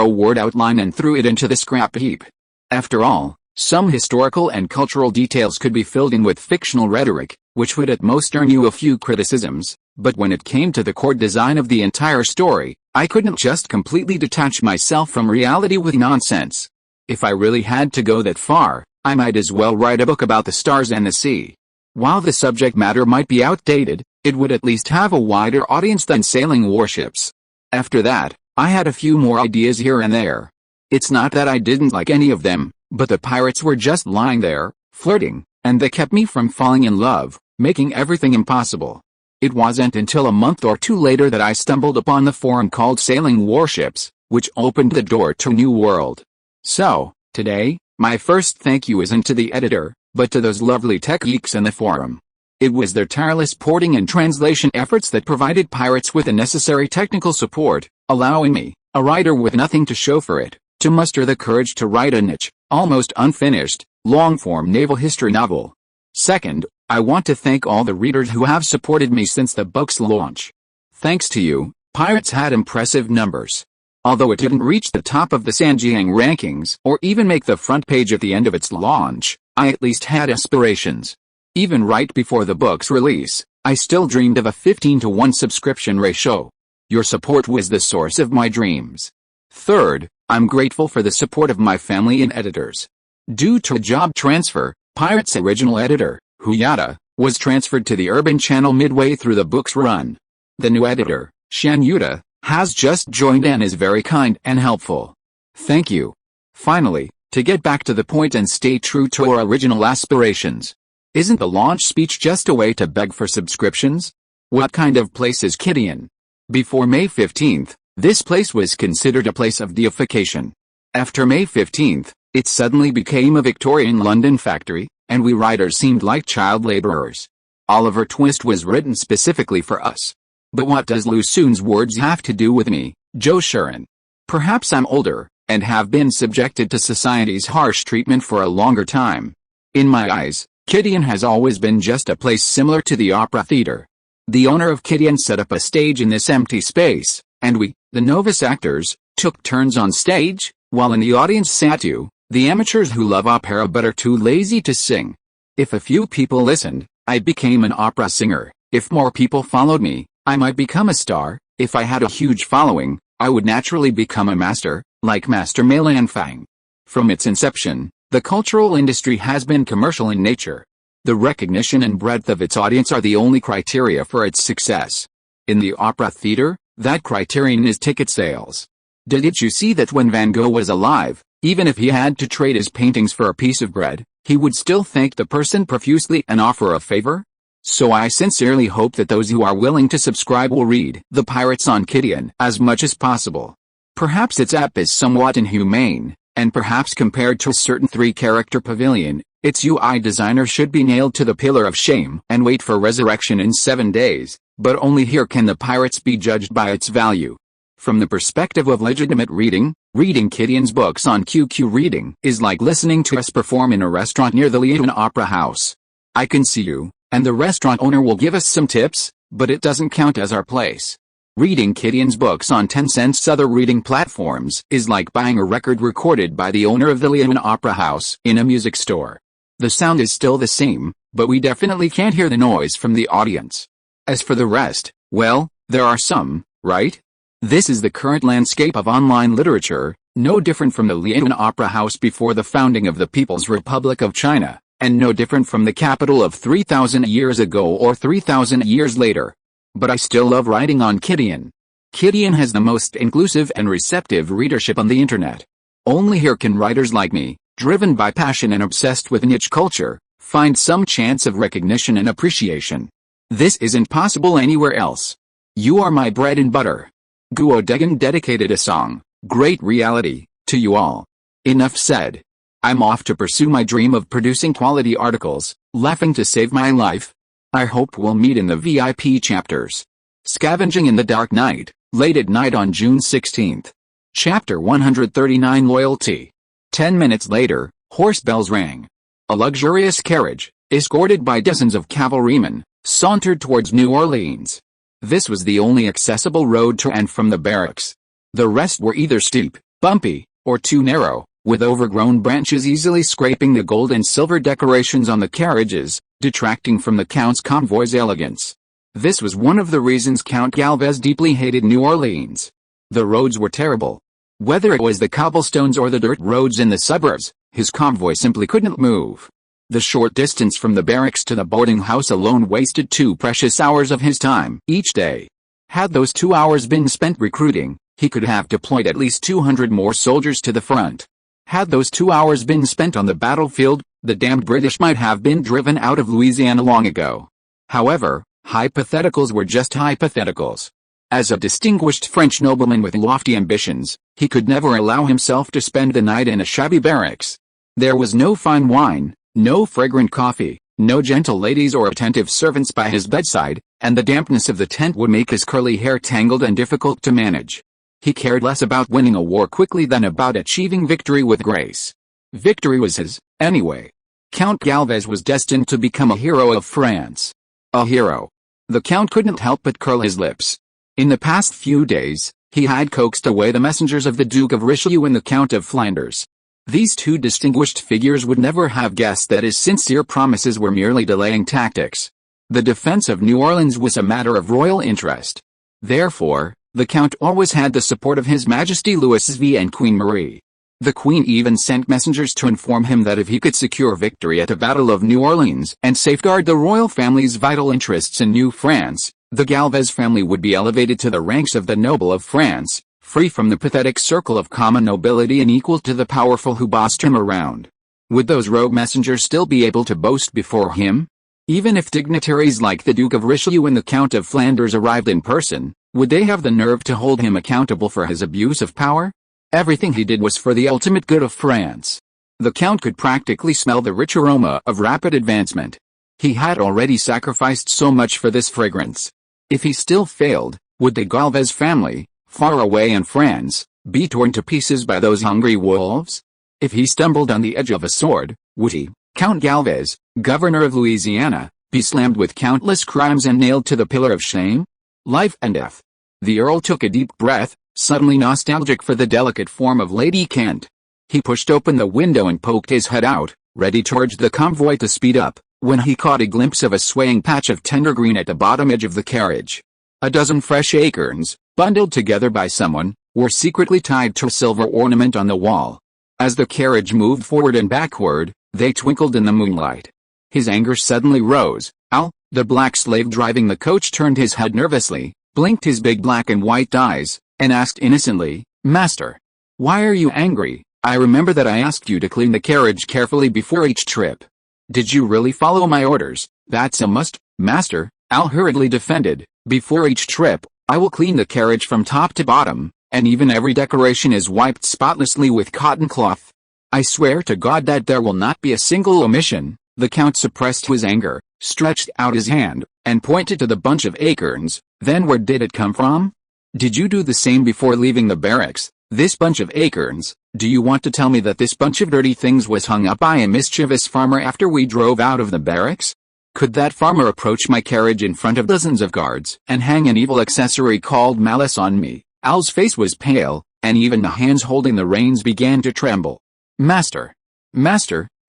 word outline and threw it into the scrap heap. After all, some historical and cultural details could be filled in with fictional rhetoric, which would at most earn you a few criticisms, but when it came to the core design of the entire story, I couldn't just completely detach myself from reality with nonsense. If I really had to go that far, I might as well write a book about the stars and the sea. While the subject matter might be outdated, it would at least have a wider audience than sailing warships. After that, I had a few more ideas here and there. It's not that I didn't like any of them, but the pirates were just lying there, flirting, and they kept me from falling in love, making everything impossible. It wasn't until a month or 2 later that I stumbled upon the forum called Sailing Warships, which opened the door to a new world. So, today, my first thank you isn't to the editor, but to those lovely tech geeks in the forum. It was their tireless porting and translation efforts that provided Pirates with the necessary technical support, allowing me, a writer with nothing to show for it, to muster the courage to write a niche, almost unfinished, long-form naval history novel. Second, I want to thank all the readers who have supported me since the book's launch. Thanks to you, Pirates had impressive numbers. Although it didn't reach the top of the Sanjiang rankings or even make the front page at the end of its launch, I at least had aspirations. Even right before the book's release, I still dreamed of a 15-to-1 subscription ratio. Your support was the source of my dreams. Third, I'm grateful for the support of my family and editors. Due to a job transfer, Pirate's original editor, Huyata, was transferred to the Urban Channel midway through the book's run. The new editor, Shan Yuta, has just joined and is very kind and helpful. Thank you. Finally, to get back to the point and stay true to our original aspirations. Isn't the launch speech just a way to beg for subscriptions? What kind of place is Kidian? Before May 15th, this place was considered a place of deification. After May 15th, it suddenly became a Victorian London factory, and we writers seemed like child laborers. Oliver Twist was written specifically for us. But what does Lu Xun's words have to do with me, Zhou Shiren? Perhaps I'm older, and have been subjected to society's harsh treatment for a longer time. In my eyes, Kidian has always been just a place similar to the opera theater. The owner of Kidian set up a stage in this empty space, and we, the novice actors, took turns on stage, while in the audience sat you, the amateurs who love opera but are too lazy to sing. If a few people listened, I became an opera singer. If more people followed me, I might become a star. If I had a huge following, I would naturally become a master, like Master Mei Lanfang. From its inception, the cultural industry has been commercial in nature. The recognition and breadth of its audience are the only criteria for its success. In the opera theater, that criterion is ticket sales. Didn't you see that when Van Gogh was alive, even if he had to trade his paintings for a piece of bread, he would still thank the person profusely and offer a favor? So I sincerely hope that those who are willing to subscribe will read The Pirates on Kidian as much as possible. Perhaps its app is somewhat inhumane, and perhaps compared to a certain 3-character pavilion, its UI designer should be nailed to the pillar of shame and wait for resurrection in 7 days, but only here can the Pirates be judged by its value. From the perspective of legitimate reading, reading Kidian's books on QQ Reading is like listening to us perform in a restaurant near the Leeuwen Opera House. I can see you, and the restaurant owner will give us some tips, but it doesn't count as our place. Reading Kidian's books on Tencent's other reading platforms is like buying a record recorded by the owner of the Leeuwen Opera House in a music store. The sound is still the same, but we definitely can't hear the noise from the audience. As for the rest, well, there are some, right? This is the current landscape of online literature, no different from the Leeuwen Opera House before the founding of the People's Republic of China, and no different from the capital of 3,000 years ago or 3,000 years later. But I still love writing on Kidian. Kidian has the most inclusive and receptive readership on the internet. Only here can writers like me, driven by passion and obsessed with niche culture, find some chance of recognition and appreciation. This isn't possible anywhere else. You are my bread and butter. Guo Degan dedicated a song, Great Reality, to you all. Enough said. I'm off to pursue my dream of producing quality articles, laughing to save my life. I hope we'll meet in the VIP chapters. Scavenging in the Dark Night, late at night on June 16th. Chapter 139 Loyalty. 10 minutes later, horse bells rang. A luxurious carriage, escorted by dozens of cavalrymen, sauntered towards New Orleans. This was the only accessible road to and from the barracks. The rest were either steep, bumpy, or too narrow, with overgrown branches easily scraping the gold and silver decorations on the carriages, detracting from the Count's convoy's elegance. This was one of the reasons Count Galvez deeply hated New Orleans. The roads were terrible. Whether it was the cobblestones or the dirt roads in the suburbs, his convoy simply couldn't move. The short distance from the barracks to the boarding house alone wasted 2 precious hours of his time each day. Had those 2 hours been spent recruiting, he could have deployed at least 200 more soldiers to the front. Had those 2 hours been spent on the battlefield, the damned British might have been driven out of Louisiana long ago. However, hypotheticals were just hypotheticals. As a distinguished French nobleman with lofty ambitions, he could never allow himself to spend the night in a shabby barracks. There was no fine wine, no fragrant coffee, no gentle ladies or attentive servants by his bedside, and the dampness of the tent would make his curly hair tangled and difficult to manage. He cared less about winning a war quickly than about achieving victory with grace. Victory was his, anyway. Count Galvez was destined to become a hero of France. A hero. The Count couldn't help but curl his lips. In the past few days, he had coaxed away the messengers of the Duke of Richelieu and the Count of Flanders. These 2 distinguished figures would never have guessed that his sincere promises were merely delaying tactics. The defense of New Orleans was a matter of royal interest. Therefore, the Count always had the support of His Majesty Louis V and Queen Marie. The Queen even sent messengers to inform him that if he could secure victory at the Battle of New Orleans and safeguard the royal family's vital interests in New France, the Galvez family would be elevated to the ranks of the noble of France, free from the pathetic circle of common nobility and equal to the powerful who bossed him around. Would those rogue messengers still be able to boast before him? Even if dignitaries like the Duke of Richelieu and the Count of Flanders arrived in person, would they have the nerve to hold him accountable for his abuse of power? Everything he did was for the ultimate good of France. The Count could practically smell the rich aroma of rapid advancement. He had already sacrificed so much for this fragrance. If he still failed, would the Galvez family, far away in France, be torn to pieces by those hungry wolves? If he stumbled on the edge of a sword, would he, Count Galvez, governor of Louisiana, be slammed with countless crimes and nailed to the pillar of shame? Life and death. The Earl took a deep breath, suddenly nostalgic for the delicate form of Lady Kent. He pushed open the window and poked his head out, ready to urge the convoy to speed up, when he caught a glimpse of a swaying patch of tender green at the bottom edge of the carriage. A dozen fresh acorns, bundled together by someone, were secretly tied to a silver ornament on the wall. As the carriage moved forward and backward, they twinkled in the moonlight. His anger suddenly rose. Al, the black slave driving the coach, turned his head nervously, blinked his big black and white eyes, and asked innocently, "Master, why are you angry? I remember that I asked you to clean the carriage carefully before each trip. Did you really follow my orders?" "That's a must, master," Al hurriedly defended. "Before each trip, I will clean the carriage from top to bottom, and even every decoration is wiped spotlessly with cotton cloth. I swear to God that there will not be a single omission." The Count suppressed his anger, stretched out his hand, and pointed to the bunch of acorns. "Then where did it come from? Did you do the same before leaving the barracks? This bunch of acorns, do you want to tell me that this bunch of dirty things was hung up by a mischievous farmer after we drove out of the barracks? Could that farmer approach my carriage in front of dozens of guards and hang an evil accessory called malice on me?" Al's face was pale, and even the hands holding the reins began to tremble. Master,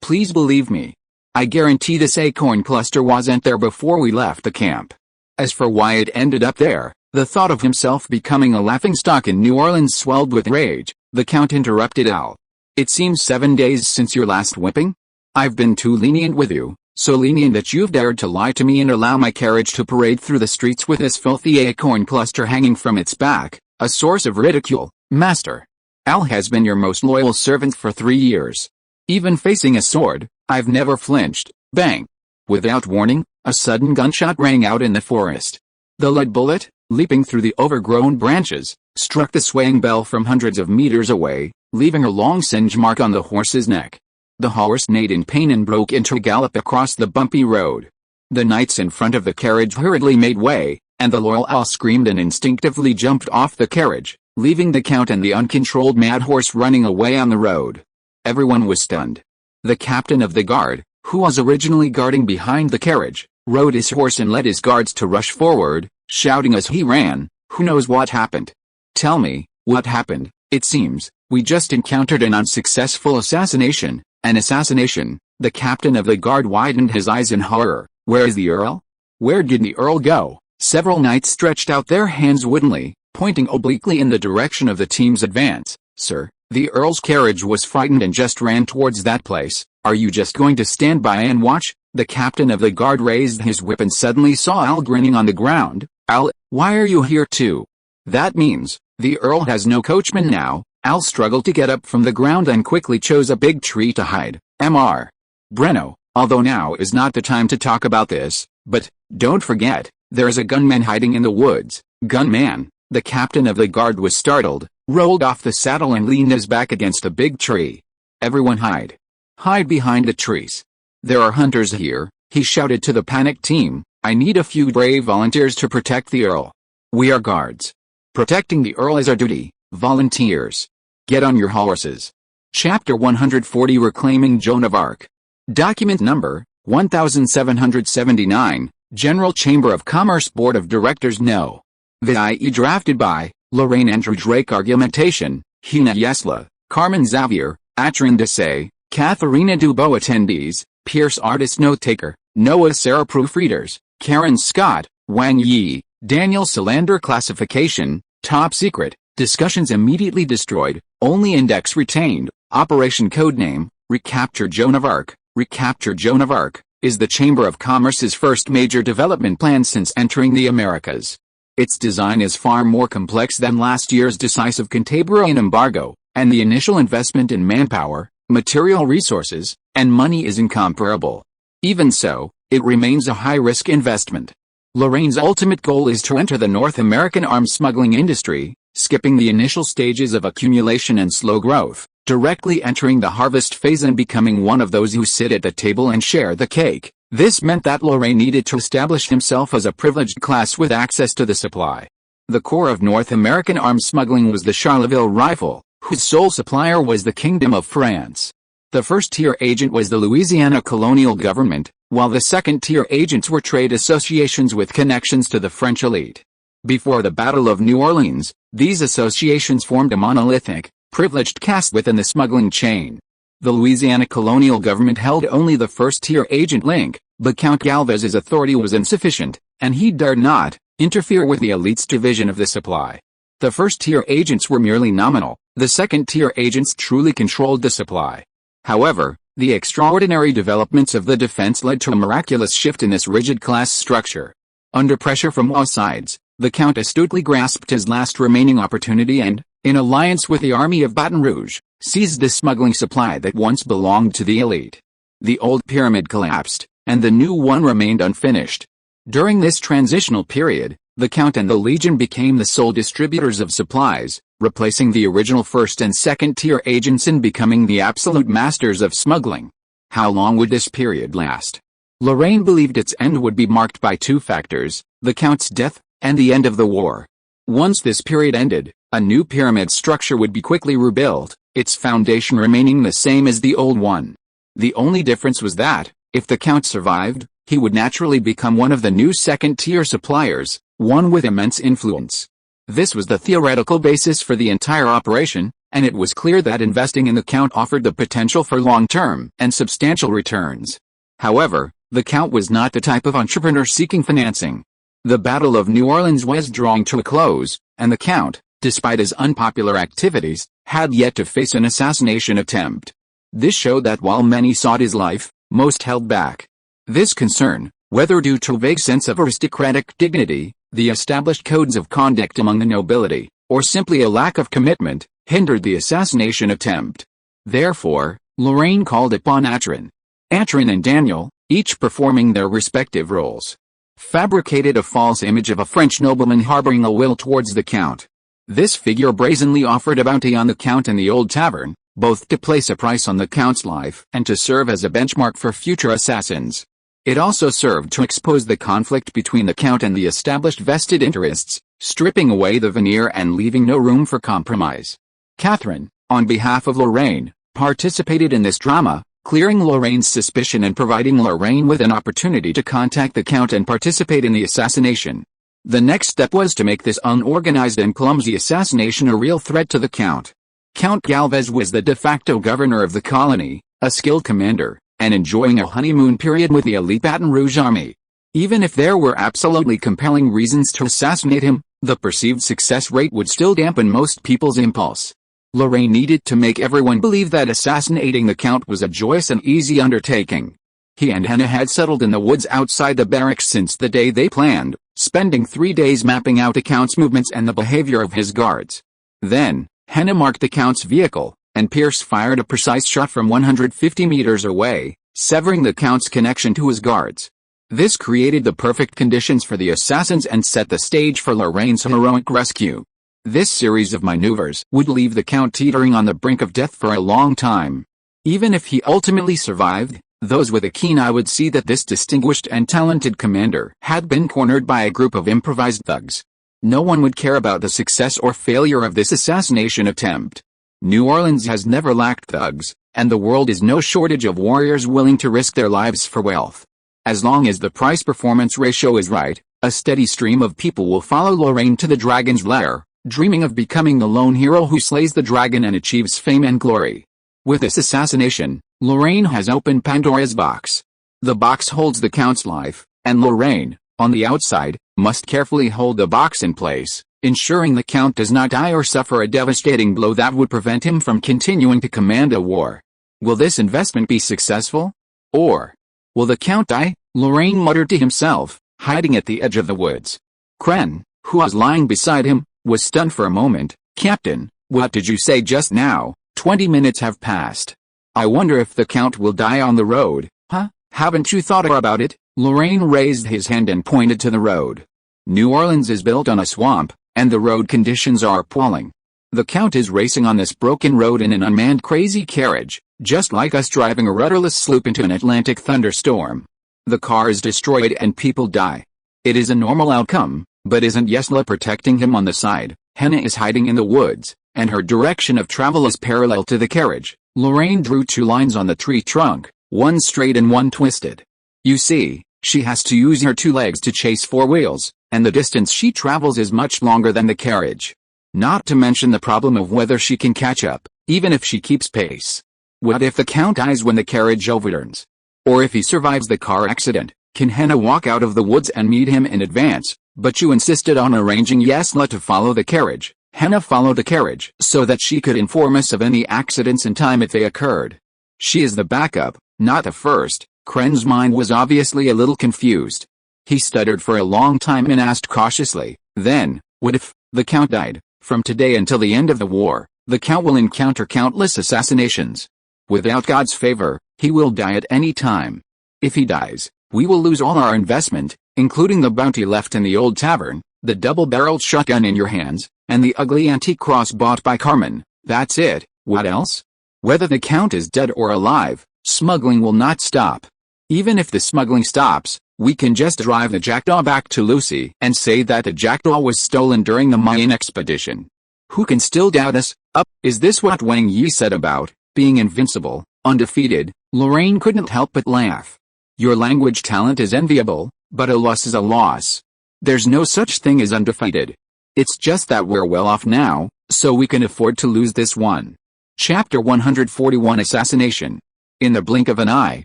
please believe me. I guarantee this acorn cluster wasn't there before we left the camp. As for why it ended up there, the thought of himself becoming a laughingstock in New Orleans swelled with rage. The Count interrupted Al. "It seems 7 days since your last whipping? I've been too lenient with you, so lenient that you've dared to lie to me and allow my carriage to parade through the streets with this filthy acorn cluster hanging from its back, a source of ridicule. Master, Al has been your most loyal servant for 3 years. Even facing a sword, I've never flinched." Bang! Without warning, a sudden gunshot rang out in the forest. The lead bullet, leaping through the overgrown branches, struck the swaying bell from hundreds of meters away, leaving a long singe mark on the horse's neck. The horse neighed in pain and broke into a gallop across the bumpy road. The knights in front of the carriage hurriedly made way, and the loyal Al screamed and instinctively jumped off the carriage, leaving the Count and the uncontrolled mad horse running away on the road. Everyone was stunned. The captain of the guard, who was originally guarding behind the carriage, rode his horse and led his guards to rush forward, shouting as he ran, "Who knows what happened? Tell me, what happened? It seems we just encountered an unsuccessful assassination." "An assassination?" The captain of the guard widened his eyes in horror. "Where is the Earl? Where did the Earl go?" Several knights stretched out their hands woodenly, pointing obliquely in the direction of the team's advance. "Sir, the Earl's carriage was frightened and just ran towards that place. Are you just going to stand by and watch?" The captain of the guard raised his whip and suddenly saw Al grinning on the ground. "Al, why are you here too?" "That means the Earl has no coachman now." Al struggled to get up from the ground and quickly chose a big tree to hide. Mr. Breno, although now is not the time to talk about this, but don't forget, there's a gunman hiding in the woods. Gunman? The captain of the guard was startled, rolled off the saddle and leaned his back against a big tree. "Everyone hide. Hide behind the trees. There are hunters here," he shouted to the panicked team. "I need a few brave volunteers to protect the Earl. We are guards. Protecting the Earl is our duty. Volunteers. Get on your horses." Chapter 140 Reclaiming Joan of Arc. Document number 1779, General Chamber of Commerce Board of Directors No. VIE drafted by Lorraine Andrew Drake. Argumentation: Hina Yesla, Carmen Xavier, Atrin Desai, Katharina Dubois. Attendees: Pierce Artist Note Taker, Noah Sarah. Proofreaders: Karen Scott, Wang Yi, Daniel Solander classification, top secret, discussions immediately destroyed, only index retained, operation codename, Recapture Joan of Arc. Recapture Joan of Arc is the Chamber of Commerce's first major development plan since entering the Americas. Its design is far more complex than last year's decisive Cantabrian embargo, and the initial investment in manpower, material resources, and money is incomparable. Even so, it remains a high-risk investment. Lorraine's ultimate goal is to enter the North American arms smuggling industry, skipping the initial stages of accumulation and slow growth, directly entering the harvest phase and becoming one of those who sit at the table and share the cake. This meant that Lorraine needed to establish himself as a privileged class with access to the supply. The core of North American arms smuggling was the Charleville rifle, whose sole supplier was the Kingdom of France. The first-tier agent was the Louisiana colonial government, while the second-tier agents were trade associations with connections to the French elite. Before the Battle of New Orleans, these associations formed a monolithic, privileged caste within the smuggling chain. The Louisiana colonial government held only the first-tier agent link, but Count Galvez's authority was insufficient, and he dared not interfere with the elite's division of the supply. The first-tier agents were merely nominal, the second-tier agents truly controlled the supply. However, the extraordinary developments of the defense led to a miraculous shift in this rigid class structure. Under pressure from all sides, the Count astutely grasped his last remaining opportunity and, in alliance with the army of Baton Rouge, seized the smuggling supply that once belonged to the elite. The old pyramid collapsed, and the new one remained unfinished. During this transitional period, the Count and the Legion became the sole distributors of supplies, replacing the original first and second-tier agents and becoming the absolute masters of smuggling. How long would this period last? Lorraine believed its end would be marked by two factors, the Count's death, and the end of the war. Once this period ended, a new pyramid structure would be quickly rebuilt, its foundation remaining the same as the old one. The only difference was that, if the Count survived, he would naturally become one of the new second-tier suppliers, one with immense influence. This was the theoretical basis for the entire operation, and it was clear that investing in the Count offered the potential for long-term and substantial returns. However, the Count was not the type of entrepreneur seeking financing. The Battle of New Orleans was drawing to a close, and the Count, despite his unpopular activities, had yet to face an assassination attempt. This showed that while many sought his life, most held back. This concern, whether due to a vague sense of aristocratic dignity, the established codes of conduct among the nobility, or simply a lack of commitment, hindered the assassination attempt. Therefore, Lorraine called upon Atrin and Daniel, each performing their respective roles, fabricated a false image of a French nobleman harboring a will towards the Count. This figure brazenly offered a bounty on the Count in the old tavern, both to place a price on the Count's life and to serve as a benchmark for future assassins. It also served to expose the conflict between the Count and the established vested interests, stripping away the veneer and leaving no room for compromise. Catherine, on behalf of Lorraine, participated in this drama, clearing Lorraine's suspicion and providing Lorraine with an opportunity to contact the Count and participate in the assassination. The next step was to make this unorganized and clumsy assassination a real threat to the Count. Count Galvez was the de facto governor of the colony, a skilled commander, and enjoying a honeymoon period with the elite Baton Rouge army. Even if there were absolutely compelling reasons to assassinate him, the perceived success rate would still dampen most people's impulse. Lorraine needed to make everyone believe that assassinating the Count was a joyous and easy undertaking. He and Henna had settled in the woods outside the barracks since the day they planned, spending 3 days mapping out the Count's movements and the behavior of his guards. Then, Henna marked the Count's vehicle, and Pierce fired a precise shot from 150 meters away, severing the Count's connection to his guards. This created the perfect conditions for the assassins and set the stage for Lorraine's heroic rescue. This series of maneuvers would leave the Count teetering on the brink of death for a long time. Even if he ultimately survived, those with a keen eye would see that this distinguished and talented commander had been cornered by a group of improvised thugs. No one would care about the success or failure of this assassination attempt. New Orleans has never lacked thugs, and the world is no shortage of warriors willing to risk their lives for wealth. As long as the price-performance ratio is right, a steady stream of people will follow Lorraine to the dragon's lair, dreaming of becoming the lone hero who slays the dragon and achieves fame and glory. With this assassination, Lorraine has opened Pandora's box. The box holds the Count's life, and Lorraine, On the outside, must carefully hold the box in place, ensuring the Count does not die or suffer a devastating blow that would prevent him from continuing to command a war. Will this investment be successful? Or will the Count die? Lorraine muttered to himself, hiding at the edge of the woods. Kren, who was lying beside him, was stunned for a moment. Captain, what did you say just now? 20 minutes have passed. I wonder if the Count will die on the road. Huh? Haven't you thought about it? Lorraine raised his hand and pointed to the road. New Orleans is built on a swamp, and the road conditions are appalling. The Count is racing on this broken road in an unmanned crazy carriage, just like us driving a rudderless sloop into an Atlantic thunderstorm. The car is destroyed and people die. It is a normal outcome, but isn't Yesla protecting him on the side? Henna is hiding in the woods, and her direction of travel is parallel to the carriage. Lorraine drew 2 lines on the tree trunk, one straight and one twisted. You see, she has to use her 2 legs to chase 4 wheels, and the distance she travels is much longer than the carriage. Not to mention the problem of whether she can catch up, even if she keeps pace. What if the Count dies when the carriage overturns? Or if he survives the car accident, can Henna walk out of the woods and meet him in advance? But you insisted on arranging Yesla to follow the carriage. Henna followed the carriage so that she could inform us of any accidents in time if they occurred. She is the backup, not the first. Kren's mind was obviously a little confused. He stuttered for a long time and asked cautiously, then, what if the Count died? From today until the end of the war, the Count will encounter countless assassinations. Without God's favor, he will die at any time. If he dies, we will lose all our investment, including the bounty left in the old tavern, the double-barreled shotgun in your hands, and the ugly antique cross bought by Carmen. That's it. What else? Whether the Count is dead or alive, smuggling will not stop. Even if the smuggling stops, we can just drive the Jackdaw back to Lucy and say that the Jackdaw was stolen during the Mayan expedition. Who can still doubt us? Is this what Wang Yi said about being invincible, undefeated? Lorraine couldn't help but laugh. Your language talent is enviable, but a loss is a loss. There's no such thing as undefeated. It's just that we're well off now, so we can afford to lose this one. Chapter 141 Assassination. In the blink of an eye,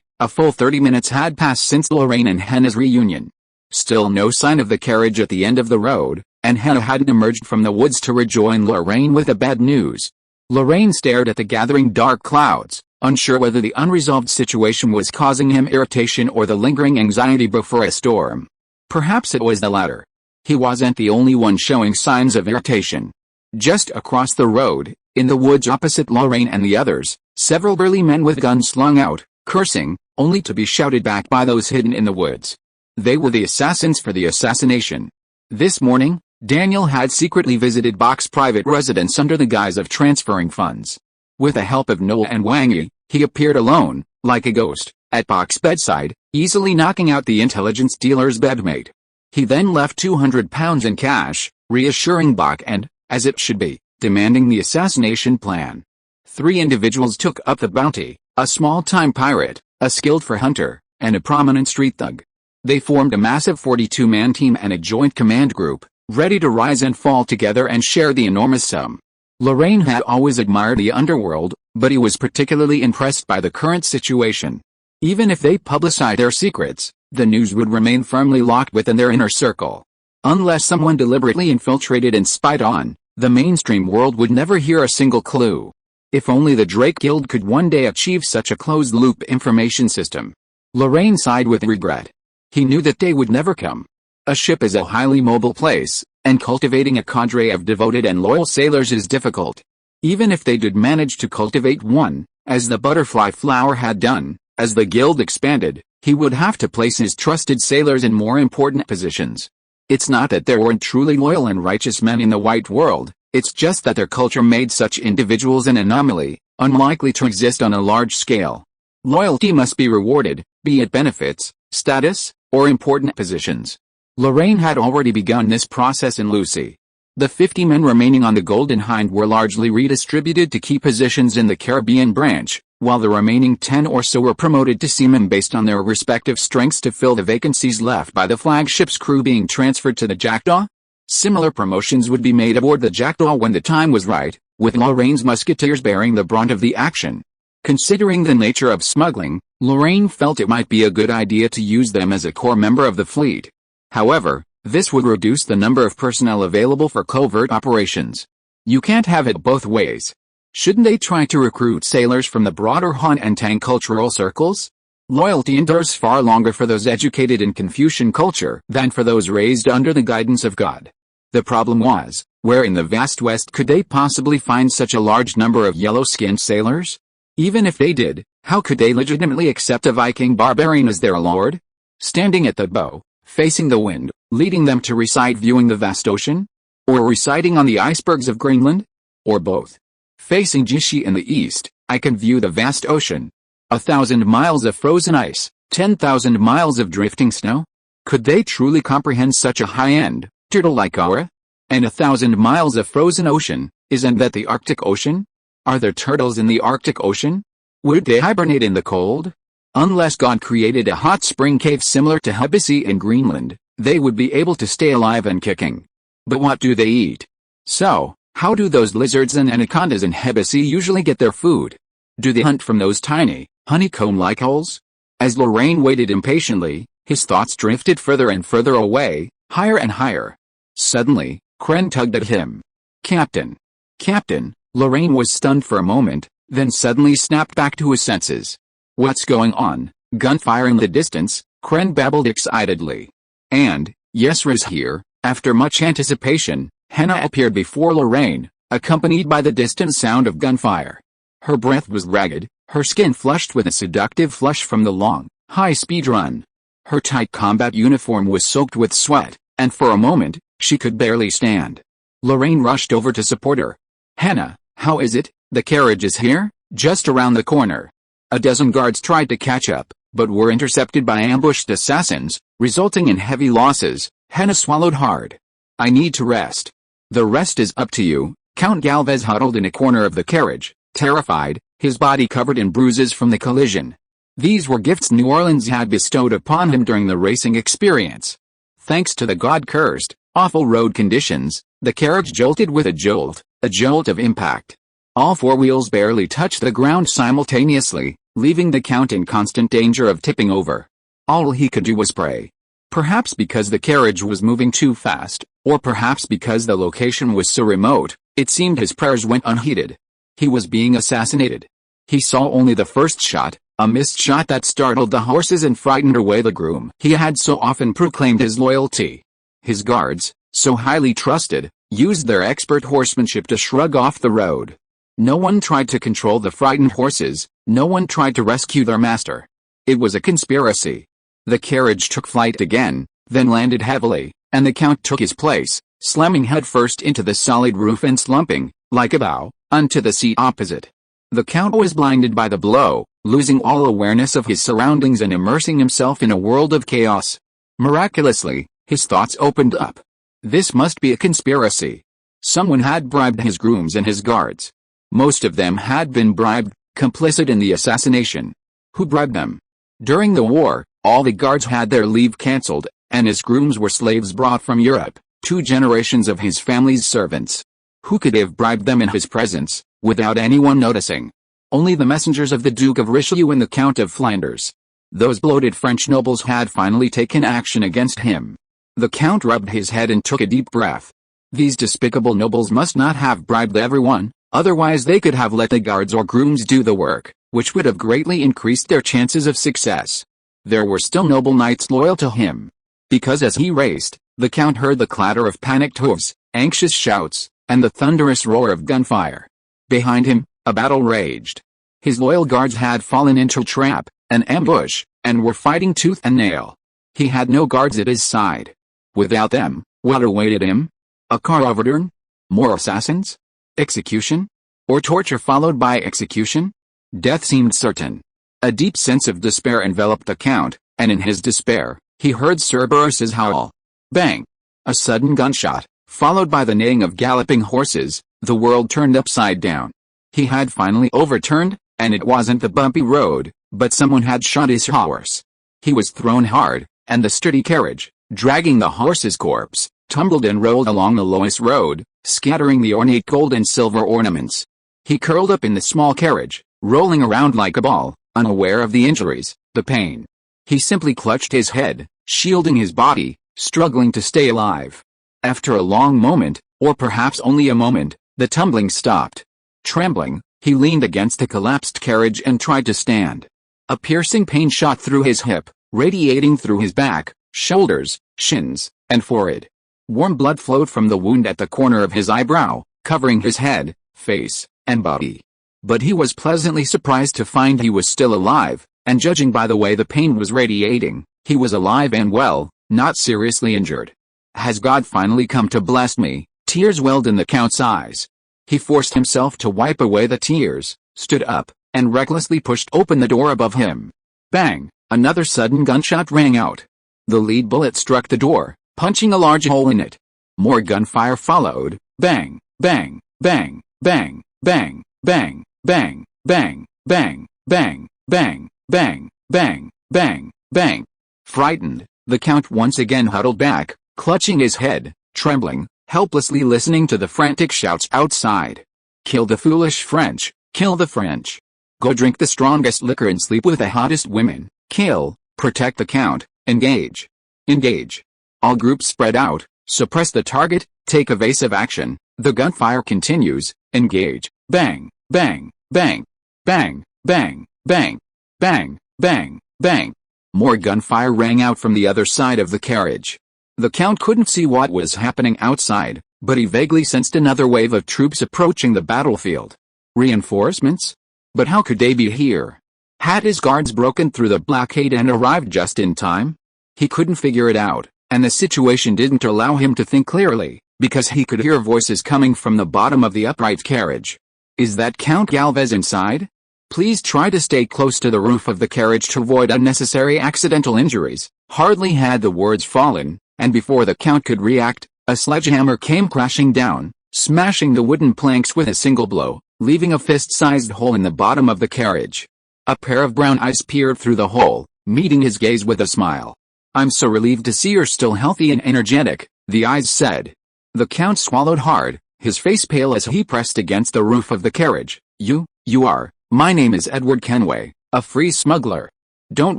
a full 30 minutes had passed since Lorraine and Henna's reunion. Still no sign of the carriage at the end of the road, and Henna hadn't emerged from the woods to rejoin Lorraine with the bad news. Lorraine stared at the gathering dark clouds, unsure whether the unresolved situation was causing him irritation or the lingering anxiety before a storm. Perhaps it was the latter. He wasn't the only one showing signs of irritation. Just across the road, in the woods opposite Lorraine and the others, several burly men with guns slung out, cursing, only to be shouted back by those hidden in the woods. They were the assassins for the assassination. This morning, Daniel had secretly visited Bach's private residence under the guise of transferring funds. With the help of Noah and Wang Yi, he appeared alone, like a ghost, at Bach's bedside, easily knocking out the intelligence dealer's bedmate. He then left £200 in cash, reassuring Bach and, as it should be, demanding the assassination plan. 3 individuals took up the bounty, a small-time pirate, a skilled hunter, and a prominent street thug. They formed a massive 42-man team and a joint command group, ready to rise and fall together and share the enormous sum. Lorraine had always admired the underworld, but he was particularly impressed by the current situation. Even if they publicized their secrets, the news would remain firmly locked within their inner circle. Unless someone deliberately infiltrated and spied on, the mainstream world would never hear a single clue. If only the Drake Guild could one day achieve such a closed-loop information system. Lorraine sighed with regret. He knew that day would never come. A ship is a highly mobile place, and cultivating a cadre of devoted and loyal sailors is difficult. Even if they did manage to cultivate one, as the butterfly flower had done, as the guild expanded, he would have to place his trusted sailors in more important positions. It's not that there weren't truly loyal and righteous men in the white world, it's just that their culture made such individuals an anomaly, unlikely to exist on a large scale. Loyalty must be rewarded, be it benefits, status, or important positions. Lorraine had already begun this process in Lucy. The 50 men remaining on the Golden Hind were largely redistributed to key positions in the Caribbean branch, while the remaining 10 or so were promoted to seamen based on their respective strengths to fill the vacancies left by the flagship's crew being transferred to the Jackdaw. Similar promotions would be made aboard the Jackdaw when the time was right, with Lorraine's musketeers bearing the brunt of the action. Considering the nature of smuggling, Lorraine felt it might be a good idea to use them as a core member of the fleet. However, this would reduce the number of personnel available for covert operations. You can't have it both ways. Shouldn't they try to recruit sailors from the broader Han and Tang cultural circles? Loyalty endures far longer for those educated in Confucian culture than for those raised under the guidance of God. The problem was, where in the vast West could they possibly find such a large number of yellow-skinned sailors? Even if they did, how could they legitimately accept a Viking barbarian as their lord? Standing at the bow, facing the wind, leading them to recite viewing the vast ocean? Or reciting on the icebergs of Greenland? Or both? Facing Jishi in the east, I can view the vast ocean. 1,000 miles of frozen ice, 10,000 miles of drifting snow? Could they truly comprehend such a high-end, turtle-like aura? And 1,000 miles of frozen ocean, isn't that the Arctic Ocean? Are there turtles in the Arctic Ocean? Would they hibernate in the cold? Unless God created a hot spring cave similar to Hubisi in Greenland, they would be able to stay alive and kicking. But what do they eat? So, how do those lizards and anacondas in Hubisi usually get their food? Do they hunt from those tiny, honeycomb-like holes? As Lorraine waited impatiently, his thoughts drifted further and further away, higher and higher. Suddenly, Kren tugged at him. Captain! Captain! Lorraine was stunned for a moment, then suddenly snapped back to his senses. What's going on? Gunfire in the distance, Kren babbled excitedly. And, Yesra's here. After much anticipation, Henna appeared before Lorraine, accompanied by the distant sound of gunfire. Her breath was ragged, her skin flushed with a seductive flush from the long, high-speed run. Her tight combat uniform was soaked with sweat, and for a moment, she could barely stand. Lorraine rushed over to support her. Henna, how is it? The carriage is here, just around the corner. A dozen guards tried to catch up, but were intercepted by ambushed assassins, resulting in heavy losses. Henna swallowed hard. I need to rest. The rest is up to you. Count Galvez huddled in a corner of the carriage, terrified, his body covered in bruises from the collision. These were gifts New Orleans had bestowed upon him during the racing experience. Thanks to the God-cursed, awful road conditions, the carriage jolted with a jolt of impact. All four wheels barely touched the ground simultaneously, leaving the Count in constant danger of tipping over. All he could do was pray. Perhaps because the carriage was moving too fast, or perhaps because the location was so remote, it seemed his prayers went unheeded. He was being assassinated. He saw only the first shot, a missed shot that startled the horses and frightened away the groom he had so often proclaimed his loyalty. His guards, so highly trusted, used their expert horsemanship to shrug off the road. No one tried to control the frightened horses, no one tried to rescue their master. It was a conspiracy. The carriage took flight again, then landed heavily, and the Count took his place, slamming headfirst into the solid roof and slumping, like a bow, onto the seat opposite. The Count was blinded by the blow, losing all awareness of his surroundings and immersing himself in a world of chaos. Miraculously, his thoughts opened up. This must be a conspiracy. Someone had bribed his grooms and his guards. Most of them had been bribed, complicit in the assassination. Who bribed them? During the war, all the guards had their leave cancelled, and his grooms were slaves brought from Europe, 2 generations of his family's servants. Who could have bribed them in his presence, without anyone noticing? Only the messengers of the Duke of Richelieu and the Count of Flanders. Those bloated French nobles had finally taken action against him. The Count rubbed his head and took a deep breath. These despicable nobles must not have bribed everyone, otherwise they could have let the guards or grooms do the work, which would have greatly increased their chances of success. There were still noble knights loyal to him. Because as he raced, the Count heard the clatter of panicked hooves, anxious shouts, and the thunderous roar of gunfire. Behind him, a battle raged. His loyal guards had fallen into a trap, an ambush, and were fighting tooth and nail. He had no guards at his side. Without them, what awaited him? A car overturn? More assassins? Execution? Or torture followed by execution? Death seemed certain. A deep sense of despair enveloped the Count, and in his despair, he heard Cerberus's howl. Bang! A sudden gunshot, followed by the neighing of galloping horses. The world turned upside down. He had finally overturned, and it wasn't the bumpy road, but someone had shot his horse. He was thrown hard, and the sturdy carriage, dragging the horse's corpse, tumbled and rolled along the lowest road, scattering the ornate gold and silver ornaments. He curled up in the small carriage, rolling around like a ball, unaware of the injuries, the pain. He simply clutched his head, shielding his body, struggling to stay alive. After a long moment, or perhaps only a moment, the tumbling stopped. Trembling, he leaned against the collapsed carriage and tried to stand. A piercing pain shot through his hip, radiating through his back, shoulders, shins, and forehead. Warm blood flowed from the wound at the corner of his eyebrow, covering his head, face, and body. But he was pleasantly surprised to find he was still alive, and judging by the way the pain was radiating, he was alive and well, not seriously injured. Has God finally come to bless me? Tears welled in the Count's eyes. He forced himself to wipe away the tears, stood up, and recklessly pushed open the door above him. Bang! Another sudden gunshot rang out. The lead bullet struck the door, punching a large hole in it. More gunfire followed. Bang! Bang! Bang! Bang! Bang! Bang! Bang! Bang! Bang! Bang! Bang! Bang! Bang! Bang! Bang! Frightened, the Count once again huddled back, clutching his head, trembling, helplessly listening to the frantic shouts outside. Kill the foolish French! Kill the French! Go drink the strongest liquor and sleep with the hottest women. Kill, protect the Count, engage. Engage. All groups spread out, suppress the target, take evasive action. The gunfire continues. Engage. Bang, bang, bang, bang, bang, bang, bang, bang, bang. More gunfire rang out from the other side of the carriage. The Count couldn't see what was happening outside, but he vaguely sensed another wave of troops approaching the battlefield. Reinforcements? But how could they be here? Had his guards broken through the blockade and arrived just in time? He couldn't figure it out, and the situation didn't allow him to think clearly, because he could hear voices coming from the bottom of the upright carriage. Is that Count Galvez inside? Please try to stay close to the roof of the carriage to avoid unnecessary accidental injuries. Hardly had the words fallen, and before the Count could react, a sledgehammer came crashing down, smashing the wooden planks with a single blow, leaving a fist-sized hole in the bottom of the carriage. A pair of brown eyes peered through the hole, meeting his gaze with a smile. I'm so relieved to see you're still healthy and energetic, the eyes said. The Count swallowed hard, his face pale as he pressed against the roof of the carriage. You are. My name is Edward Kenway, a free smuggler. Don't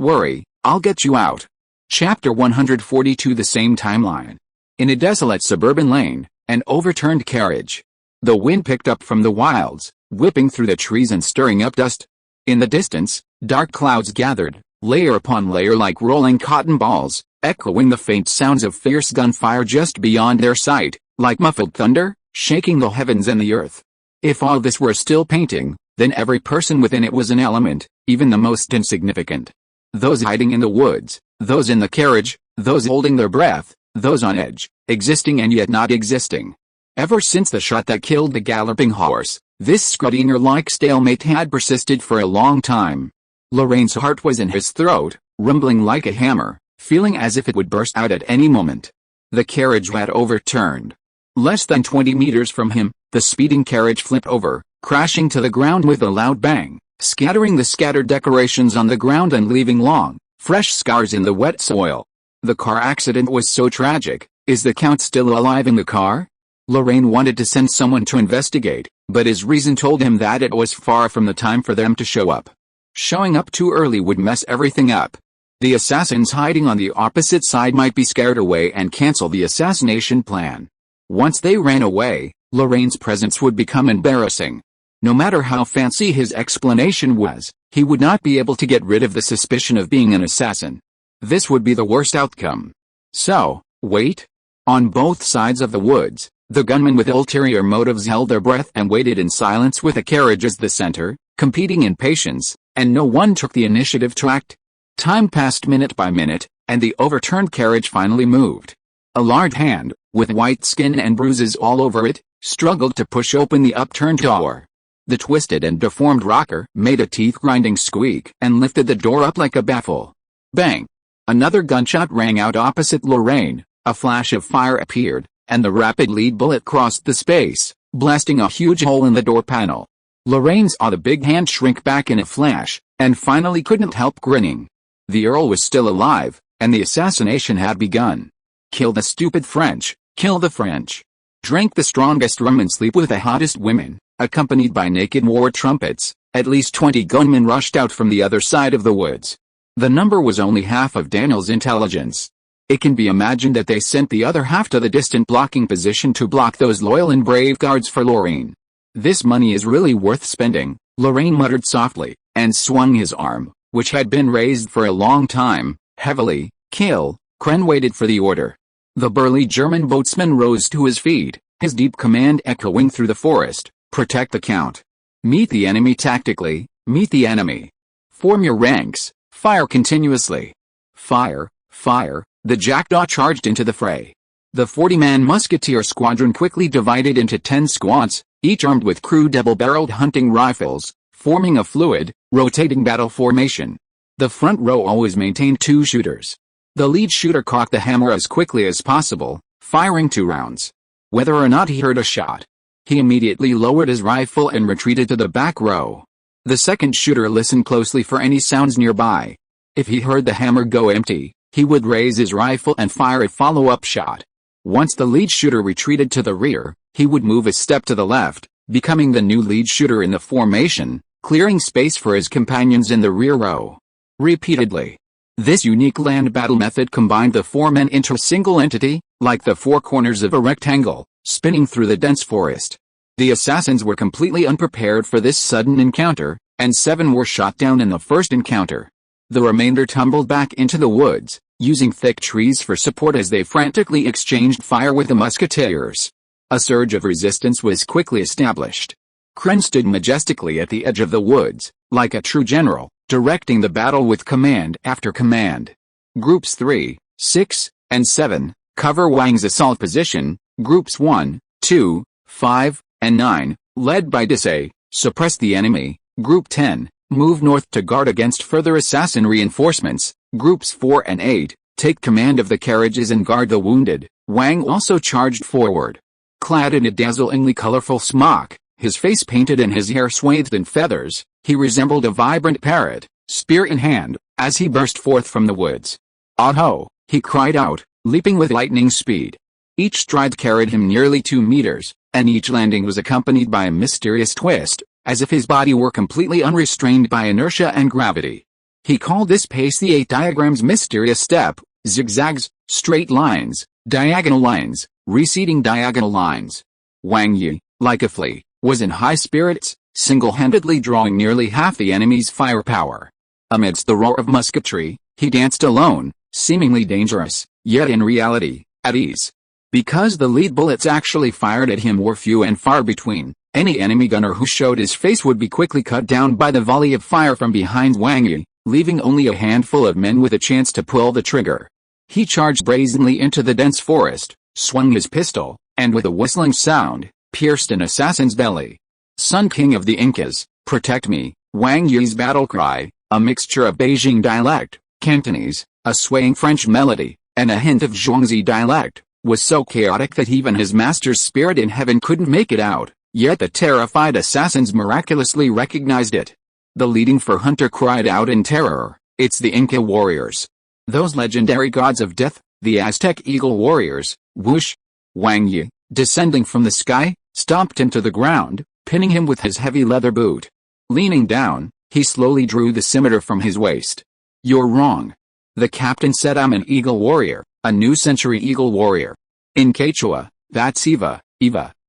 worry, I'll get you out. Chapter 142. The same timeline. In a desolate suburban lane, an overturned carriage. The wind picked up from the wilds, whipping through the trees and stirring up dust. In the distance, dark clouds gathered, layer upon layer like rolling cotton balls, echoing the faint sounds of fierce gunfire just beyond their sight, like muffled thunder, shaking the heavens and the earth. If all this were still painting, then every person within it was an element, even the most insignificant. Those hiding in the woods, those in the carriage, those holding their breath, those on edge, existing and yet not existing. Ever since the shot that killed the galloping horse, this Schrödinger-like stalemate had persisted for a long time. Lorraine's heart was in his throat, rumbling like a hammer, feeling as if it would burst out at any moment. The carriage had overturned. Less than 20 meters from him, the speeding carriage flipped over, crashing to the ground with a loud bang, scattering the scattered decorations on the ground and leaving long, fresh scars in the wet soil. The car accident was so tragic. Is the Count still alive in the car? Lorraine wanted to send someone to investigate, but his reason told him that it was far from the time for them to show up. Showing up too early would mess everything up. The assassins hiding on the opposite side might be scared away and cancel the assassination plan. Once they ran away, Lorraine's presence would become embarrassing. No matter how fancy his explanation was, he would not be able to get rid of the suspicion of being an assassin. This would be the worst outcome. So, wait. On both sides of the woods, the gunmen with ulterior motives held their breath and waited in silence with the carriage as the center, competing in patience, and no one took the initiative to act. Time passed minute by minute, and the overturned carriage finally moved. A large hand, with white skin and bruises all over it, struggled to push open the upturned door. The twisted and deformed rocker made a teeth-grinding squeak and lifted the door up like a baffle. Bang! Another gunshot rang out opposite Lorraine, a flash of fire appeared, and the rapid lead bullet crossed the space, blasting a huge hole in the door panel. Lorraine saw the big hand shrink back in a flash, and finally couldn't help grinning. The Earl was still alive, and the assassination had begun. Kill the stupid French, kill the French. Drink the strongest rum and sleep with the hottest women. Accompanied by naked war trumpets, at least 20 gunmen rushed out from the other side of the woods. The number was only half of Daniel's intelligence. It can be imagined that they sent the other half to the distant blocking position to block those loyal and brave guards for Lorraine. "This money is really worth spending," Lorraine muttered softly, and swung his arm, which had been raised for a long time, heavily. "Kill." Kren waited for the order. The burly German boatsman rose to his feet, his deep command echoing through the forest. "Protect the Count. Meet the enemy tactically, meet the enemy. Form your ranks, fire continuously." Fire, fire, the jackdaw charged into the fray. The 40-man musketeer squadron quickly divided into 10 squads, each armed with crude double-barreled hunting rifles, forming a fluid, rotating battle formation. The front row always maintained 2 shooters. The lead shooter cocked the hammer as quickly as possible, firing 2 rounds. Whether or not he heard a shot, he immediately lowered his rifle and retreated to the back row. The second shooter listened closely for any sounds nearby. If he heard the hammer go empty, he would raise his rifle and fire a follow-up shot. Once the lead shooter retreated to the rear, he would move a step to the left, becoming the new lead shooter in the formation, clearing space for his companions in the rear row. Repeatedly. This unique land battle method combined the 4 men into a single entity, like the 4 corners of a rectangle, spinning through the dense forest. The assassins were completely unprepared for this sudden encounter, and 7 were shot down in the first encounter. The remainder tumbled back into the woods, using thick trees for support as they frantically exchanged fire with the musketeers. A surge of resistance was quickly established. Kren stood majestically at the edge of the woods, like a true general, directing the battle with command after command. Groups 3, 6, and 7, cover Wang's assault position. Groups 1, 2, 5, and 9, led by Desai, suppress the enemy. Group 10, move north to guard against further assassin reinforcements. Groups 4 and 8, take command of the carriages and guard the wounded. Wang also charged forward. Clad in a dazzlingly colorful smock, his face painted and his hair swathed in feathers, he resembled a vibrant parrot, spear in hand, as he burst forth from the woods. "Aho!" he cried out, leaping with lightning speed. Each stride carried him nearly 2 meters, and each landing was accompanied by a mysterious twist, as if his body were completely unrestrained by inertia and gravity. He called this pace the 8 diagram's mysterious step: zigzags, straight lines, diagonal lines, receding diagonal lines. Wang Yi, like a flea, was in high spirits, single-handedly drawing nearly half the enemy's firepower. Amidst the roar of musketry, he danced alone, seemingly dangerous, yet in reality, at ease. Because the lead bullets actually fired at him were few and far between, any enemy gunner who showed his face would be quickly cut down by the volley of fire from behind Wang Yi, leaving only a handful of men with a chance to pull the trigger. He charged brazenly into the dense forest, swung his pistol, and with a whistling sound, pierced an assassin's belly. "Sun King of the Incas, protect me!" Wang Yi's battle cry, a mixture of Beijing dialect, Cantonese, a swaying French melody, and a hint of Zhuangzi dialect, was so chaotic that even his master's spirit in heaven couldn't make it out, yet the terrified assassins miraculously recognized it. The leading fur hunter cried out in terror, "It's the Inca warriors! Those legendary gods of death, the Aztec eagle warriors!" Whoosh! Wang Yi, descending from the sky, stomped him to the ground, pinning him with his heavy leather boot. Leaning down, he slowly drew the scimitar from his waist. "You're wrong," the captain said. "I'm an eagle warrior, a new century eagle warrior. In Quechua, that's Eva."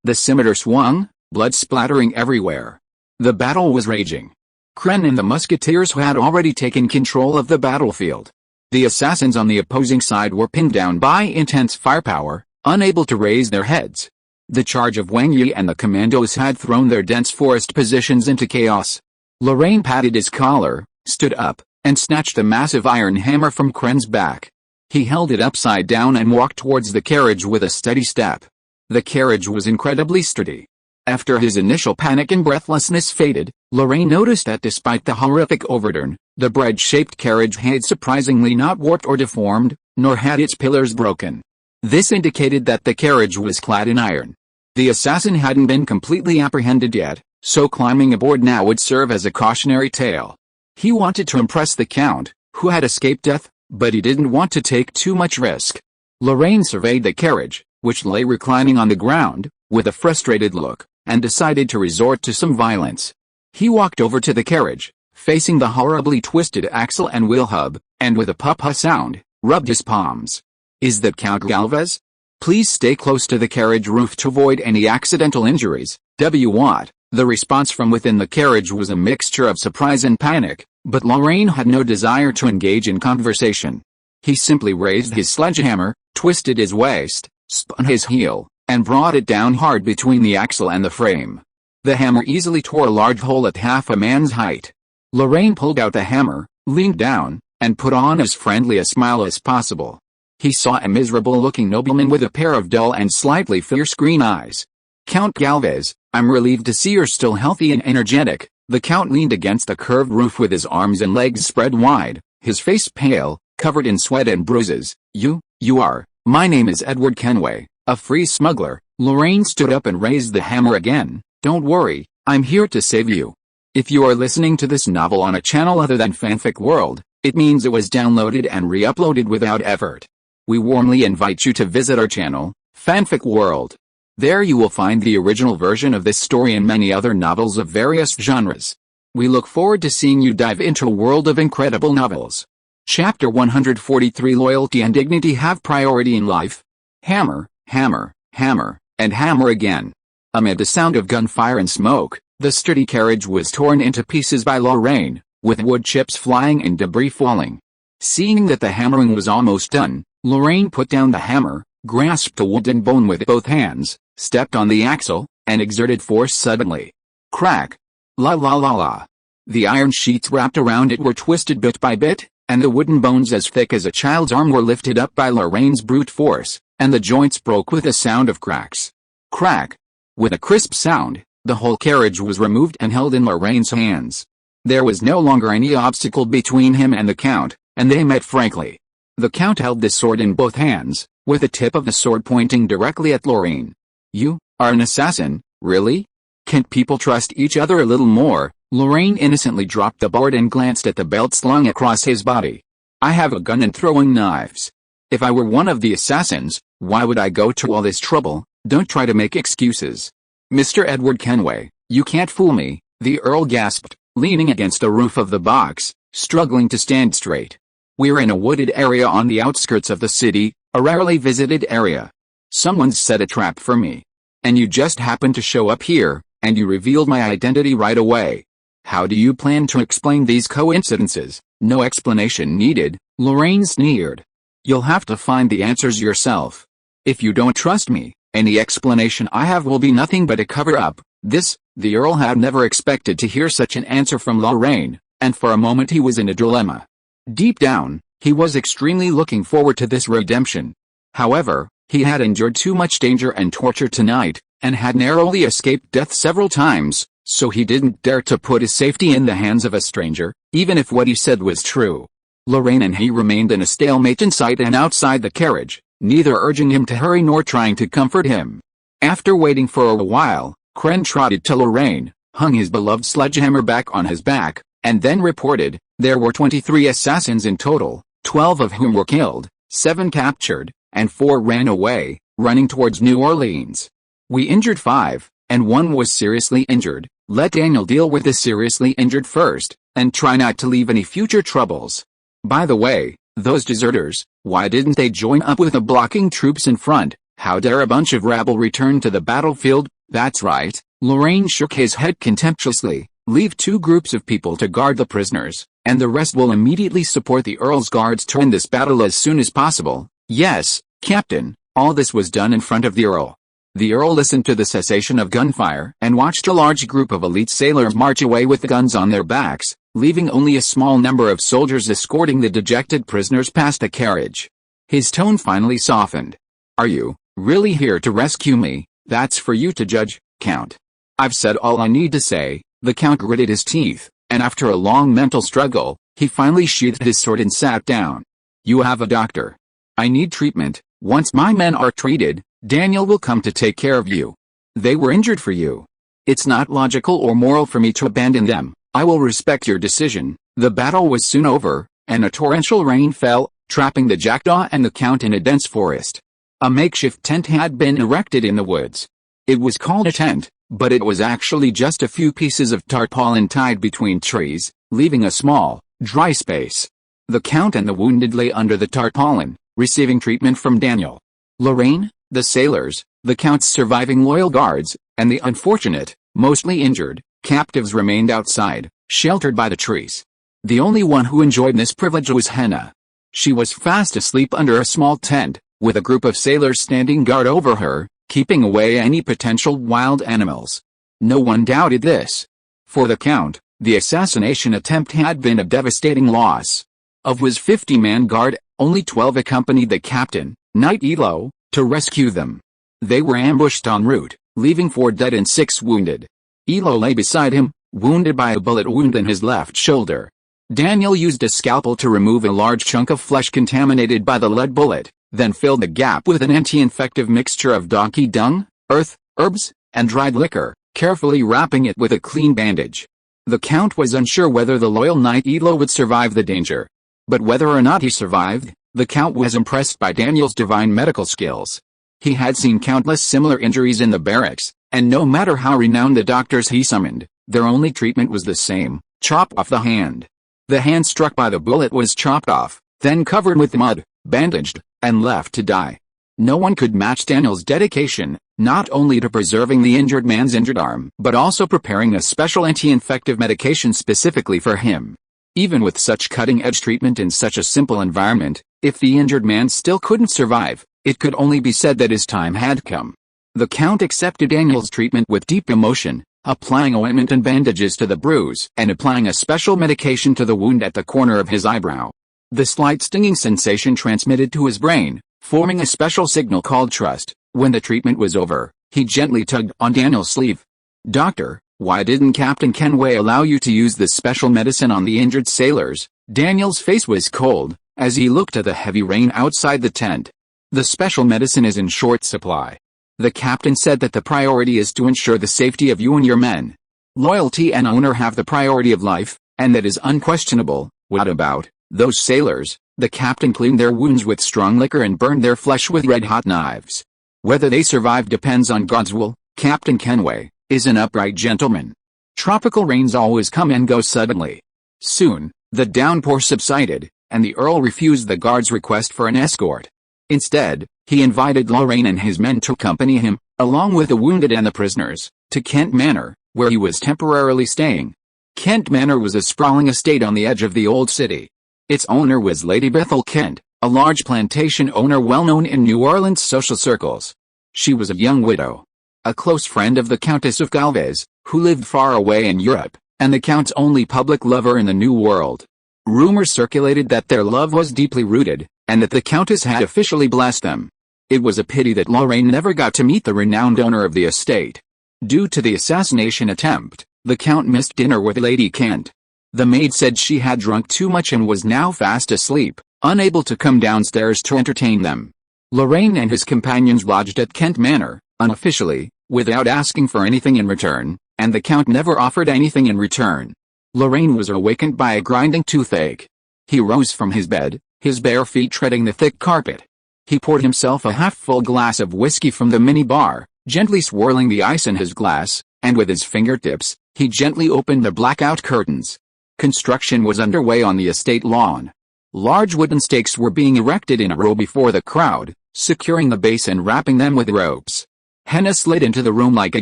The scimitar swung, blood splattering everywhere. The battle was raging. Kren and the musketeers had already taken control of the battlefield. The assassins on the opposing side were pinned down by intense firepower, unable to raise their heads. The charge of Wang Yi and the commandos had thrown their dense forest positions into chaos. Lorraine patted his collar, stood up, and snatched a massive iron hammer from Kren's back. He held it upside down and walked towards the carriage with a steady step. The carriage was incredibly sturdy. After his initial panic and breathlessness faded, Lorraine noticed that despite the horrific overturn, the bread-shaped carriage had surprisingly not warped or deformed, nor had its pillars broken. This indicated that the carriage was clad in iron. The assassin hadn't been completely apprehended yet, so climbing aboard now would serve as a cautionary tale. He wanted to impress the Count, who had escaped death, but he didn't want to take too much risk. Lorraine surveyed the carriage, which lay reclining on the ground, with a frustrated look, and decided to resort to some violence. He walked over to the carriage, facing the horribly twisted axle and wheel hub, and with a pop-ha sound, rubbed his palms. Is that Count Galvez? Please stay close to the carriage roof to avoid any accidental injuries. What? The response from within the carriage was a mixture of surprise and panic, but Lorraine had no desire to engage in conversation. He simply raised his sledgehammer, twisted his waist, spun his heel, and brought it down hard between the axle and the frame. The hammer easily tore a large hole at half a man's height. Lorraine pulled out the hammer, leaned down, and put on as friendly a smile as possible. He saw a miserable-looking nobleman with a pair of dull and slightly fierce green eyes. Count Galvez, I'm relieved to see you're still healthy and energetic. The Count leaned against the curved roof with his arms and legs spread wide, his face pale, covered in sweat and bruises. You are. My name is Edward Kenway, a free smuggler. Lorraine stood up and raised the hammer again. Don't worry, I'm here to save you. If you are listening to this novel on a channel other than Fanfic World, it means it was downloaded and re-uploaded without effort. We warmly invite you to visit our channel, Fanfic World. There you will find the original version of this story and many other novels of various genres. We look forward to seeing you dive into a world of incredible novels. Chapter 143 Loyalty and Dignity Have Priority in Life. Hammer, hammer, hammer, and hammer again. Amid a sound of gunfire and smoke, the sturdy carriage was torn into pieces by Lorraine, with wood chips flying and debris falling. Seeing that the hammering was almost done, Lorraine put down the hammer, grasped a wooden bone with both hands, stepped on the axle, and exerted force suddenly. Crack! La la la la! The iron sheets wrapped around it were twisted bit by bit, and the wooden bones as thick as a child's arm were lifted up by Lorraine's brute force, and the joints broke with a sound of cracks. Crack! With a crisp sound, the whole carriage was removed and held in Lorraine's hands. There was no longer any obstacle between him and the Count, and they met frankly. The Count held the sword in both hands, with the tip of the sword pointing directly at Lorraine. You are an assassin, really? Can't people trust each other a little more? Lorraine innocently dropped the board and glanced at the belt slung across his body. I have a gun and throwing knives. If I were one of the assassins, why would I go to all this trouble? Don't try to make excuses. Mr. Edward Kenway, you can't fool me, the Earl gasped, leaning against the roof of the box, struggling to stand straight. We're in a wooded area on the outskirts of the city, a rarely visited area. Someone's set a trap for me. And you just happened to show up here, and you revealed my identity right away. How do you plan to explain these coincidences? No explanation needed, Lorraine sneered. You'll have to find the answers yourself. If you don't trust me, any explanation I have will be nothing but a cover-up. The Earl had never expected to hear such an answer from Lorraine, and for a moment he was in a dilemma. Deep down, he was extremely looking forward to this redemption. However, he had endured too much danger and torture tonight, and had narrowly escaped death several times, so he didn't dare to put his safety in the hands of a stranger, even if what he said was true. Lorraine and he remained in a stalemate inside and outside the carriage, neither urging him to hurry nor trying to comfort him. After waiting for a while, Kren trotted to Lorraine, hung his beloved sledgehammer back on his back, and then reported, there were 23 assassins in total, 12 of whom were killed, 7 captured, and 4 ran away, running towards New Orleans. We injured 5, and 1 was seriously injured. Let Daniel deal with the seriously injured first, and try not to leave any future troubles. By the way, those deserters, why didn't they join up with the blocking troops in front? How dare a bunch of rabble return to the battlefield? That's right, Lorraine shook his head contemptuously. Leave 2 groups of people to guard the prisoners, and the rest will immediately support the Earl's guards to end this battle as soon as possible. Yes, Captain, all this was done in front of the Earl. The Earl listened to the cessation of gunfire and watched a large group of elite sailors march away with the guns on their backs, leaving only a small number of soldiers escorting the dejected prisoners past the carriage. His tone finally softened. Are you really here to rescue me? That's for you to judge, Count. I've said all I need to say. The Count gritted his teeth, and after a long mental struggle, he finally sheathed his sword and sat down. You have a doctor. I need treatment. Once my men are treated, Daniel will come to take care of you. They were injured for you. It's not logical or moral for me to abandon them. I will respect your decision. The battle was soon over, and a torrential rain fell, trapping the jackdaw and the Count in a dense forest. A makeshift tent had been erected in the woods. It was called a tent, but it was actually just a few pieces of tarpaulin tied between trees, leaving a small, dry space. The Count and the wounded lay under the tarpaulin, receiving treatment from Daniel. Lorraine, the sailors, the Count's surviving loyal guards, and the unfortunate, mostly injured, captives remained outside, sheltered by the trees. The only one who enjoyed this privilege was Henna. She was fast asleep under a small tent, with a group of sailors standing guard over her, keeping away any potential wild animals. No one doubted this. For the Count, the assassination attempt had been a devastating loss. Of his 50-man guard, only 12 accompanied the captain, Knight Elo, to rescue them. They were ambushed en route, leaving 4 dead and 6 wounded. Elo lay beside him, wounded by a bullet wound in his left shoulder. Daniel used a scalpel to remove a large chunk of flesh contaminated by the lead bullet, then filled the gap with an anti-infective mixture of donkey dung, earth, herbs, and dried liquor, carefully wrapping it with a clean bandage. The Count was unsure whether the loyal Knight Elo would survive the danger. But whether or not he survived, the Count was impressed by Daniel's divine medical skills. He had seen countless similar injuries in the barracks, and no matter how renowned the doctors he summoned, their only treatment was the same: chop off the hand. The hand struck by the bullet was chopped off, then covered with mud, bandaged, and left to die. No one could match Daniel's dedication, not only to preserving the injured man's injured arm, but also preparing a special anti-infective medication specifically for him. Even with such cutting-edge treatment in such a simple environment, if the injured man still couldn't survive, it could only be said that his time had come. The Count accepted Daniel's treatment with deep emotion, applying ointment and bandages to the bruise and applying a special medication to the wound at the corner of his eyebrow. The slight stinging sensation transmitted to his brain, forming a special signal called trust. When the treatment was over, he gently tugged on Daniel's sleeve. "Doctor, why didn't Captain Kenway allow you to use this special medicine on the injured sailors?" Daniel's face was cold, as he looked at the heavy rain outside the tent. "The special medicine is in short supply. The captain said that the priority is to ensure the safety of you and your men. Loyalty and honor have the priority of life, and that is unquestionable." "What about those sailors?" "The captain cleaned their wounds with strong liquor and burned their flesh with red-hot knives. Whether they survive depends on God's will. Captain Kenway is an upright gentleman." Tropical rains always come and go suddenly. Soon, the downpour subsided, and the Earl refused the guard's request for an escort. Instead, he invited Lorraine and his men to accompany him, along with the wounded and the prisoners, to Kent Manor, where he was temporarily staying. Kent Manor was a sprawling estate on the edge of the old city. Its owner was Lady Bethel Kent, a large plantation owner well known in New Orleans social circles. She was a young widow, a close friend of the Countess of Galvez, who lived far away in Europe, and the Count's only public lover in the New World. Rumors circulated that their love was deeply rooted, and that the Countess had officially blessed them. It was a pity that Lorraine never got to meet the renowned owner of the estate. Due to the assassination attempt, the Count missed dinner with Lady Kent. The maid said she had drunk too much and was now fast asleep, unable to come downstairs to entertain them. Lorraine and his companions lodged at Kent Manor, unofficially, without asking for anything in return, and the Count never offered anything in return. Lorraine was awakened by a grinding toothache. He rose from his bed, his bare feet treading the thick carpet. He poured himself a half-full glass of whiskey from the mini-bar, gently swirling the ice in his glass, and with his fingertips, he gently opened the blackout curtains. Construction was underway on the estate lawn. Large wooden stakes were being erected in a row before the crowd, securing the base and wrapping them with ropes. Henna slid into the room like a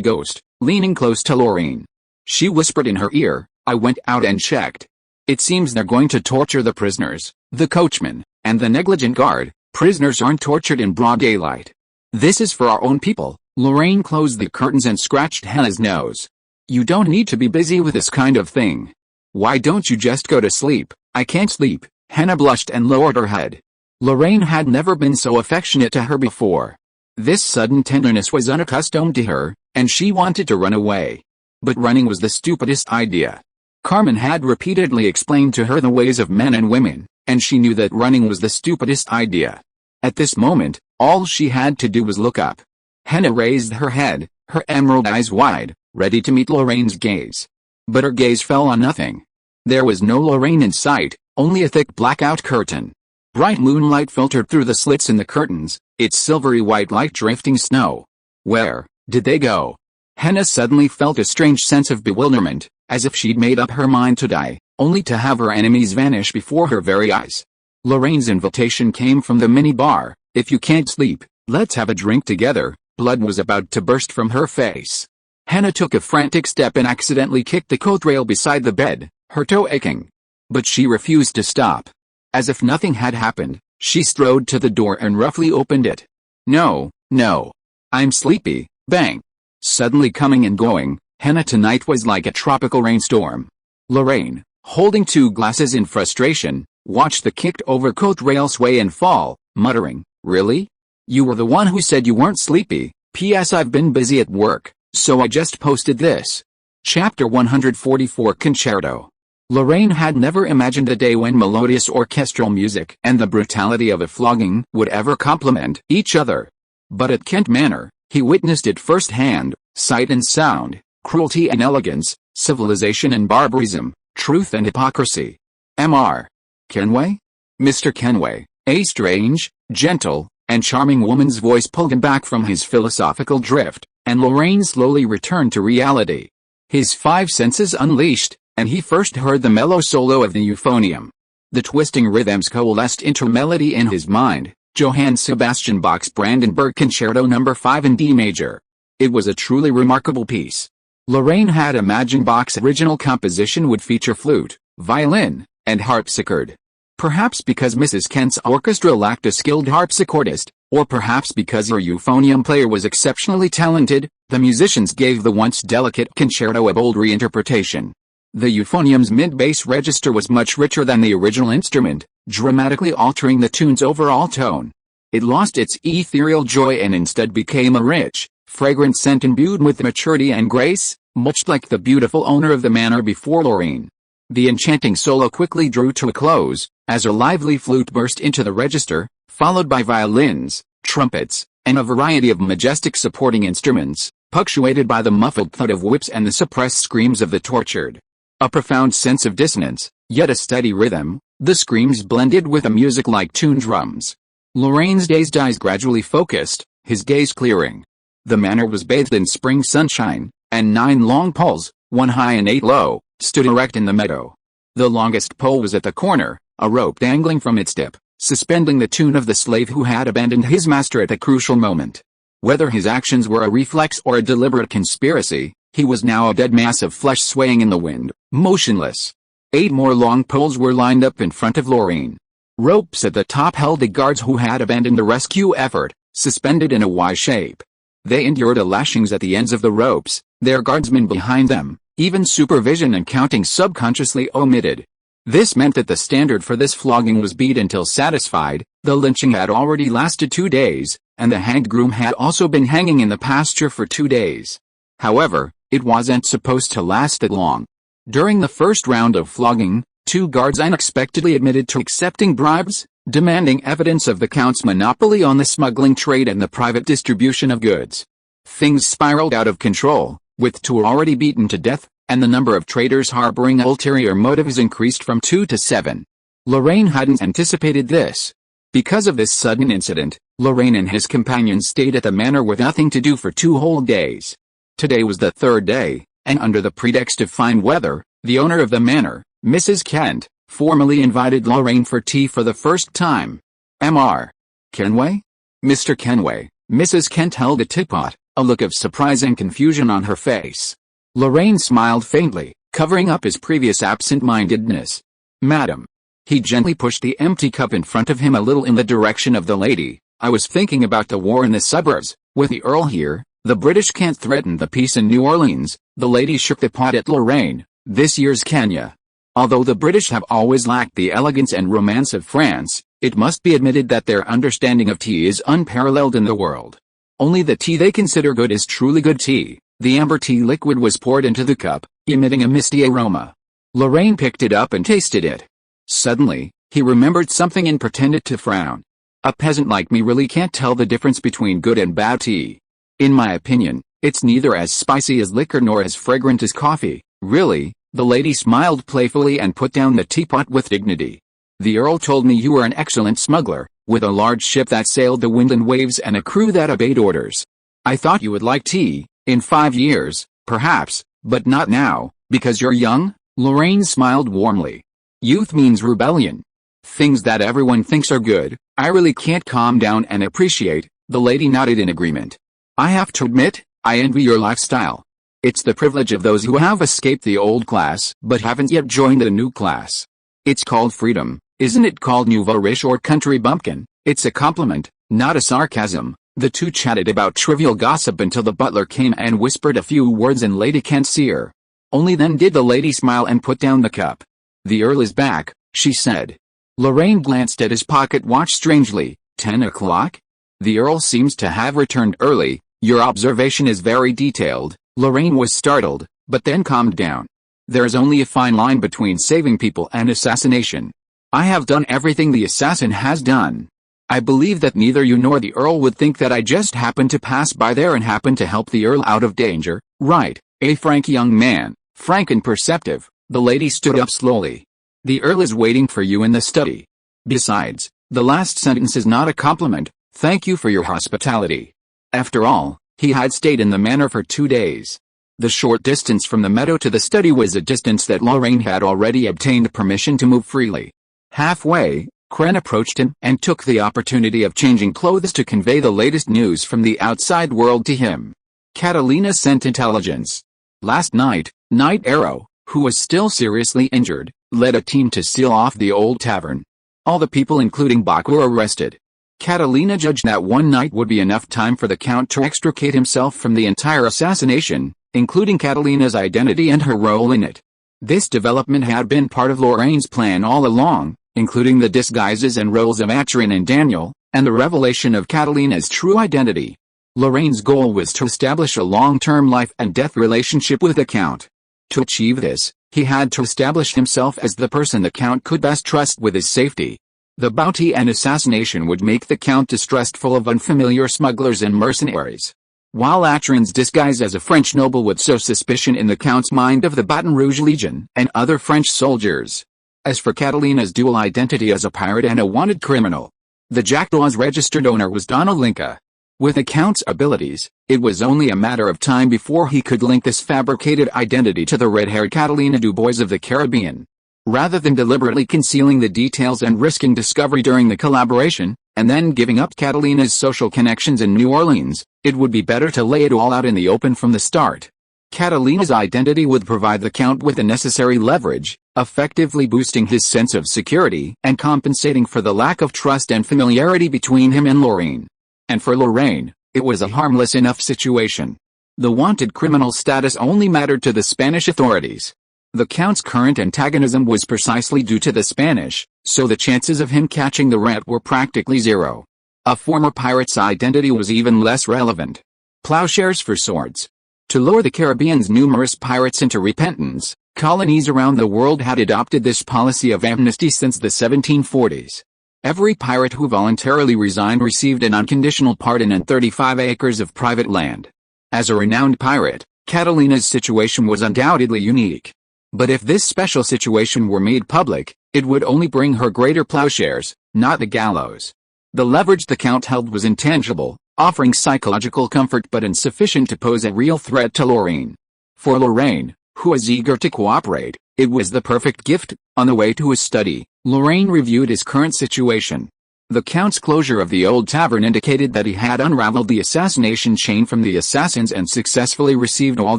ghost, leaning close to Lorraine. She whispered in her ear, "I went out and checked. It seems they're going to torture the prisoners, the coachman, and the negligent guard. Prisoners aren't tortured in broad daylight. This is for our own people." Lorraine closed the curtains and scratched Henna's nose. "You don't need to be busy with this kind of thing. Why don't you just go to sleep?" "I can't sleep." Henna blushed and lowered her head. Lorraine had never been so affectionate to her before. This sudden tenderness was unaccustomed to her, and she wanted to run away. But running was the stupidest idea. Carmen had repeatedly explained to her the ways of men and women, and she knew that running was the stupidest idea. At this moment, all she had to do was look up. Henna raised her head, her emerald eyes wide, ready to meet Lorraine's gaze. But her gaze fell on nothing. There was no Lorraine in sight, only a thick blackout curtain. Bright moonlight filtered through the slits in the curtains, its silvery white like drifting snow. Where did they go? Henna suddenly felt a strange sense of bewilderment, as if she'd made up her mind to die, only to have her enemies vanish before her very eyes. Lorraine's invitation came from the mini-bar. If you can't sleep, let's have a drink together. Blood was about to burst from her face. Hannah took a frantic step and accidentally kicked the coat rail beside the bed, her toe aching. But she refused to stop. As if nothing had happened, she strode to the door and roughly opened it. No, no. I'm sleepy. Bang. Suddenly coming and going, Hannah tonight was like a tropical rainstorm. Lorraine, holding two glasses in frustration, watched the kicked-over coat rail sway and fall, muttering, "Really? You were the one who said you weren't sleepy. P.S. I've been busy at work, so I just posted this." Chapter 144 Concerto. Lorraine had never imagined a day when melodious orchestral music and the brutality of a flogging would ever complement each other. But at Kent Manor, he witnessed it firsthand: sight and sound, cruelty and elegance, civilization and barbarism, truth and hypocrisy. Mr. Kenway? Mr. Kenway, a strange, gentle, and charming woman's voice pulled him back from his philosophical drift, and Lorraine slowly returned to reality. His five senses unleashed, and he first heard the mellow solo of the euphonium. The twisting rhythms coalesced into melody in his mind: Johann Sebastian Bach's Brandenburg Concerto No. 5 in D major. It was a truly remarkable piece. Lorraine had imagined Bach's original composition would feature flute, violin, and harpsichord. Perhaps because Mrs. Kent's orchestra lacked a skilled harpsichordist, or perhaps because her euphonium player was exceptionally talented, the musicians gave the once delicate concerto a bold reinterpretation. The euphonium's mid-bass register was much richer than the original instrument, dramatically altering the tune's overall tone. It lost its ethereal joy and instead became a rich, fragrant scent imbued with maturity and grace, much like the beautiful owner of the manor before Lorraine. The enchanting solo quickly drew to a close, as a lively flute burst into the register, followed by violins, trumpets, and a variety of majestic supporting instruments, punctuated by the muffled thud of whips and the suppressed screams of the tortured. A profound sense of dissonance, yet a steady rhythm, the screams blended with a music like tuned drums. Lorraine's dazed eyes gradually focused, his gaze clearing. The manor was bathed in spring sunshine, and 9 long poles, 1 high and 8 low, stood erect in the meadow. The longest pole was at the corner, a rope dangling from its tip, suspending the tune of the slave who had abandoned his master at a crucial moment. Whether his actions were a reflex or a deliberate conspiracy, he was now a dead mass of flesh swaying in the wind, motionless. 8 more long poles were lined up in front of Lorraine. Ropes at the top held the guards who had abandoned the rescue effort, suspended in a Y shape. They endured the lashings at the ends of the ropes, their guardsmen behind them, even supervision and counting subconsciously omitted. This meant that the standard for this flogging was beat until satisfied. The lynching had already lasted 2 days, and the hanged groom had also been hanging in the pasture for 2 days. However, it wasn't supposed to last that long. During the first round of flogging, 2 guards unexpectedly admitted to accepting bribes, demanding evidence of the Count's monopoly on the smuggling trade and the private distribution of goods. Things spiraled out of control, with 2 already beaten to death, and the number of traitors harboring ulterior motives increased from 2 to 7. Lorraine hadn't anticipated this. Because of this sudden incident, Lorraine and his companions stayed at the manor with nothing to do for 2 whole days. Today was the 3rd day, and under the pretext of fine weather, the owner of the manor, Mrs. Kent, formally invited Lorraine for tea for the first time. Mr. Kenway? Mr. Kenway, Mrs. Kent held a teapot, a look of surprise and confusion on her face. Lorraine smiled faintly, covering up his previous absent-mindedness. Madam. He gently pushed the empty cup in front of him a little in the direction of the lady. I was thinking about the war in the suburbs. With the Earl here, the British can't threaten the peace in New Orleans. The lady shook the pot at Lorraine. This year's Kenya. Although the British have always lacked the elegance and romance of France, it must be admitted that their understanding of tea is unparalleled in the world. Only the tea they consider good is truly good tea. The amber tea liquid was poured into the cup, emitting a misty aroma. Lorraine picked it up and tasted it. Suddenly, he remembered something and pretended to frown. A peasant like me really can't tell the difference between good and bad tea. In my opinion, it's neither as spicy as liquor nor as fragrant as coffee. Really? The lady smiled playfully and put down the teapot with dignity. The Earl told me you were an excellent smuggler, with a large ship that sailed the wind and waves and a crew that obeyed orders. I thought you would like tea, in 5 years, perhaps, but not now, because you're young? Lorraine smiled warmly. Youth means rebellion. Things that everyone thinks are good, I really can't calm down and appreciate." The lady nodded in agreement. "I have to admit, I envy your lifestyle. It's the privilege of those who have escaped the old class but haven't yet joined the new class. It's called freedom, isn't it?" Called nouveau riche or country bumpkin. It's a compliment, not a sarcasm. The two chatted about trivial gossip until the butler came and whispered a few words in Lady Kent's ear. Only then did the lady smile and put down the cup. "The Earl is back," she said. Lorraine glanced at his pocket watch strangely. 10 o'clock? "The Earl seems to have returned early. Your observation is very detailed." Lorraine was startled, but then calmed down. "There's only a fine line between saving people and assassination. I have done everything the assassin has done. I believe that neither you nor the Earl would think that I just happened to pass by there and happened to help the Earl out of danger, right? A frank young man, frank and perceptive." The lady stood up slowly. "The Earl is waiting for you in the study. Besides, the last sentence is not a compliment. Thank you for your hospitality." After all, he had stayed in the manor for 2 days. The short distance from the meadow to the study was a distance that Lorraine had already obtained permission to move freely. Halfway, Kren approached him and took the opportunity of changing clothes to convey the latest news from the outside world to him. Catalina sent intelligence. Last night, Knight Arrow, who was still seriously injured, led a team to seal off the old tavern. All the people including Bach were arrested. Catalina judged that one night would be enough time for the Count to extricate himself from the entire assassination, including Catalina's identity and her role in it. This development had been part of Lorraine's plan all along, including the disguises and roles of Atcherin and Daniel, and the revelation of Catalina's true identity. Lorraine's goal was to establish a long-term life and death relationship with the Count. To achieve this, he had to establish himself as the person the Count could best trust with his safety. The bounty and assassination would make the Count distrustful of unfamiliar smugglers and mercenaries, while Atcherin's disguise as a French noble would sow suspicion in the Count's mind of the Baton Rouge Legion and other French soldiers. As for Catalina's dual identity as a pirate and a wanted criminal, the Jackdaw's registered owner was Donalinka. With the Count's abilities, it was only a matter of time before he could link this fabricated identity to the red-haired Catalina Dubois of the Caribbean. Rather than deliberately concealing the details and risking discovery during the collaboration, and then giving up Catalina's social connections in New Orleans, it would be better to lay it all out in the open from the start. Catalina's identity would provide the Count with the necessary leverage, effectively boosting his sense of security and compensating for the lack of trust and familiarity between him and Lorraine. And for Lorraine, it was a harmless enough situation. The wanted criminal status only mattered to the Spanish authorities. The Count's current antagonism was precisely due to the Spanish, so the chances of him catching the rat were practically zero. A former pirate's identity was even less relevant. Plowshares for swords. To lure the Caribbean's numerous pirates into repentance, colonies around the world had adopted this policy of amnesty since the 1740s. Every pirate who voluntarily resigned received an unconditional pardon and 35 acres of private land. As a renowned pirate, Catalina's situation was undoubtedly unique. But if this special situation were made public, it would only bring her greater plowshares, not the gallows. The leverage the Count held was intangible, offering psychological comfort but insufficient to pose a real threat to Lorraine. For Lorraine, who was eager to cooperate, it was the perfect gift. On the way to his study, Lorraine reviewed his current situation. The Count's closure of the old tavern indicated that he had unraveled the assassination chain from the assassins and successfully received all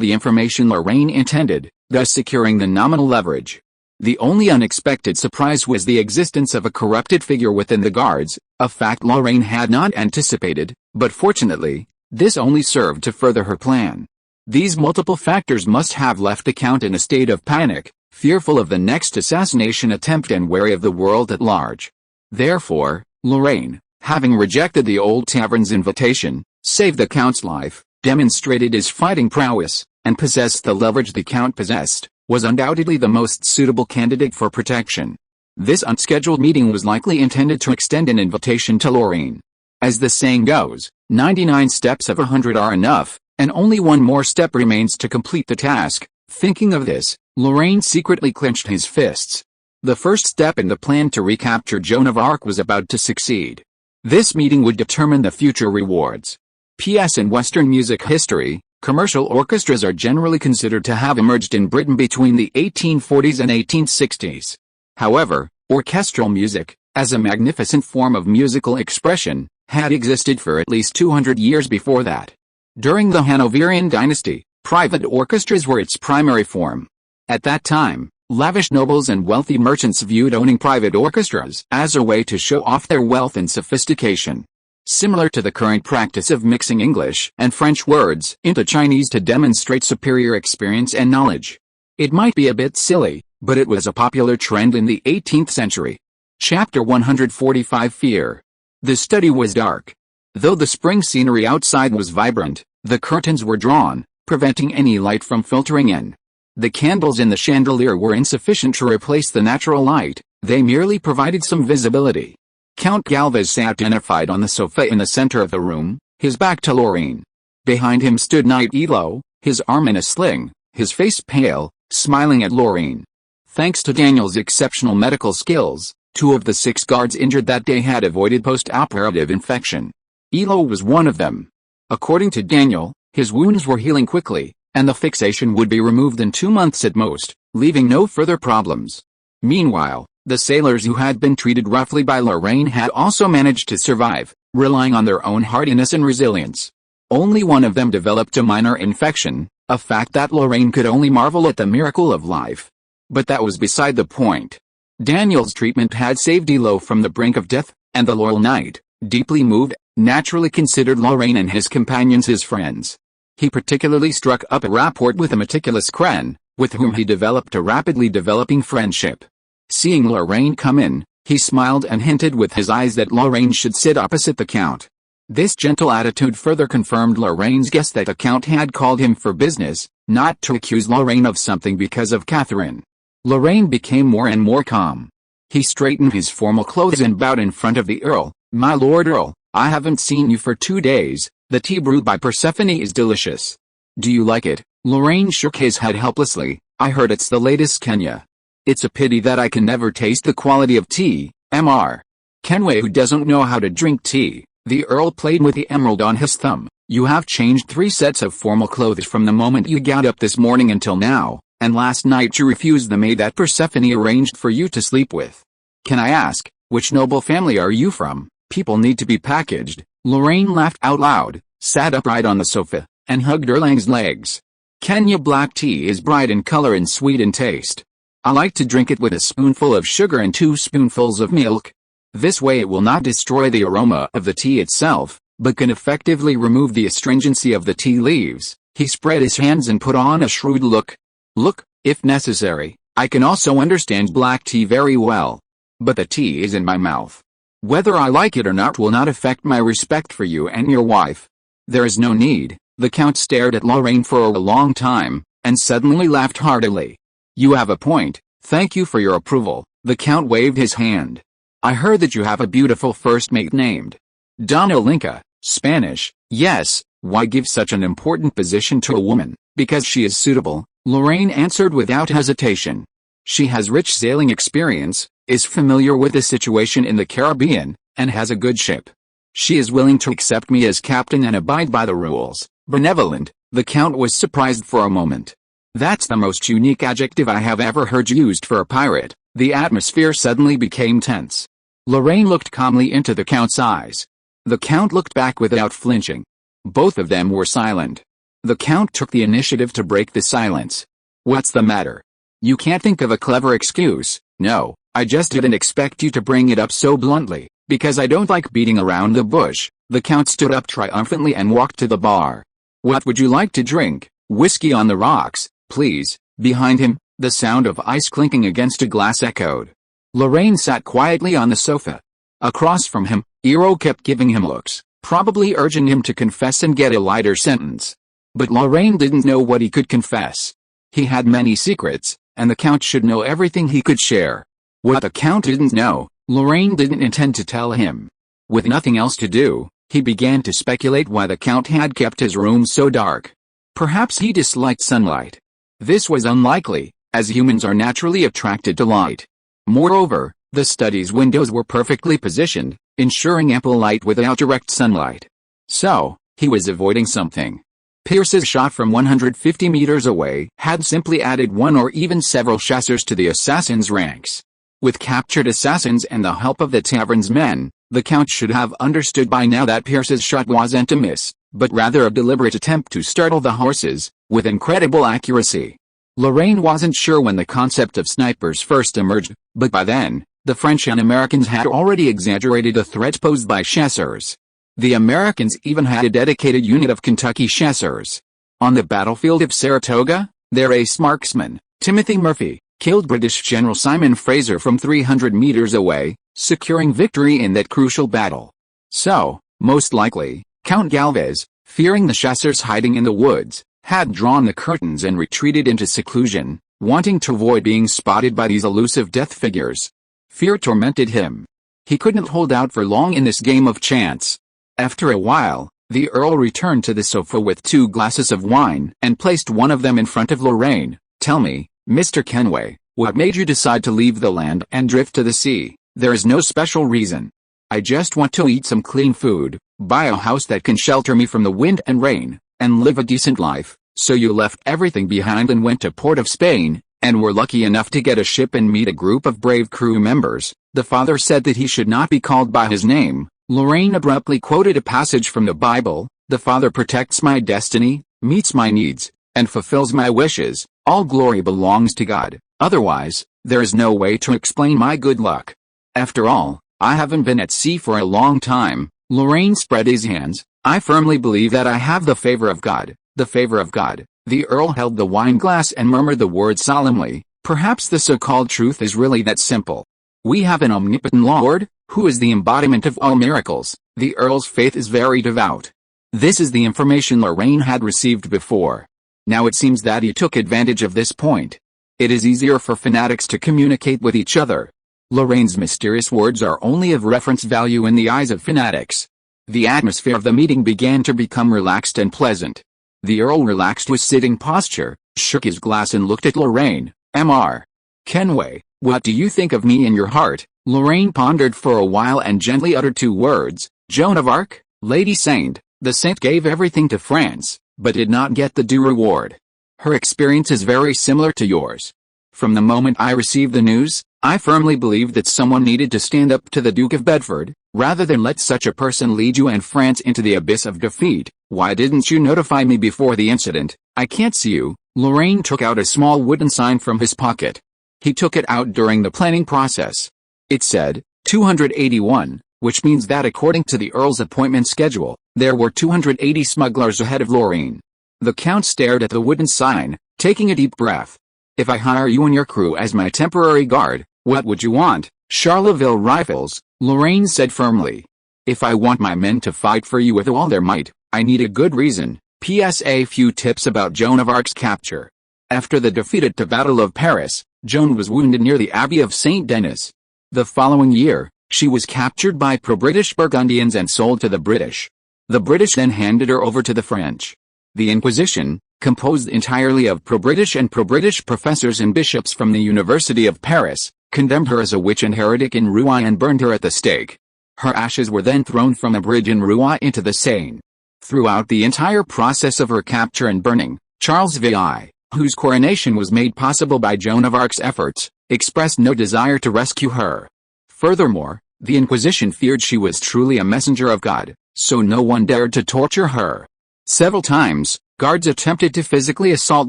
the information Lorraine intended, thus securing the nominal leverage. The only unexpected surprise was the existence of a corrupted figure within the guards, a fact Lorraine had not anticipated, but fortunately, this only served to further her plan. These multiple factors must have left the Count in a state of panic, fearful of the next assassination attempt and wary of the world at large. Therefore, Lorraine, having rejected the old tavern's invitation, saved the Count's life, demonstrated his fighting prowess, and possessed the leverage the Count possessed, was undoubtedly the most suitable candidate for protection. This unscheduled meeting was likely intended to extend an invitation to Lorraine. As the saying goes, 99 steps of 100 are enough, and only one more step remains to complete the task. Thinking of this, Lorraine secretly clenched his fists. The first step in the plan to recapture Joan of Arc was about to succeed. This meeting would determine the future rewards. P.S. In Western music history, commercial orchestras are generally considered to have emerged in Britain between the 1840s and 1860s. However, Orchestral music, as a magnificent form of musical expression, had existed for at least 200 years before that. During the Hanoverian dynasty, private orchestras were its primary form. At that time, lavish nobles and wealthy merchants viewed owning private orchestras as a way to show off their wealth and sophistication. Similar to the current practice of mixing English and French words into Chinese to demonstrate superior experience and knowledge. It might be a bit silly, but it was a popular trend in the 18th century. Chapter 145 Fear. The study was dark. Though the spring scenery outside was vibrant, the curtains were drawn, preventing any light from filtering in. The candles in the chandelier were insufficient to replace the natural light, they merely provided some visibility. Count Galvez sat identified on the sofa in the center of the room, his back to Lorraine. Behind him stood Knight Elo, his arm in a sling, his face pale, smiling at Lorraine. Thanks to Daniel's exceptional medical skills, 2 of the 6 guards injured that day had avoided post-operative infection. Elo was one of them. According to Daniel, his wounds were healing quickly, and the fixation would be removed in 2 months at most, leaving no further problems. Meanwhile, the sailors who had been treated roughly by Lorraine had also managed to survive, relying on their own hardiness and resilience. Only one of them developed a minor infection, a fact that Lorraine could only marvel at the miracle of life. But that was beside the point. Daniel's treatment had saved Elo from the brink of death, and the loyal knight, deeply moved, naturally considered Lorraine and his companions his friends. He particularly struck up a rapport with the meticulous Kren, with whom he developed a rapidly developing friendship. Seeing Lorraine come in, he smiled and hinted with his eyes that Lorraine should sit opposite the Count. This gentle attitude further confirmed Lorraine's guess that the Count had called him for business, not to accuse Lorraine of something because of Catherine. Lorraine became more and more calm. He straightened his formal clothes and bowed in front of the Earl. "My Lord Earl, I haven't seen you for 2 days. The tea brewed by Persephone is delicious. Do you like it?" Lorraine shook his head helplessly. "I heard it's the latest Kenya. It's a pity that I can never taste the quality of tea, Mr. Kenway who doesn't know how to drink tea." The Earl played with the emerald on his thumb. "You have changed 3 sets of formal clothes from the moment you got up this morning until now, and last night you refused the maid that Persephone arranged for you to sleep with. Can I ask, which noble family are you from? People need to be packaged." Lorraine laughed out loud, sat upright on the sofa, and hugged Erlang's legs. "Kenya black tea is bright in color and sweet in taste. I like to drink it with a spoonful of sugar and 2 spoonfuls of milk. This way it will not destroy the aroma of the tea itself, but can effectively remove the astringency of the tea leaves." He spread his hands and put on a shrewd look. "Look, if necessary, I can also understand black tea very well. But the tea is in my mouth. Whether I like it or not will not affect my respect for you and your wife." "There is no need." The Count stared at Lorraine for a long time, and suddenly laughed heartily. "You have a point, thank you for your approval." The Count waved his hand. "I heard that you have a beautiful first mate named Donna Linka, Spanish." "Yes, why give such an important position to a woman?" "Because she is suitable," Lorraine answered without hesitation. "She has rich sailing experience, is familiar with the situation in the Caribbean, and has a good ship. She is willing to accept me as captain and abide by the rules." "Benevolent," the Count was surprised for a moment. "That's the most unique adjective I have ever heard used for a pirate." The atmosphere suddenly became tense. Lorraine looked calmly into the Count's eyes. The Count looked back without flinching. Both of them were silent. The Count took the initiative to break the silence. "What's the matter? You can't think of a clever excuse?" "No, I just didn't expect you to bring it up so bluntly, because I don't like beating around the bush." The Count stood up triumphantly and walked to the bar. "What would you like to drink?" "Whiskey on the rocks, please." Behind him, the sound of ice clinking against a glass echoed. Lorraine sat quietly on the sofa. Across from him, Eero kept giving him looks, probably urging him to confess and get a lighter sentence. But Lorraine didn't know what he could confess. He had many secrets, and the Count should know everything he could share. What the Count didn't know, Lorraine didn't intend to tell him. With nothing else to do, he began to speculate why the Count had kept his room so dark. Perhaps he disliked sunlight. This was unlikely, as humans are naturally attracted to light. Moreover, the study's windows were perfectly positioned, ensuring ample light without direct sunlight. So, he was avoiding something. Pierce's shot from 150 meters away had simply added 1 or even several chasseurs to the assassins' ranks. With captured assassins and the help of the tavern's men, the Count should have understood by now that Pierce's shot wasn't a miss, but rather a deliberate attempt to startle the horses, with incredible accuracy. Lorraine wasn't sure when the concept of snipers first emerged, but by then, the French and Americans had already exaggerated the threat posed by chasseurs. The Americans even had a dedicated unit of Kentucky chasseurs. On the battlefield of Saratoga, their ace marksman, Timothy Murphy, killed British General Simon Fraser from 300 meters away, securing victory in that crucial battle. So, most likely, Count Galvez, fearing the chasseurs hiding in the woods, had drawn the curtains and retreated into seclusion, wanting to avoid being spotted by these elusive death figures. Fear tormented him. He couldn't hold out for long in this game of chance. After a while, the Earl returned to the sofa with 2 glasses of wine and placed one of them in front of Lorraine. "Tell me, Mr. Kenway, what made you decide to leave the land and drift to the sea?" "There is no special reason. I just want to eat some clean food, buy a house that can shelter me from the wind and rain, and live a decent life." "So you left everything behind and went to Port of Spain, and were lucky enough to get a ship and meet a group of brave crew members." The father said that he should not be called by his name. Lorraine abruptly quoted a passage from the Bible: "The Father protects my destiny, meets my needs, and fulfills my wishes. All glory belongs to God. Otherwise, there is no way to explain my good luck. After all, I haven't been at sea for a long time." Lorraine spread his hands. "I firmly believe that I have the favor of God." "The favor of God." The Earl held the wine glass and murmured the word solemnly. "Perhaps the so-called truth is really that simple. We have an omnipotent Lord, who is the embodiment of all miracles." The Earl's faith is very devout. This is the information Lorraine had received before. Now it seems that he took advantage of this point. It is easier for fanatics to communicate with each other. Lorraine's mysterious words are only of reference value in the eyes of fanatics. The atmosphere of the meeting began to become relaxed and pleasant. The Earl relaxed his sitting posture, shook his glass and looked at Lorraine. "Mr. Kenway, what do you think of me in your heart?" Lorraine pondered for a while and gently uttered 2 words: "Joan of Arc." "Lady Saint." The saint gave everything to France, but did not get the due reward. "Her experience is very similar to yours. From the moment I received the news, I firmly believed that someone needed to stand up to the Duke of Bedford, rather than let such a person lead you and France into the abyss of defeat. Why didn't you notify me before the incident?" "I can't see you." Lorraine took out a small wooden sign from his pocket. He took it out during the planning process. It said, 281, which means that according to the Earl's appointment schedule, there were 280 smugglers ahead of Lorraine. The Count stared at the wooden sign, taking a deep breath. "If I hire you and your crew as my temporary guard, what would you want?" "Charleville rifles," Lorraine said firmly. "If I want my men to fight for you with all their might, I need a good reason. P.S. A few tips about Joan of Arc's capture. After the defeat at the Battle of Paris, Joan was wounded near the Abbey of St. Denis. The following year, she was captured by pro-British Burgundians and sold to the British. The British then handed her over to the French. The Inquisition, composed entirely of pro-British and pro-British professors and bishops from the University of Paris, condemned her as a witch and heretic in Rouen and burned her at the stake. Her ashes were then thrown from a bridge in Rouen into the Seine. Throughout the entire process of her capture and burning, Charles VI, whose coronation was made possible by Joan of Arc's efforts, expressed no desire to rescue her. Furthermore, the Inquisition feared she was truly a messenger of God, so no one dared to torture her. Several times, guards attempted to physically assault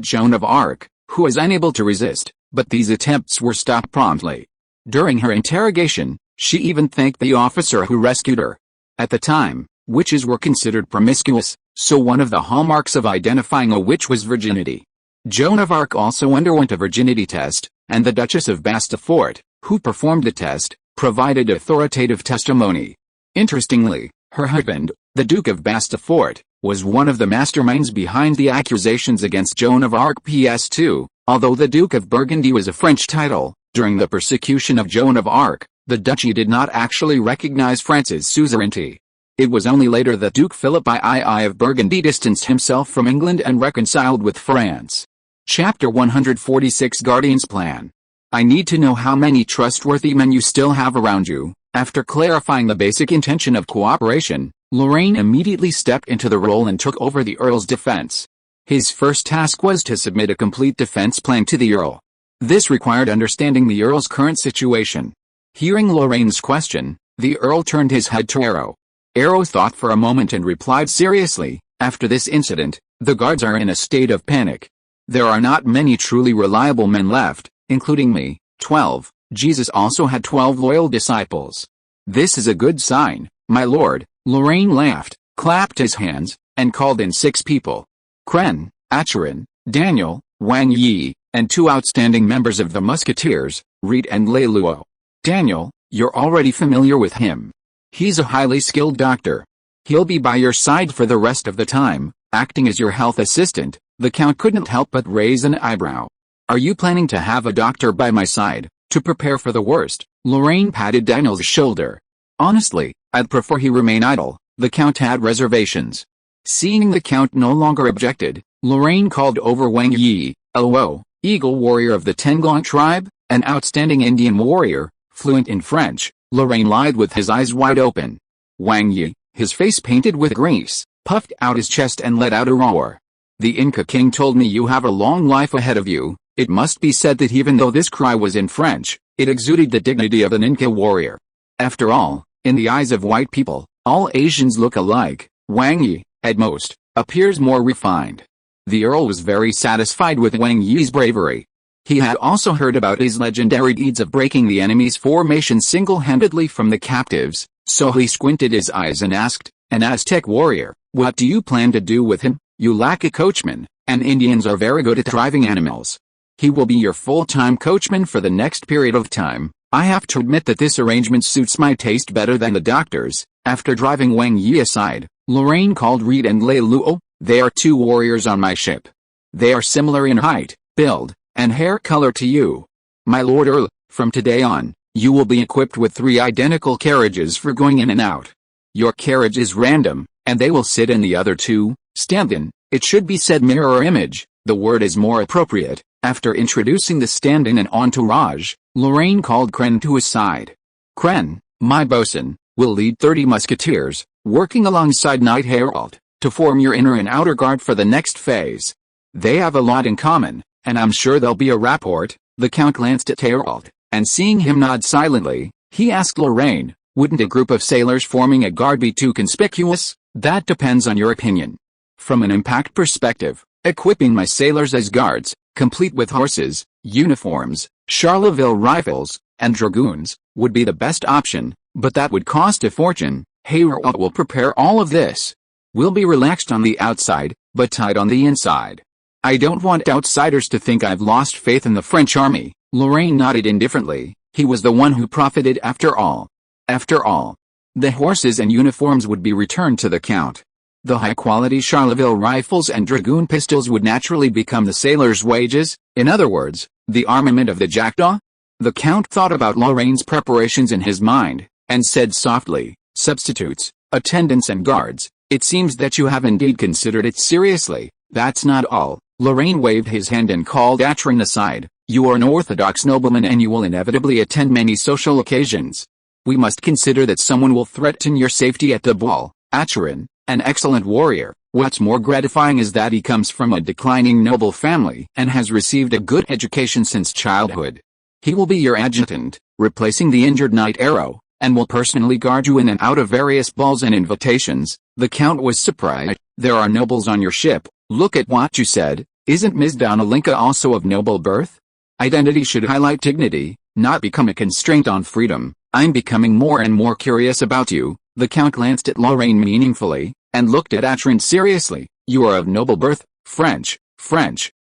Joan of Arc, who was unable to resist, but these attempts were stopped promptly. During her interrogation, she even thanked the officer who rescued her. At the time, witches were considered promiscuous, so one of the hallmarks of identifying a witch was virginity. Joan of Arc also underwent a virginity test, and the Duchess of Bastafort, who performed the test, provided authoritative testimony. Interestingly, her husband, the Duke of Bastafort, was one of the masterminds behind the accusations against Joan of Arc. PS2, although the Duke of Burgundy was a French title, during the persecution of Joan of Arc, the duchy did not actually recognize France's suzerainty. It was only later that Duke Philip II of Burgundy distanced himself from England and reconciled with France. Chapter 146 Guardian's Plan. I need to know how many trustworthy men you still have around you. After clarifying the basic intention of cooperation, Lorraine immediately stepped into the role and took over the Earl's defense. His first task was to submit a complete defense plan to the Earl. This required understanding the Earl's current situation. Hearing Lorraine's question, the Earl turned his head to Arrow. Arrow thought for a moment and replied seriously, "After this incident, the guards are in a state of panic. There are not many truly reliable men left, including me, 12. Jesus also had 12 loyal disciples. This is a good sign, my lord." Lorraine laughed, clapped his hands, and called in 6 people. Kren, Acheron, Daniel, Wang Yi, and 2 outstanding members of the Musketeers, Reed and Lei Luo. Daniel, you're already familiar with him. He's a highly skilled doctor. He'll be by your side for the rest of the time, acting as your health assistant. The Count couldn't help but raise an eyebrow. Are you planning to have a doctor by my side, to prepare for the worst? Lorraine patted Daniel's shoulder. Honestly, I'd prefer he remain idle. The Count had reservations. Seeing the Count no longer objected, Lorraine called over Wang Yi, a Luo, Eagle warrior of the Tenglong tribe, an outstanding Indian warrior, fluent in French. Lorraine lied with his eyes wide open. Wang Yi, his face painted with grease, puffed out his chest and let out a roar. The Inca king told me you have a long life ahead of you. It must be said that even though this cry was in French, it exuded the dignity of an Inca warrior. After all, in the eyes of white people, all Asians look alike. Wang Yi, at most, appears more refined. The Earl was very satisfied with Wang Yi's bravery. He had also heard about his legendary deeds of breaking the enemy's formation single-handedly from the captives, so he squinted his eyes and asked, "An Aztec warrior, what do you plan to do with him? You lack a coachman, and Indians are very good at driving animals. He will be your full-time coachman for the next period of time. I have to admit that this arrangement suits my taste better than the doctor's." After driving Wang Yi aside, Lorraine called Reed and Lei Luo. "They are 2 warriors on my ship. They are similar in height, build, and hair color to you. My lord Earl, from today on, you will be equipped with 3 identical carriages for going in and out. Your carriage is random, and they will sit in the other 2, stand-in. It should be said mirror image, the word is more appropriate." After introducing the stand-in and entourage, Lorraine called Kren to his side. "Kren, my bosun, will lead 30 musketeers, working alongside Knight Herald, to form your inner and outer guard for the next phase. They have a lot in common, and I'm sure there'll be a rapport." The Count glanced at Herald, and seeing him nod silently, he asked Lorraine, "Wouldn't a group of sailors forming a guard be too conspicuous?" "That depends on your opinion. From an impact perspective, equipping my sailors as guards, complete with horses, uniforms, Charleville rifles, and dragoons, would be the best option, but that would cost a fortune. Heir will prepare all of this. We'll be relaxed on the outside, but tight on the inside. I don't want outsiders to think I've lost faith in the French army." Lorraine nodded indifferently. He was the one who profited after all. After all, the horses and uniforms would be returned to the Count. The high-quality Charleville rifles and dragoon pistols would naturally become the sailors' wages, in other words, the armament of the jackdaw. The Count thought about Lorraine's preparations in his mind, and said softly, "Substitutes, attendants and guards, it seems that you have indeed considered it seriously." "That's not all." Lorraine waved his hand and called Acheron aside. "You are an orthodox nobleman and you will inevitably attend many social occasions. We must consider that someone will threaten your safety at the ball. Acheron, an excellent warrior, what's more gratifying is that he comes from a declining noble family and has received a good education since childhood. He will be your adjutant, replacing the injured Knight Arrow, and will personally guard you in and out of various balls and invitations." The Count was surprised. "There are nobles on your ship. Look at what you said. Isn't Ms. Donalinka also of noble birth? Identity should highlight dignity, not become a constraint on freedom. I'm becoming more and more curious about you." The Count glanced at Lorraine meaningfully, and looked at Acheron seriously. "You are of noble birth, French."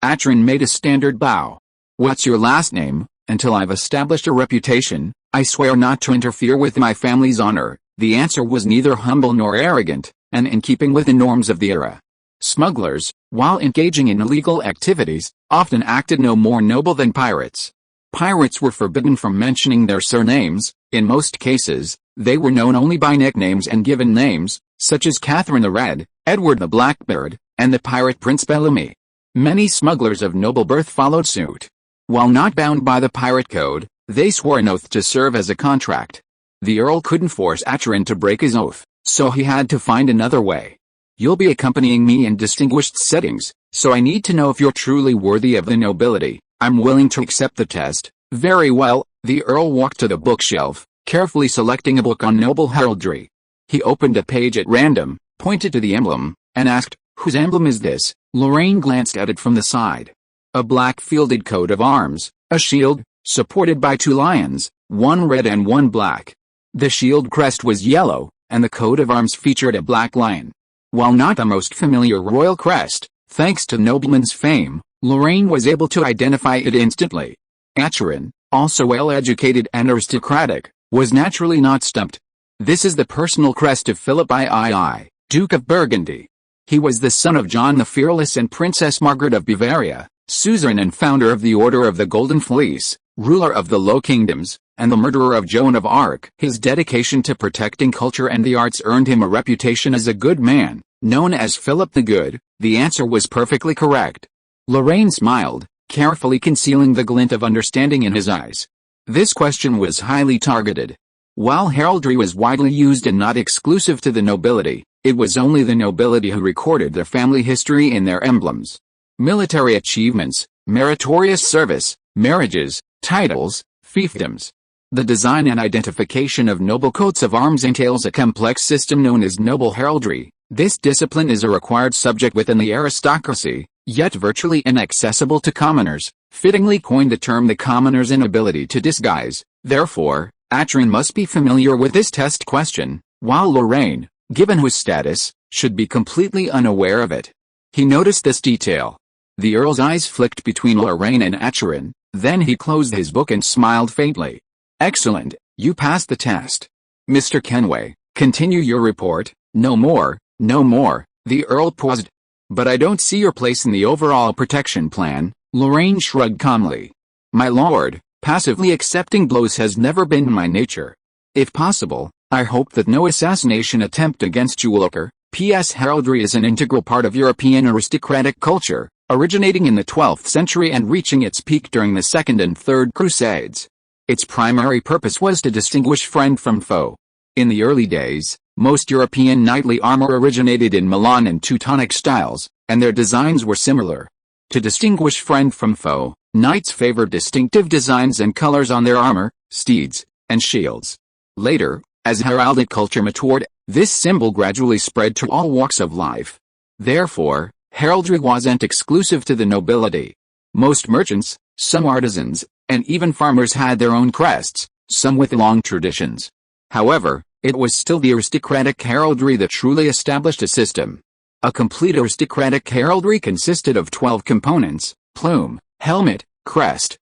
Acheron made a standard bow. "What's your last name? Until I've established a reputation, I swear not to interfere with my family's honor." The answer was neither humble nor arrogant, and in keeping with the norms of the era. Smugglers, while engaging in illegal activities, often acted no more noble than pirates. Pirates were forbidden from mentioning their surnames. In most cases, they were known only by nicknames and given names, such as Catherine the Red, Edward the Blackbird, and the pirate Prince Bellamy. Many smugglers of noble birth followed suit. While not bound by the pirate code, they swore an oath to serve as a contract. The Earl couldn't force Acheron to break his oath, so he had to find another way. "You'll be accompanying me in distinguished settings, so I need to know if you're truly worthy of the nobility. I'm willing to accept the test. Very well. The Earl walked to the bookshelf, carefully selecting a book on noble heraldry. He opened a page at random, pointed to the emblem, and asked, "Whose emblem is this?" Lorraine glanced at it from the side. A black fielded coat of arms, a shield, supported by 2 lions, one red and one black. The shield crest was yellow, and the coat of arms featured a black lion. While not the most familiar royal crest, thanks to nobleman's fame, Lorraine was able to identify it instantly. Acheron, also well-educated and aristocratic, was naturally not stumped. This is the personal crest of Philip II, Duke of Burgundy. He was the son of John the Fearless and Princess Margaret of Bavaria, suzerain and founder of the Order of the Golden Fleece, ruler of the Low Kingdoms, and the murderer of Joan of Arc. His dedication to protecting culture and the arts earned him a reputation as a good man, known as Philip the Good. The answer was perfectly correct. Lorraine smiled, carefully concealing the glint of understanding in his eyes. This question was highly targeted. While heraldry was widely used and not exclusive to the nobility, it was only the nobility who recorded their family history in their emblems. Military achievements, meritorious service, marriages, titles, fiefdoms. The design and identification of noble coats of arms entails a complex system known as noble heraldry. This discipline is a required subject within the aristocracy, yet virtually inaccessible to commoners, fittingly coined the term the commoner's inability to disguise. Therefore, Acheron must be familiar with this test question, while Lorraine, given his status, should be completely unaware of it. He noticed this detail. The Earl's eyes flicked between Lorraine and Acheron, then he closed his book and smiled faintly. "Excellent, you passed the test. Mr. Kenway, continue your report." "No more, no more," the Earl paused. "But I don't see your place in the overall protection plan." Lorraine shrugged calmly. "My lord, passively accepting blows has never been my nature. If possible, I hope that no assassination attempt against you will occur. P.S. Heraldry is an integral part of European aristocratic culture, originating in the 12th century and reaching its peak during the Second and Third Crusades. Its primary purpose was to distinguish friend from foe. In the early days, most European knightly armor originated in Milan and Teutonic styles, and their designs were similar. To distinguish friend from foe, knights favored distinctive designs and colors on their armor, steeds, and shields. Later, as heraldic culture matured, this symbol gradually spread to all walks of life. Therefore, heraldry wasn't exclusive to the nobility. Most merchants, some artisans, and even farmers had their own crests, some with long traditions. However, it was still the aristocratic heraldry that truly established a system. A complete aristocratic heraldry consisted of 12 components: plume, helmet, crest,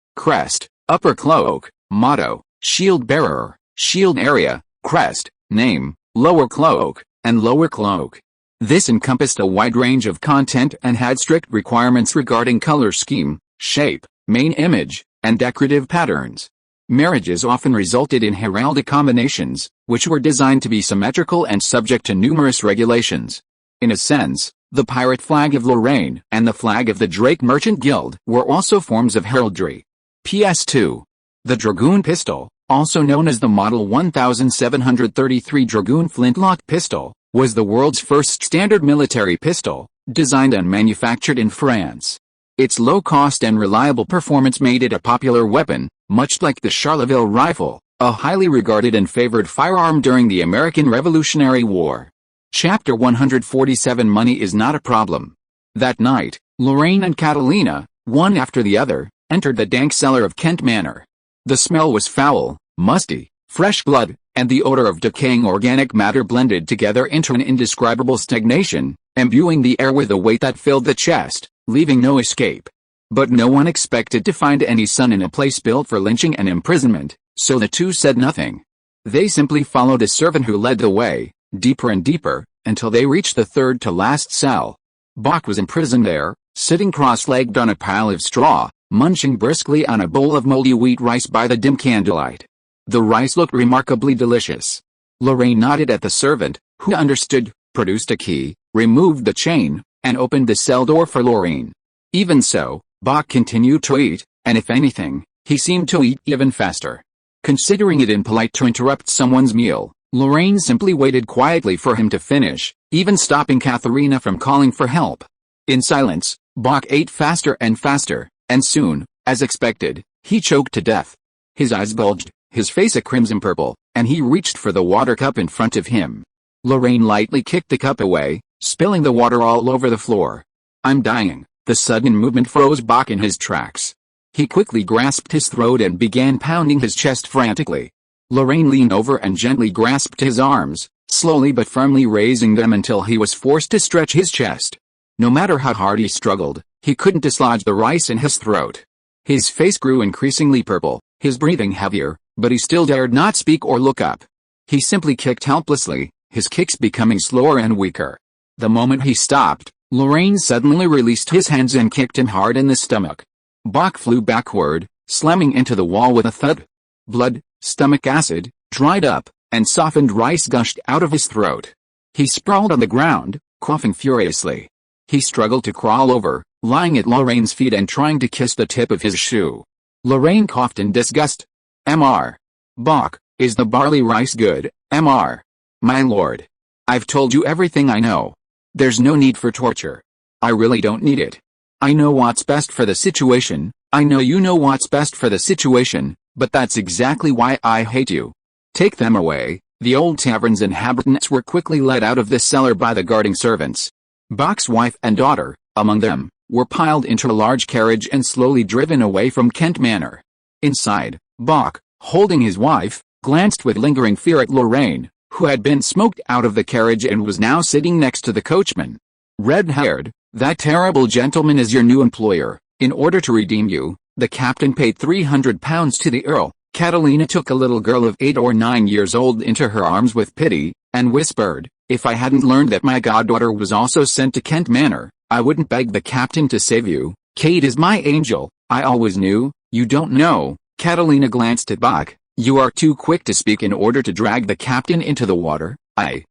upper cloak, motto, shield bearer, shield area, crest, name, lower cloak, and lower cloak. This encompassed a wide range of content and had strict requirements regarding color scheme, shape, main image, and decorative patterns. Marriages often resulted in heraldic combinations, which were designed to be symmetrical and subject to numerous regulations. In a sense, the pirate flag of Lorraine and the flag of the Drake Merchant Guild were also forms of heraldry. PS2. The dragoon pistol, also known as the Model 1733 Dragoon flintlock pistol, was the world's first standard military pistol, designed and manufactured in France. Its low cost and reliable performance made it a popular weapon, much like the Charleville rifle, a highly regarded and favored firearm during the American Revolutionary War. Chapter 147. Money is not a problem. That night, Lorraine and Catalina, one after the other, entered the dank cellar of Kent Manor. The smell was foul, musty, fresh blood, and the odor of decaying organic matter blended together into an indescribable stagnation, imbuing the air with a weight that filled the chest, leaving no escape. But no one expected to find any sun in a place built for lynching and imprisonment, so the two said nothing. They simply followed a servant who led the way, deeper and deeper, until they reached the third to last cell. Bach was imprisoned there, sitting cross-legged on a pile of straw, munching briskly on a bowl of moldy wheat rice by the dim candlelight. The rice looked remarkably delicious. Lorraine nodded at the servant, who understood, produced a key, removed the chain, and opened the cell door for Lorraine. Even so, Bach continued to eat, and if anything, he seemed to eat even faster. Considering it impolite to interrupt someone's meal, Lorraine simply waited quietly for him to finish, even stopping Katharina from calling for help. In silence, Bach ate faster and faster, and soon, As expected, he choked to death. His eyes bulged, his face a crimson purple, and he reached for the water cup in front of him. Lorraine lightly kicked the cup away, spilling the water all over the floor. I'm dying. The sudden movement froze Bach in his tracks. He quickly grasped his throat and began pounding his chest frantically. Lorraine leaned over and gently grasped his arms, slowly but firmly raising them until he was forced to stretch his chest. No matter how hard he struggled, he couldn't dislodge the rice in his throat. His face grew increasingly purple, his breathing heavier, but he still dared not speak or look up. He simply kicked helplessly, his kicks becoming slower and weaker. The moment he stopped, Lorraine suddenly released his hands and kicked him hard in the stomach. Bach flew backward, slamming into the wall with a thud. Blood, stomach acid, dried up, and softened rice gushed out of his throat. He sprawled on the ground, coughing furiously. He struggled to crawl over, lying at Lorraine's feet and trying to kiss the tip of his shoe. Lorraine coughed in disgust. Mr. Bach, is the barley rice good, Mr. My lord. I've told you everything I know. There's no need for torture. I really don't need it. I know what's best for the situation, I know you know what's best for the situation, but that's exactly why I hate you. Take them away. The old tavern's inhabitants were quickly led out of the cellar by the guarding servants. Bach's wife and daughter, among them, were piled into a large carriage and slowly driven away from Kent Manor. Inside, Bach, holding his wife, glanced with lingering fear at Lorraine, who had been smoked out of the carriage and was now sitting next to the coachman. Red-haired, that terrible gentleman is your new employer. In order to redeem you, the captain paid £300 to the earl. Catalina took a little girl of 8 or 9 years old into her arms with pity, and whispered, if I hadn't learned that my goddaughter was also sent to Kent Manor, I wouldn't beg the captain to save you. Kate is my angel, I always knew. You don't know. Catalina glanced at Bach. You are too quick to speak. In order to drag the captain into the water, I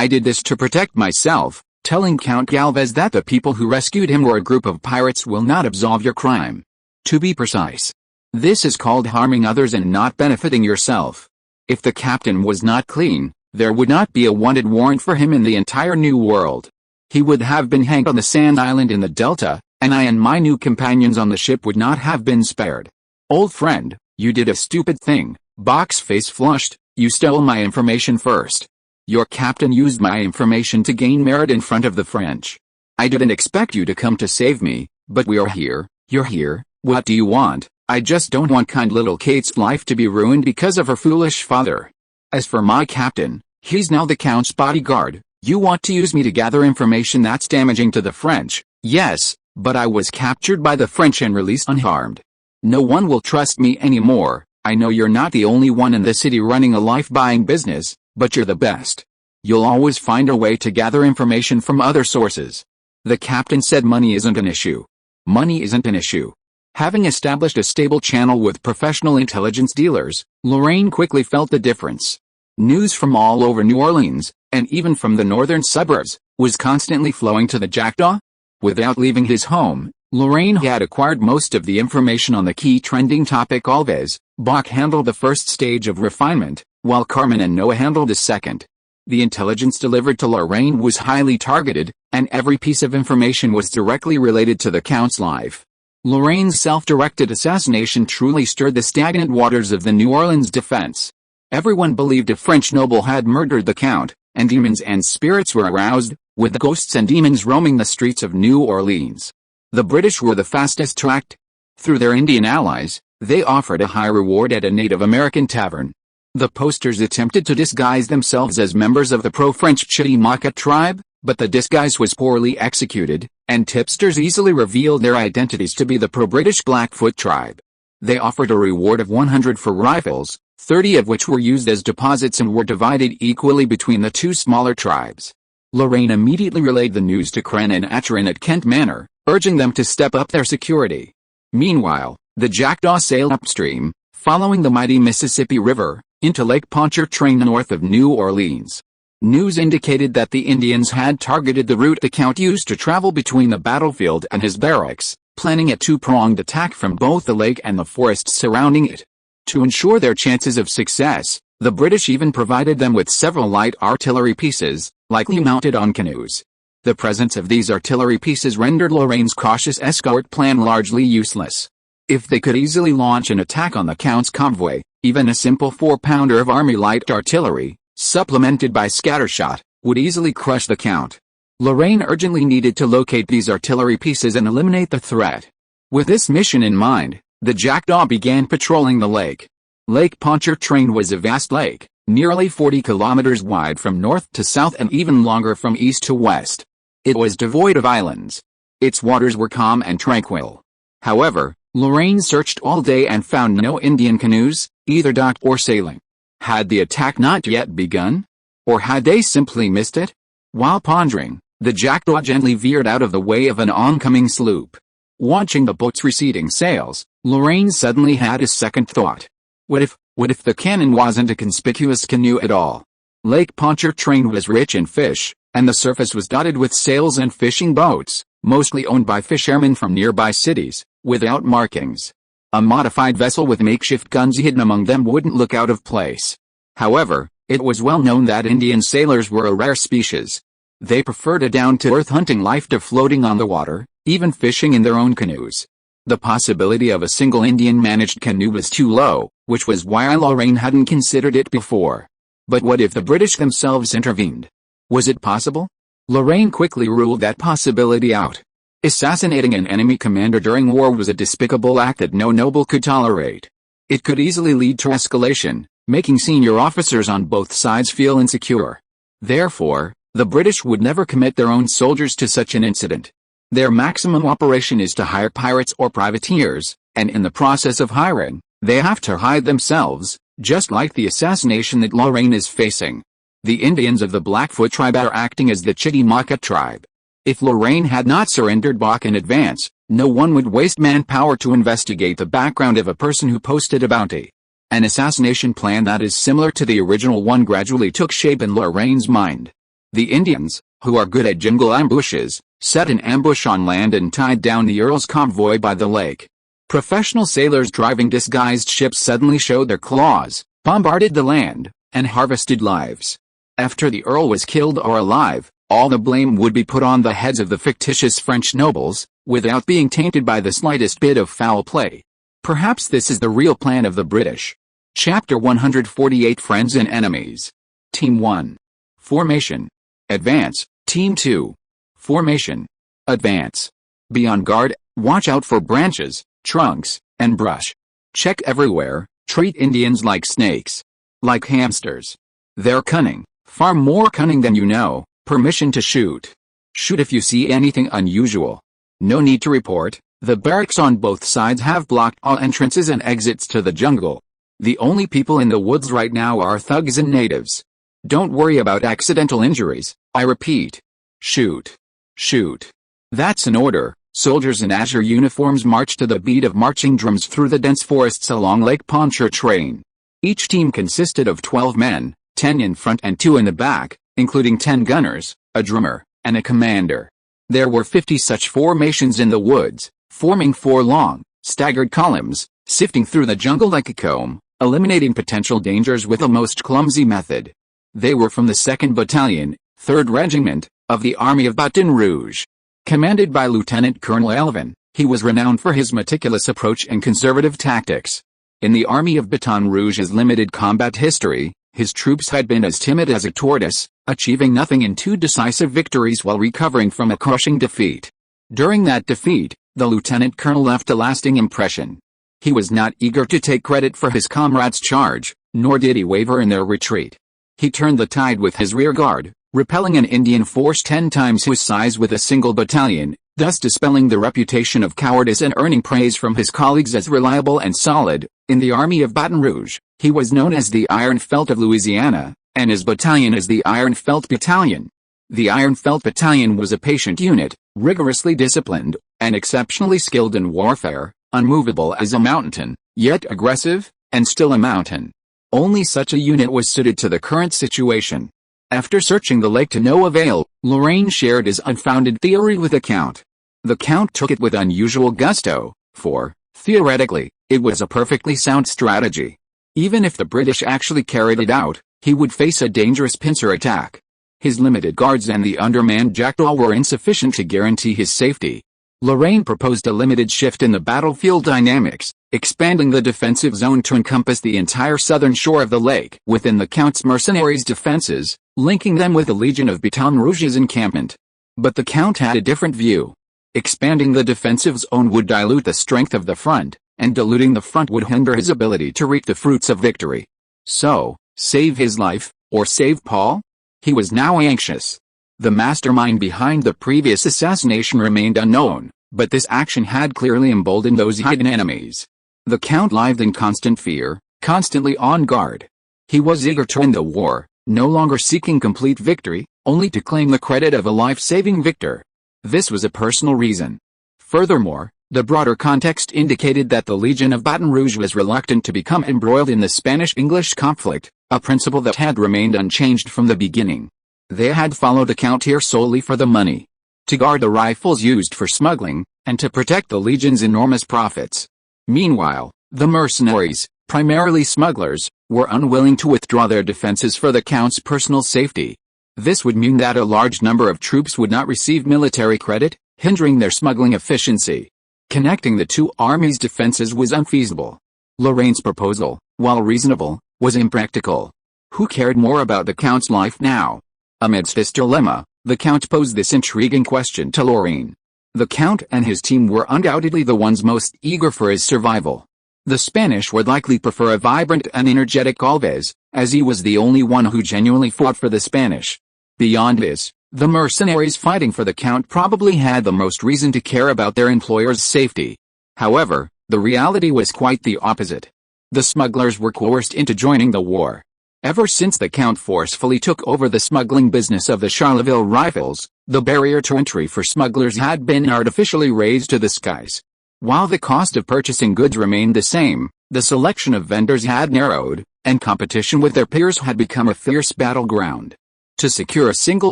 did this to protect myself. Telling Count Galvez that the people who rescued him were a group of pirates will not absolve your crime. To be precise, this is called harming others and not benefiting yourself. If the captain was not clean, there would not be a wanted warrant for him in the entire New World. He would have been hanged on the sand island in the Delta, and I and my new companions on the ship would not have been spared. Old friend, you did a stupid thing. Bach's face flushed. You stole my information first. Your captain used my information to gain merit in front of the French. I didn't expect you to come to save me, but we are here. You're here. What do you want? I just don't want kind little Kate's life to be ruined because of her foolish father. As for my captain, he's now the Count's bodyguard. You want to use me to gather information that's damaging to the French? Yes, but I was captured by the French and released unharmed. No one will trust me anymore. I know you're not the only one in the city running a life-buying business, but you're the best. You'll always find a way to gather information from other sources. The captain said money isn't an issue. Money isn't an issue. Having established a stable channel with professional intelligence dealers, Lorraine quickly felt the difference. News from all over New Orleans, and even from the northern suburbs, was constantly flowing to the Jackdaw. Without leaving his home, Lorraine had acquired most of the information on the key trending topic. Alves, Bach handled the first stage of refinement, while Carmen and Noah handled the second. The intelligence delivered to Lorraine was highly targeted, and every piece of information was directly related to the Count's life. Lorraine's self-directed assassination truly stirred the stagnant waters of the New Orleans defense. Everyone believed a French noble had murdered the Count, and demons and spirits were aroused, with ghosts and demons roaming the streets of New Orleans. The British were the fastest to act. Through their Indian allies, they offered a high reward at a Native American tavern. The posters attempted to disguise themselves as members of the pro-French Chitimacha tribe, but the disguise was poorly executed, and tipsters easily revealed their identities to be the pro-British Blackfoot tribe. They offered a reward of 100 for rifles, 30 of which were used as deposits and were divided equally between the two smaller tribes. Lorraine immediately relayed the news to Cren and Atcherin at Kent Manor, urging them to step up their security. Meanwhile, the Jackdaw sailed upstream, following the mighty Mississippi River, into Lake Pontchartrain north of New Orleans. News indicated that the Indians had targeted the route the Count used to travel between the battlefield and his barracks, planning a two-pronged attack from both the lake and the forests surrounding it. To ensure their chances of success, the British even provided them with several light artillery pieces, likely mounted on canoes. The presence of these artillery pieces rendered Lorraine's cautious escort plan largely useless. If they could easily launch an attack on the Count's convoy, even a simple 4-pounder of Army light artillery, supplemented by scattershot, would easily crush the Count. Lorraine urgently needed to locate these artillery pieces and eliminate the threat. With this mission in mind, the Jackdaw began patrolling the lake. Lake Pontchartrain was a vast lake, nearly 40 kilometers wide from north to south and even longer from east to west. It was devoid of islands. Its waters were calm and tranquil. However, Lorraine searched all day and found no Indian canoes, either docked or sailing. Had the attack not yet begun? Or had they simply missed it? While pondering, the Jackdaw gently veered out of the way of an oncoming sloop. Watching the boat's receding sails, Lorraine suddenly had a second thought. What if the cannon wasn't a conspicuous canoe at all? Lake Pontchartrain was rich in fish, and the surface was dotted with sails and fishing boats, mostly owned by fishermen from nearby cities, without markings. A modified vessel with makeshift guns hidden among them wouldn't look out of place. However, it was well known that Indian sailors were a rare species. They preferred a down-to-earth hunting life to floating on the water, even fishing in their own canoes. The possibility of a single Indian-managed canoe was too low, which was why Lorraine hadn't considered it before. But what if the British themselves intervened? Was it possible? Lorraine quickly ruled that possibility out. Assassinating an enemy commander during war was a despicable act that no noble could tolerate. It could easily lead to escalation, making senior officers on both sides feel insecure. Therefore, the British would never commit their own soldiers to such an incident. Their maximum operation is to hire pirates or privateers, and in the process of hiring, they have to hide themselves, just like the assassination that Lorraine is facing. The Indians of the Blackfoot tribe are acting as the Chitimacha tribe. If Lorraine had not surrendered back in advance, no one would waste manpower to investigate the background of a person who posted a bounty. An assassination plan that is similar to the original one gradually took shape in Lorraine's mind. The Indians, who are good at jungle ambushes, set an ambush on land and tied down the Earl's convoy by the lake. Professional sailors driving disguised ships suddenly showed their claws, bombarded the land, and harvested lives. After the Earl was killed or alive, all the blame would be put on the heads of the fictitious French nobles, without being tainted by the slightest bit of foul play. Perhaps this is the real plan of the British. Chapter 148 Friends and Enemies. Team 1. Formation. Advance. Team 2. Formation. Advance. Be on guard, watch out for branches, trunks, and brush. Check everywhere, treat Indians like snakes. Like hamsters. They're cunning, far more cunning than you know. Permission to shoot. Shoot if you see anything unusual. No need to report, the barracks on both sides have blocked all entrances and exits to the jungle. The only people in the woods right now are thugs and natives. Don't worry about accidental injuries, I repeat. Shoot. Shoot. That's an order. Soldiers in azure uniforms march to the beat of marching drums through the dense forests along Lake Pontchartrain. Each team consisted of 12 men, 10 in front and 2 in the back, including 10 gunners, a drummer, and a commander. There were 50 such formations in the woods, forming 4 long, staggered columns, sifting through the jungle like a comb, eliminating potential dangers with a most clumsy method. They were from the 2nd Battalion, 3rd Regiment, of the Army of Baton Rouge. Commanded by Lieutenant Colonel Elvin, he was renowned for his meticulous approach and conservative tactics. In the Army of Baton Rouge's limited combat history, his troops had been as timid as a tortoise, achieving nothing in 2 decisive victories while recovering from a crushing defeat. During that defeat, the lieutenant colonel left a lasting impression. He was not eager to take credit for his comrades' charge, nor did he waver in their retreat. He turned the tide with his rear guard, repelling an Indian force 10 times his size with a single battalion, thus dispelling the reputation of cowardice and earning praise from his colleagues as reliable and solid. In the Army of Baton Rouge, he was known as the Iron Felt of Louisiana, and his battalion as the Iron Felt Battalion. The Iron Felt Battalion was a patient unit, rigorously disciplined, and exceptionally skilled in warfare, unmovable as a mountain, yet aggressive, and still a mountain. Only such a unit was suited to the current situation. After searching the lake to no avail, Lorraine shared his unfounded theory with the Count. The Count took it with unusual gusto, for, theoretically, it was a perfectly sound strategy. Even if the British actually carried it out, he would face a dangerous pincer attack. His limited guards and the undermanned Jackdaw were insufficient to guarantee his safety. Lorraine proposed a limited shift in the battlefield dynamics, expanding the defensive zone to encompass the entire southern shore of the lake within the Count's mercenaries' defenses, linking them with the Legion of Baton Rouge's encampment. But the Count had a different view. Expanding the defensive zone would dilute the strength of the front, and diluting the front would hinder his ability to reap the fruits of victory. So, save his life, or save Paul? He was now anxious. The mastermind behind the previous assassination remained unknown, but this action had clearly emboldened those hidden enemies. The Count lived in constant fear, constantly on guard. He was eager to end the war, no longer seeking complete victory, only to claim the credit of a life-saving victor. This was a personal reason. Furthermore, the broader context indicated that the Legion of Baton Rouge was reluctant to become embroiled in the Spanish-English conflict, a principle that had remained unchanged from the beginning. They had followed the Count here solely for the money, to guard the rifles used for smuggling, and to protect the Legion's enormous profits. Meanwhile, the mercenaries, primarily smugglers, were unwilling to withdraw their defenses for the Count's personal safety. This would mean that a large number of troops would not receive military credit, hindering their smuggling efficiency. Connecting the two armies' defenses was unfeasible. Lorraine's proposal, while reasonable, was impractical. Who cared more about the Count's life now? Amidst this dilemma, the Count posed this intriguing question to Lorraine. The Count and his team were undoubtedly the ones most eager for his survival. The Spanish would likely prefer a vibrant and energetic Alves, as he was the only one who genuinely fought for the Spanish. Beyond this, the mercenaries fighting for the Count probably had the most reason to care about their employer's safety. However, the reality was quite the opposite. The smugglers were coerced into joining the war. Ever since the Count forcefully took over the smuggling business of the Charleville rifles, the barrier to entry for smugglers had been artificially raised to the skies. While the cost of purchasing goods remained the same, the selection of vendors had narrowed, and competition with their peers had become a fierce battleground. To secure a single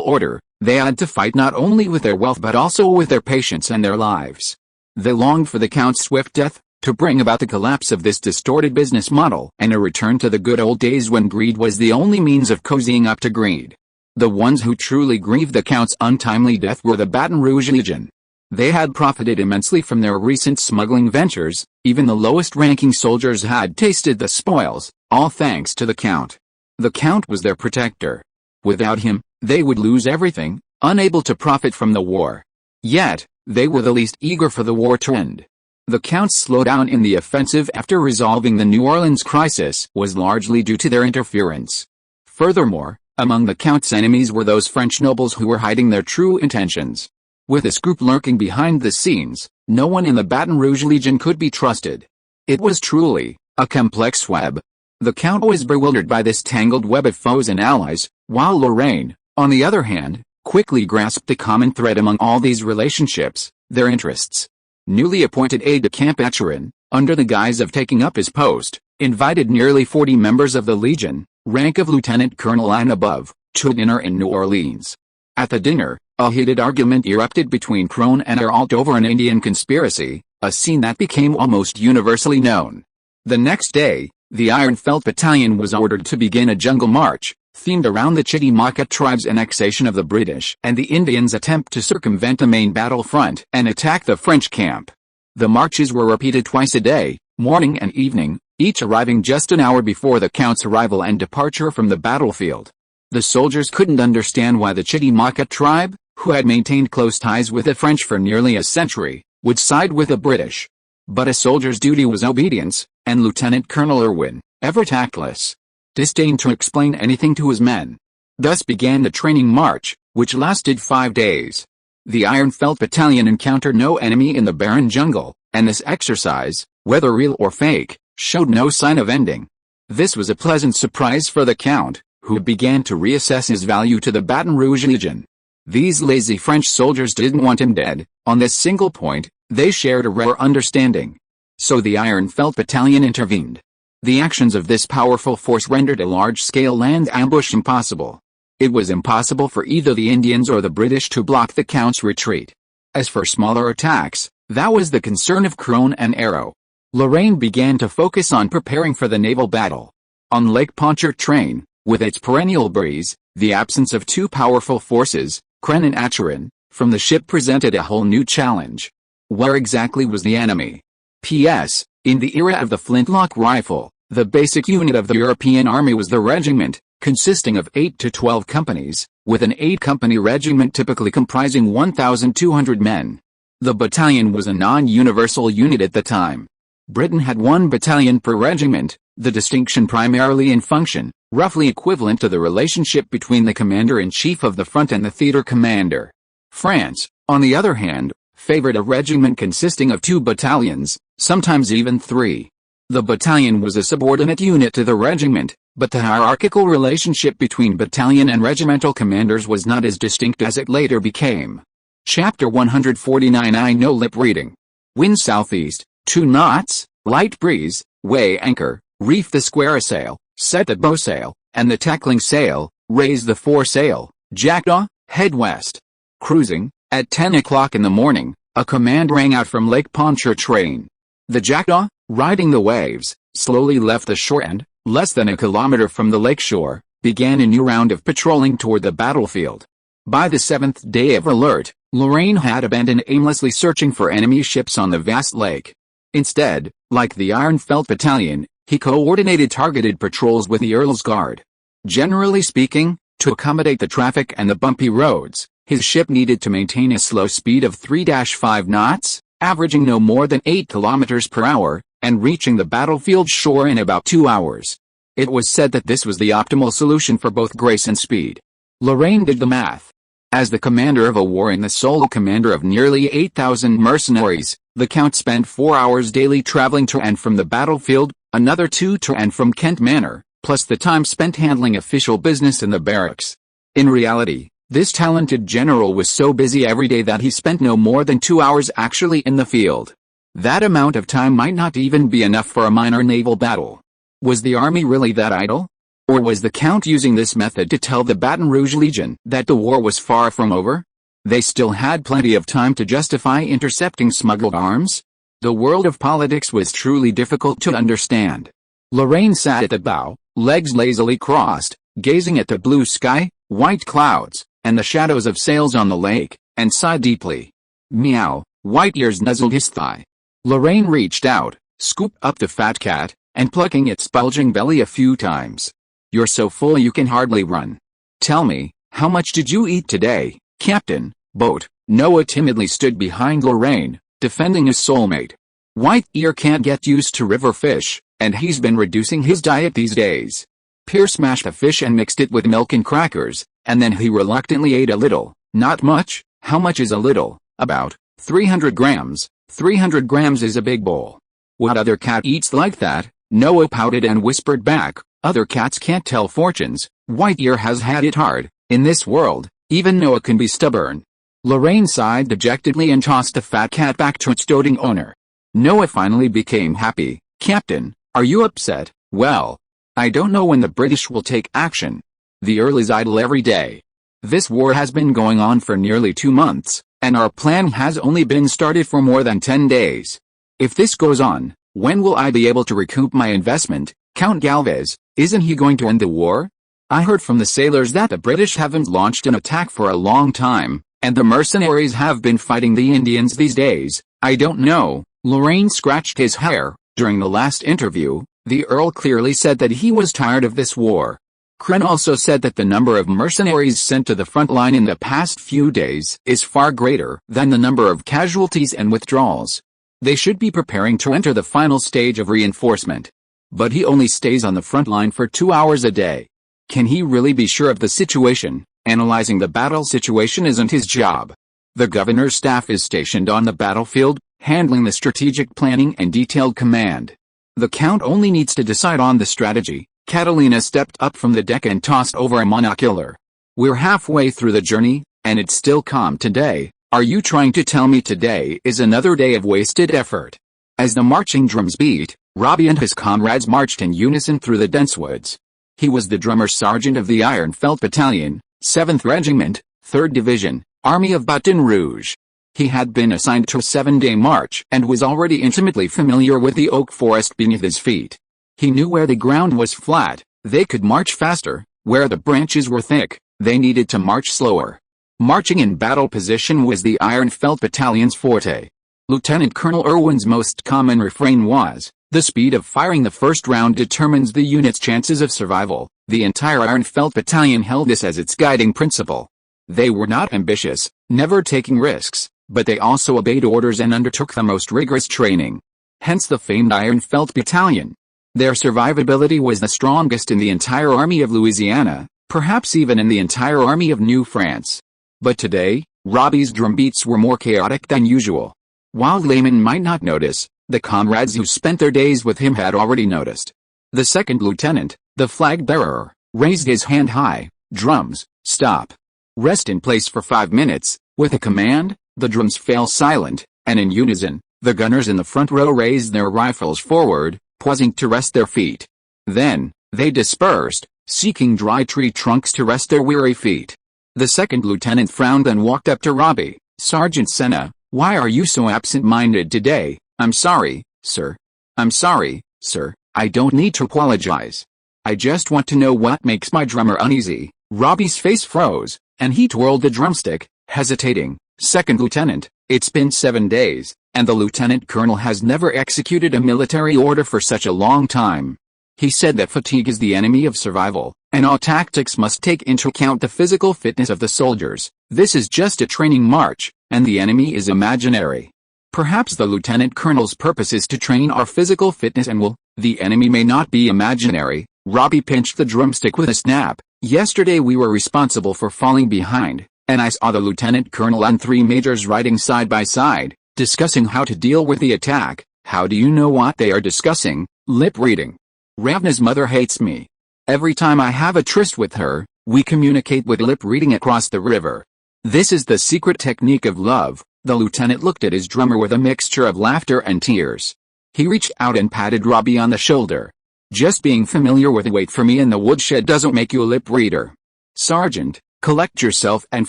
order, they had to fight not only with their wealth but also with their patience and their lives. They longed for the Count's swift death, to bring about the collapse of this distorted business model and a return to the good old days when greed was the only means of cozying up to greed. The ones who truly grieved the Count's untimely death were the Baton Rouge Legion. They had profited immensely from their recent smuggling ventures. Even the lowest-ranking soldiers had tasted the spoils, all thanks to the Count. The Count was their protector. Without him, they would lose everything, unable to profit from the war. Yet, they were the least eager for the war to end. The Count's slowdown in the offensive after resolving the New Orleans crisis was largely due to their interference. Furthermore, among the Count's enemies were those French nobles who were hiding their true intentions. With this group lurking behind the scenes, no one in the Baton Rouge Legion could be trusted. It was truly a complex web. The Count was bewildered by this tangled web of foes and allies, while Lorraine, on the other hand, quickly grasped the common thread among all these relationships: their interests. Newly appointed aide-de-camp Acheron, under the guise of taking up his post, invited nearly 40 members of the Legion, rank of lieutenant colonel and above, to a dinner in New Orleans. At the dinner, a heated argument erupted between Crone and Herald over an Indian conspiracy, a scene that became almost universally known. The next day, the Iron Felt Battalion was ordered to begin a jungle march, themed around the Chitimacha tribe's annexation of the British and the Indians' attempt to circumvent the main battlefront and attack the French camp. The marches were repeated twice a day, morning and evening, each arriving just an hour before the Count's arrival and departure from the battlefield. The soldiers couldn't understand why the Chitimacha tribe, who had maintained close ties with the French for nearly a century, would side with the British. But a soldier's duty was obedience, and Lieutenant Colonel Irwin, ever tactless, disdained to explain anything to his men. Thus began the training march, which lasted 5 days. The Iron Felt Battalion encountered no enemy in the barren jungle, and this exercise, whether real or fake, showed no sign of ending. This was a pleasant surprise for the Count, who began to reassess his value to the Baton Rouge Legion. These lazy French soldiers didn't want him dead. On this single point, they shared a rare understanding. So the Iron Felt Battalion intervened. The actions of this powerful force rendered a large-scale land ambush impossible. It was impossible for either the Indians or the British to block the Count's retreat. As for smaller attacks, that was the concern of Crone and Arrow. Lorraine began to focus on preparing for the naval battle. On Lake Pontchartrain, with its perennial breeze, the absence of two powerful forces, Crane and Acheron, from the ship presented a whole new challenge. Where exactly was the enemy? P.S. In the era of the flintlock rifle, the basic unit of the European army was the regiment, consisting of 8 to 12 companies, with an 8-company regiment typically comprising 1,200 men. The battalion was a non-universal unit at the time. Britain had 1 battalion per regiment, the distinction primarily in function, roughly equivalent to the relationship between the commander-in-chief of the front and the theater commander. France, on the other hand, favored a regiment consisting of 2 battalions, sometimes even 3. The battalion was a subordinate unit to the regiment, but the hierarchical relationship between battalion and regimental commanders was not as distinct as it later became. Chapter 149. I know lip reading. Wind southeast, 2 knots, light breeze, weigh anchor, reef the square sail, set the bow sail, and the tackling sail, raise the foresail, jackdaw, head west. Cruising. At 10 o'clock in the morning, a command rang out from Lake Pontchartrain. The jackdaw, riding the waves, slowly left the shore and, less than a kilometer from the lake shore, began a new round of patrolling toward the battlefield. By the 7th day of alert, Lorraine had abandoned aimlessly searching for enemy ships on the vast lake. Instead, like the Iron Felt Battalion, he coordinated targeted patrols with the Earl's Guard. Generally speaking, to accommodate the traffic and the bumpy roads, his ship needed to maintain a slow speed of 3-5 knots, averaging no more than 8 kilometers per hour, and reaching the battlefield shore in about 2 hours. It was said that this was the optimal solution for both grace and speed. Lorraine did the math. As the commander of a war and the sole commander of nearly 8,000 mercenaries, the Count spent 4 hours daily traveling to and from the battlefield, another 2 to and from Kent Manor, plus the time spent handling official business in the barracks. In reality, this talented general was so busy every day that he spent no more than 2 hours actually in the field. That amount of time might not even be enough for a minor naval battle. Was the army really that idle? Or was the Count using this method to tell the Baton Rouge Legion that the war was far from over? They still had plenty of time to justify intercepting smuggled arms? The world of politics was truly difficult to understand. Lorraine sat at the bow, legs lazily crossed, gazing at the blue sky, white clouds, and the shadows of sails on the lake, and sighed deeply. Meow, White Ears nuzzled his thigh. Lorraine reached out, scooped up the fat cat, and plucking its bulging belly a few times. You're so full you can hardly run. Tell me, how much did you eat today, Captain? Boat. Noah timidly stood behind Lorraine, defending his soulmate. White Ear can't get used to river fish, and he's been reducing his diet these days. Pierce smashed a fish and mixed it with milk and crackers, and then he reluctantly ate a little. Not much. How much is a little? About 300 grams. 300 grams is a big bowl. What other cat eats like that? Noah pouted and whispered back, other cats can't tell fortunes. White Ear has had it hard. In this world, even Noah can be stubborn. Lorraine sighed dejectedly and tossed the fat cat back to its doting owner. Noah finally became happy. Captain, are you upset? Well, I don't know when the British will take action. The Earl is idle every day. This war has been going on for nearly 2 months, and our plan has only been started for more than 10 days. If this goes on, when will I be able to recoup my investment? Count Galvez, isn't he going to end the war? I heard from the sailors that the British haven't launched an attack for a long time, and the mercenaries have been fighting the Indians these days. I don't know. Lorraine scratched his hair. During the last interview, the Earl clearly said that he was tired of this war. Kren also said that the number of mercenaries sent to the front line in the past few days is far greater than the number of casualties and withdrawals. They should be preparing to enter the final stage of reinforcement. But he only stays on the front line for 2 hours a day. Can he really be sure of the situation? Analyzing the battle situation isn't his job. The governor's staff is stationed on the battlefield, handling the strategic planning and detailed command. The Count only needs to decide on the strategy. Catalina stepped up from the deck and tossed over a monocular. We're halfway through the journey, and it's still calm today. Are you trying to tell me today is another day of wasted effort? As the marching drums beat, Robbie and his comrades marched in unison through the dense woods. He was the drummer sergeant of the Iron Felt Battalion, 7th Regiment, 3rd Division, Army of Baton Rouge. He had been assigned to a 7-day march and was already intimately familiar with the oak forest beneath his feet. He knew where the ground was flat, they could march faster. Where the branches were thick, they needed to march slower. Marching in battle position was the Iron Felt Battalion's forte. Lieutenant Colonel Irwin's most common refrain was, "The speed of firing the first round determines the unit's chances of survival." The entire Iron Felt Battalion held this as its guiding principle. They were not ambitious, never taking risks, but they also obeyed orders and undertook the most rigorous training. Hence the famed Iron Felt Battalion. Their survivability was the strongest in the entire Army of Louisiana, perhaps even in the entire Army of New France. But today, Robbie's drumbeats were more chaotic than usual. While laymen might not notice, the comrades who spent their days with him had already noticed. The second lieutenant, the flag-bearer, raised his hand high. "Drums, stop. Rest in place for 5 minutes." With a command, the drums fell silent, and in unison, the gunners in the front row raised their rifles forward, pausing to rest their feet. Then, they dispersed, seeking dry tree trunks to rest their weary feet. The second lieutenant frowned and walked up to Robbie. "Sergeant Senna, why are you so absent-minded today?" "I'm sorry, sir. I'm sorry, sir. I don't need to apologize. I just want to know what makes my drummer uneasy." Robbie's face froze, and he twirled the drumstick, hesitating. "Second lieutenant, it's been 7 days, and the lieutenant colonel has never executed a military order for such a long time. He said that fatigue is the enemy of survival, and all tactics must take into account the physical fitness of the soldiers. This is just a training march, and the enemy is imaginary. Perhaps the lieutenant colonel's purpose is to train our physical fitness and the enemy may not be imaginary." Robbie pinched the drumstick with a snap. "Yesterday we were responsible for falling behind, and I saw the lieutenant colonel and 3 majors riding side by side, discussing how to deal with the attack." "How do you know what they are discussing?" "Lip reading. Ravna's mother hates me. Every time I have a tryst with her, we communicate with lip reading across the river. This is the secret technique of love." The lieutenant looked at his drummer with a mixture of laughter and tears. He reached out and patted Robbie on the shoulder. "Just being familiar with wait for me in the woodshed doesn't make you a lip reader. Sergeant, collect yourself and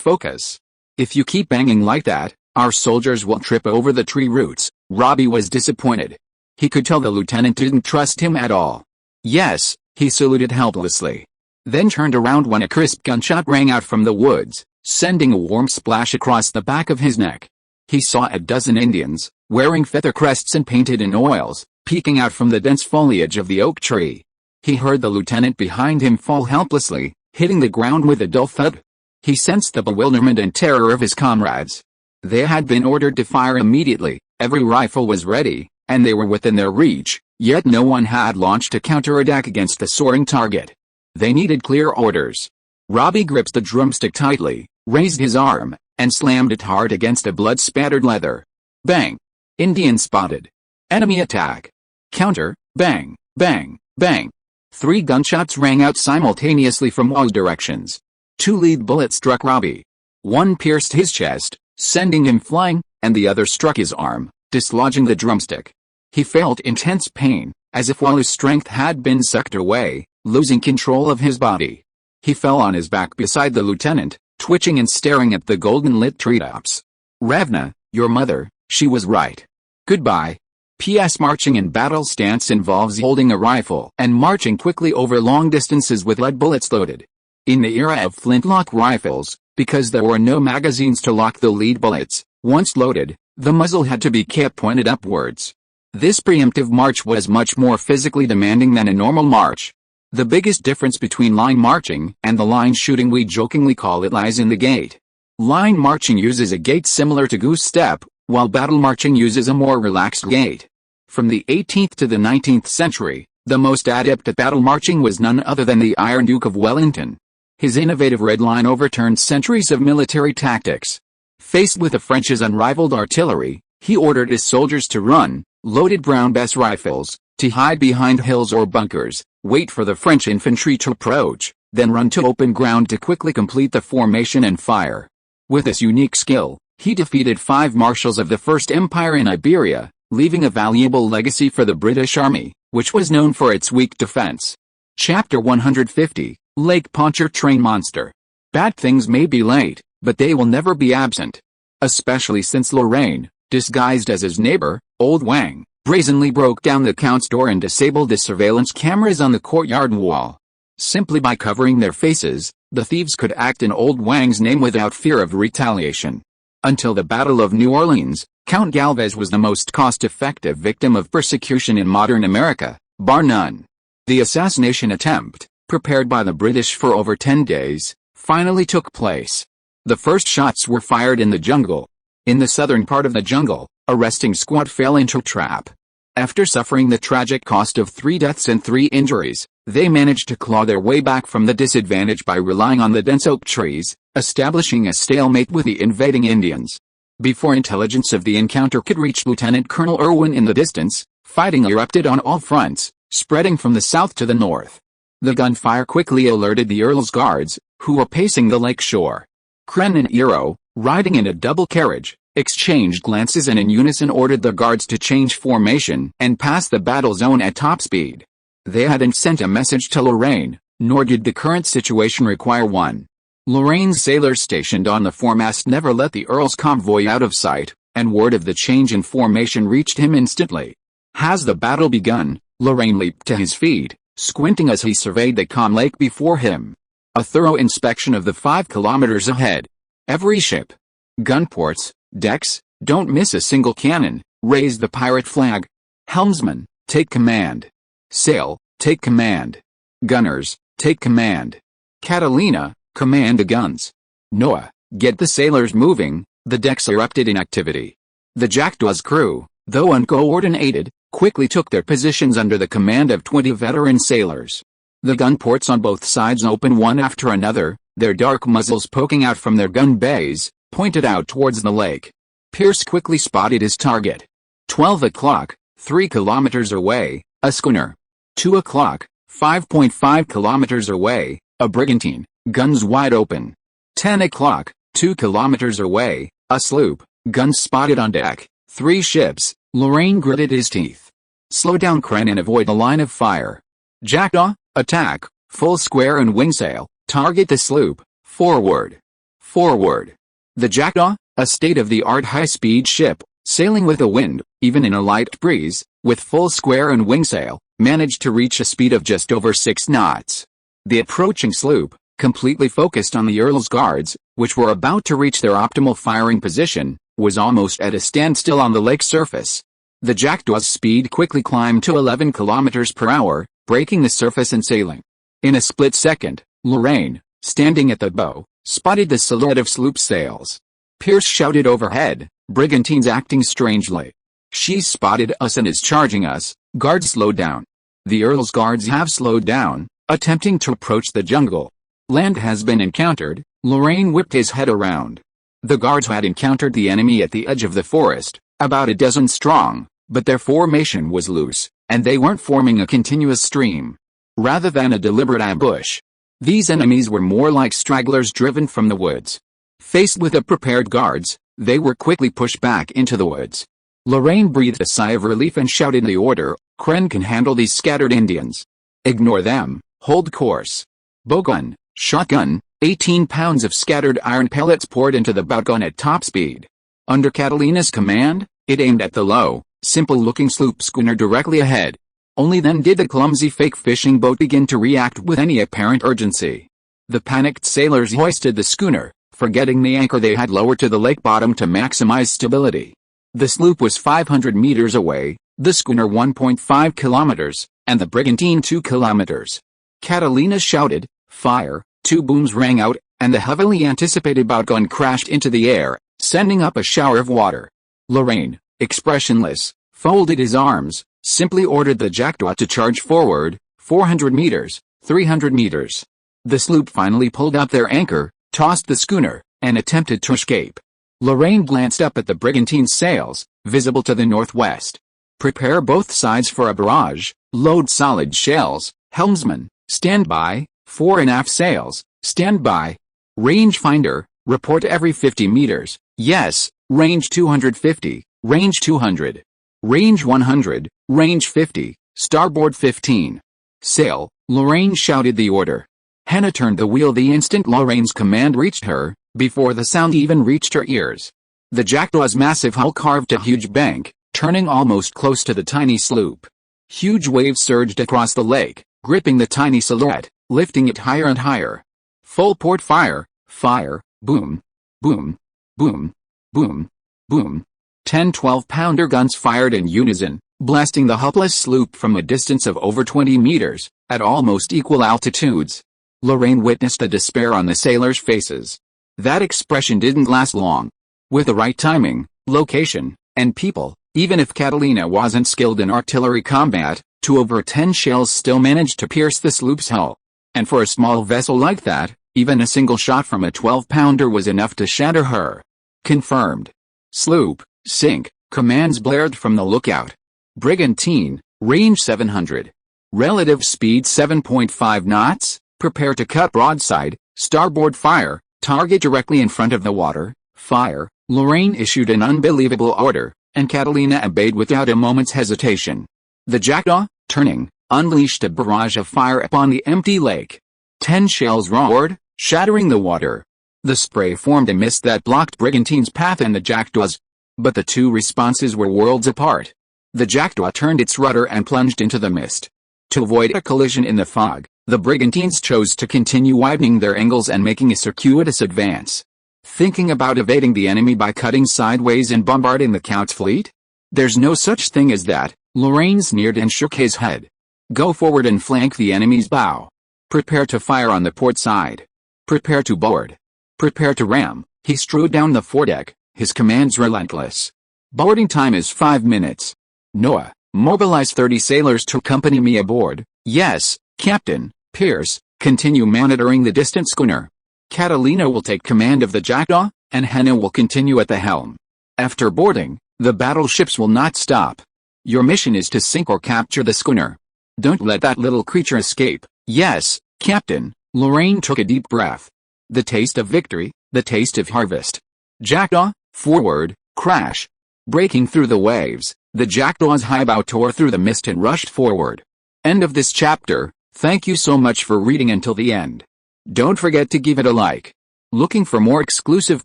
focus. If you keep banging like that, our soldiers will trip over the tree roots." Robbie was disappointed. He could tell the lieutenant didn't trust him at all. "Yes," he saluted helplessly. Then turned around when a crisp gunshot rang out from the woods, sending a warm splash across the back of his neck. He saw a dozen Indians, wearing feather crests and painted in oils, peeking out from the dense foliage of the oak tree. He heard the lieutenant behind him fall helplessly, hitting the ground with a dull thud. He sensed the bewilderment and terror of his comrades. They had been ordered to fire immediately, every rifle was ready, and they were within their reach, yet no one had launched a counterattack against the soaring target. They needed clear orders. Robbie gripped the drumstick tightly, raised his arm, and slammed it hard against a blood-spattered leather. Bang! Indian spotted. Enemy attack. Counter, bang, bang, bang. 3 gunshots rang out simultaneously from all directions. 2 lead bullets struck Robbie. One pierced his chest, sending him flying, and the other struck his arm, dislodging the drumstick. He felt intense pain, as if all his strength had been sucked away, losing control of his body. He fell on his back beside the lieutenant, twitching and staring at the golden-lit treetops. "Ravna, your mother, she was right. Goodbye." P.S. Marching in battle stance involves holding a rifle and marching quickly over long distances with lead bullets loaded. In the era of flintlock rifles, because there were no magazines to lock the lead bullets, once loaded, the muzzle had to be kept pointed upwards. This preemptive march was much more physically demanding than a normal march. The biggest difference between line marching and the line shooting, we jokingly call it, lies in the gait. Line marching uses a gait similar to goose step, while battle marching uses a more relaxed gait. From the 18th to the 19th century, the most adept at battle marching was none other than the Iron Duke of Wellington. His innovative red line overturned centuries of military tactics. Faced with the French's unrivaled artillery, he ordered his soldiers to run, loaded Brown Bess rifles, to hide behind hills or bunkers, wait for the French infantry to approach, then run to open ground to quickly complete the formation and fire. With this unique skill, he defeated 5 marshals of the First Empire in Iberia, leaving a valuable legacy for the British Army, which was known for its weak defense. Chapter 150, Lake Pontchartrain Monster. Bad things may be late, but they will never be absent. Especially since Lorraine, disguised as his neighbor, Old Wang, brazenly broke down the Count's door and disabled the surveillance cameras on the courtyard wall. Simply by covering their faces, the thieves could act in Old Wang's name without fear of retaliation. Until the Battle of New Orleans, Count Galvez was the most cost-effective victim of persecution in modern America, bar none. The assassination attempt, prepared by the British for over 10 days, finally took place. The first shots were fired in the jungle. In the southern part of the jungle, a resting squad fell into a trap. After suffering the tragic cost of 3 deaths and 3 injuries, they managed to claw their way back from the disadvantage by relying on the dense oak trees, establishing a stalemate with the invading Indians. Before intelligence of the encounter could reach Lieutenant Colonel Irwin in the distance, fighting erupted on all fronts, spreading from the south to the north. The gunfire quickly alerted the Earl's guards, who were pacing the lake shore. Kren and Eero, riding in a double carriage, exchanged glances and in unison ordered the guards to change formation and pass the battle zone at top speed. They hadn't sent a message to Lorraine, nor did the current situation require one. Lorraine's sailors stationed on the foremast never let the Earl's convoy out of sight, and word of the change in formation reached him instantly. Has the battle begun? Lorraine leaped to his feet, squinting as he surveyed the calm lake before him. A thorough inspection of the 5 kilometers ahead. Every ship, gunports, decks, don't miss a single cannon, raise the pirate flag. Helmsman, take command. Sail, take command. Gunners, take command. Catalina, command the guns. Noah, get the sailors moving. The decks erupted in activity. The Jackdaw's crew, though uncoordinated, quickly took their positions under the command of 20 veteran sailors. The gun ports on both sides opened one after another, their dark muzzles poking out from their gun bays, pointed out towards the lake. Pierce quickly spotted his target. 12 o'clock, 3 kilometers away, a schooner. 2 o'clock, 5.5 kilometers away, a brigantine, guns wide open. 10 o'clock, 2 kilometers away, a sloop, guns spotted on deck. 3 ships. Lorraine gritted his teeth. Slow down, Kren, and avoid the line of fire. Jackdaw, attack, full square and wingsail, target the sloop, forward. Forward. The Jackdaw, a state-of-the-art high-speed ship, sailing with the wind, even in a light breeze, with full square and wingsail, managed to reach a speed of just over 6 knots. The approaching sloop, completely focused on the Earl's guards, which were about to reach their optimal firing position, was almost at a standstill on the lake surface. The Jackdaw's speed quickly climbed to 11 kilometers per hour, breaking the surface and sailing. In a split second, Lorraine, standing at the bow, spotted the silhouette of sloop sails. Pierce shouted overhead, "Brigantines acting strangely. She's spotted us and is charging us, guards slow down." The Earl's guards have slowed down, attempting to approach the jungle. Land has been encountered. Lorraine whipped his head around. The guards had encountered the enemy at the edge of the forest, about a dozen strong, but their formation was loose, and they weren't forming a continuous stream. Rather than a deliberate ambush, these enemies were more like stragglers driven from the woods. Faced with the prepared guards, they were quickly pushed back into the woods. Lorraine breathed a sigh of relief and shouted the order, "Kren can handle these scattered Indians. Ignore them, hold course." Bowgun, shotgun, 18 pounds of scattered iron pellets poured into the boatgun at top speed. Under Catalina's command, it aimed at the low, simple-looking sloop schooner directly ahead. Only then did the clumsy fake fishing boat begin to react with any apparent urgency. The panicked sailors hoisted the schooner, forgetting the anchor they had lowered to the lake bottom to maximize stability. The sloop was 500 meters away, the schooner 1.5 kilometers, and the brigantine 2 kilometers. Catalina shouted, "Fire!" 2 booms rang out, and the heavily anticipated boatgun crashed into the air, sending up a shower of water. Lorraine, expressionless, folded his arms, simply ordered the Jackdaw to charge forward, 400 meters, 300 meters. The sloop finally pulled out their anchor, tossed the schooner, and attempted to escape. Lorraine glanced up at the brigantine's sails, visible to the northwest. "Prepare both sides for a barrage, load solid shells, helmsman, stand by, fore and aft sails, stand by. Rangefinder, report every 50 meters, yes, range 250, range 200. Range 100, range 50, starboard 15. Sail." Lorraine shouted the order. Hannah turned the wheel the instant Lorraine's command reached her, before the sound even reached her ears. The Jackdaw's massive hull carved a huge bank, turning almost close to the tiny sloop. Huge waves surged across the lake, gripping the tiny silhouette, lifting it higher and higher. Full port fire, fire, boom, boom, boom, boom, boom. 10 12-pounder guns fired in unison, blasting the helpless sloop from a distance of over 20 meters, at almost equal altitudes. Lorraine witnessed the despair on the sailors' faces. That expression didn't last long. With the right timing, location, and people, even if Catalina wasn't skilled in artillery combat, 2 over 10 shells still managed to pierce the sloop's hull. And for a small vessel like that, even a single shot from a 12-pounder was enough to shatter her. Confirmed. Sloop, sink, commands blared from the lookout. Brigantine, range 700. Relative speed 7.5 knots, prepare to cut broadside, starboard fire, target directly in front of the water, fire. Lorraine issued an unbelievable order, and Catalina obeyed without a moment's hesitation. The jackdaw, turning, unleashed a barrage of fire upon the empty lake. 10 shells roared, shattering the water. The spray formed a mist that blocked Brigantine's path and the jackdaw's. But the two responses were worlds apart. The jackdaw turned its rudder and plunged into the mist. To avoid a collision in the fog, the Brigantines chose to continue widening their angles and making a circuitous advance. Thinking about evading the enemy by cutting sideways and bombarding the Count's fleet? There's no such thing as that, Lorraine sneered and shook his head. Go forward and flank the enemy's bow. Prepare to fire on the port side. Prepare to board. Prepare to ram. He strode down the foredeck, his commands relentless. Boarding time is 5 minutes. Noah, mobilize 30 sailors to accompany me aboard. Yes, Captain. Pierce, continue monitoring the distant schooner. Catalina will take command of the jackdaw, and Henna will continue at the helm. After boarding, the battleships will not stop. Your mission is to sink or capture the schooner. Don't let that little creature escape. Yes, Captain. Lorraine took a deep breath. The taste of victory, the taste of harvest. Jackdaw, forward, crash. Breaking through the waves, the jackdaw's high bow tore through the mist and rushed forward. End of this chapter. Thank you so much for reading until the end. Don't forget to give it a like. Looking for more exclusive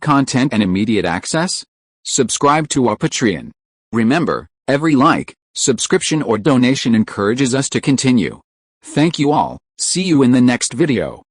content and immediate access? Subscribe to our Patreon. Remember, every like, subscription or donation encourages us to continue. Thank you all. See you in the next video.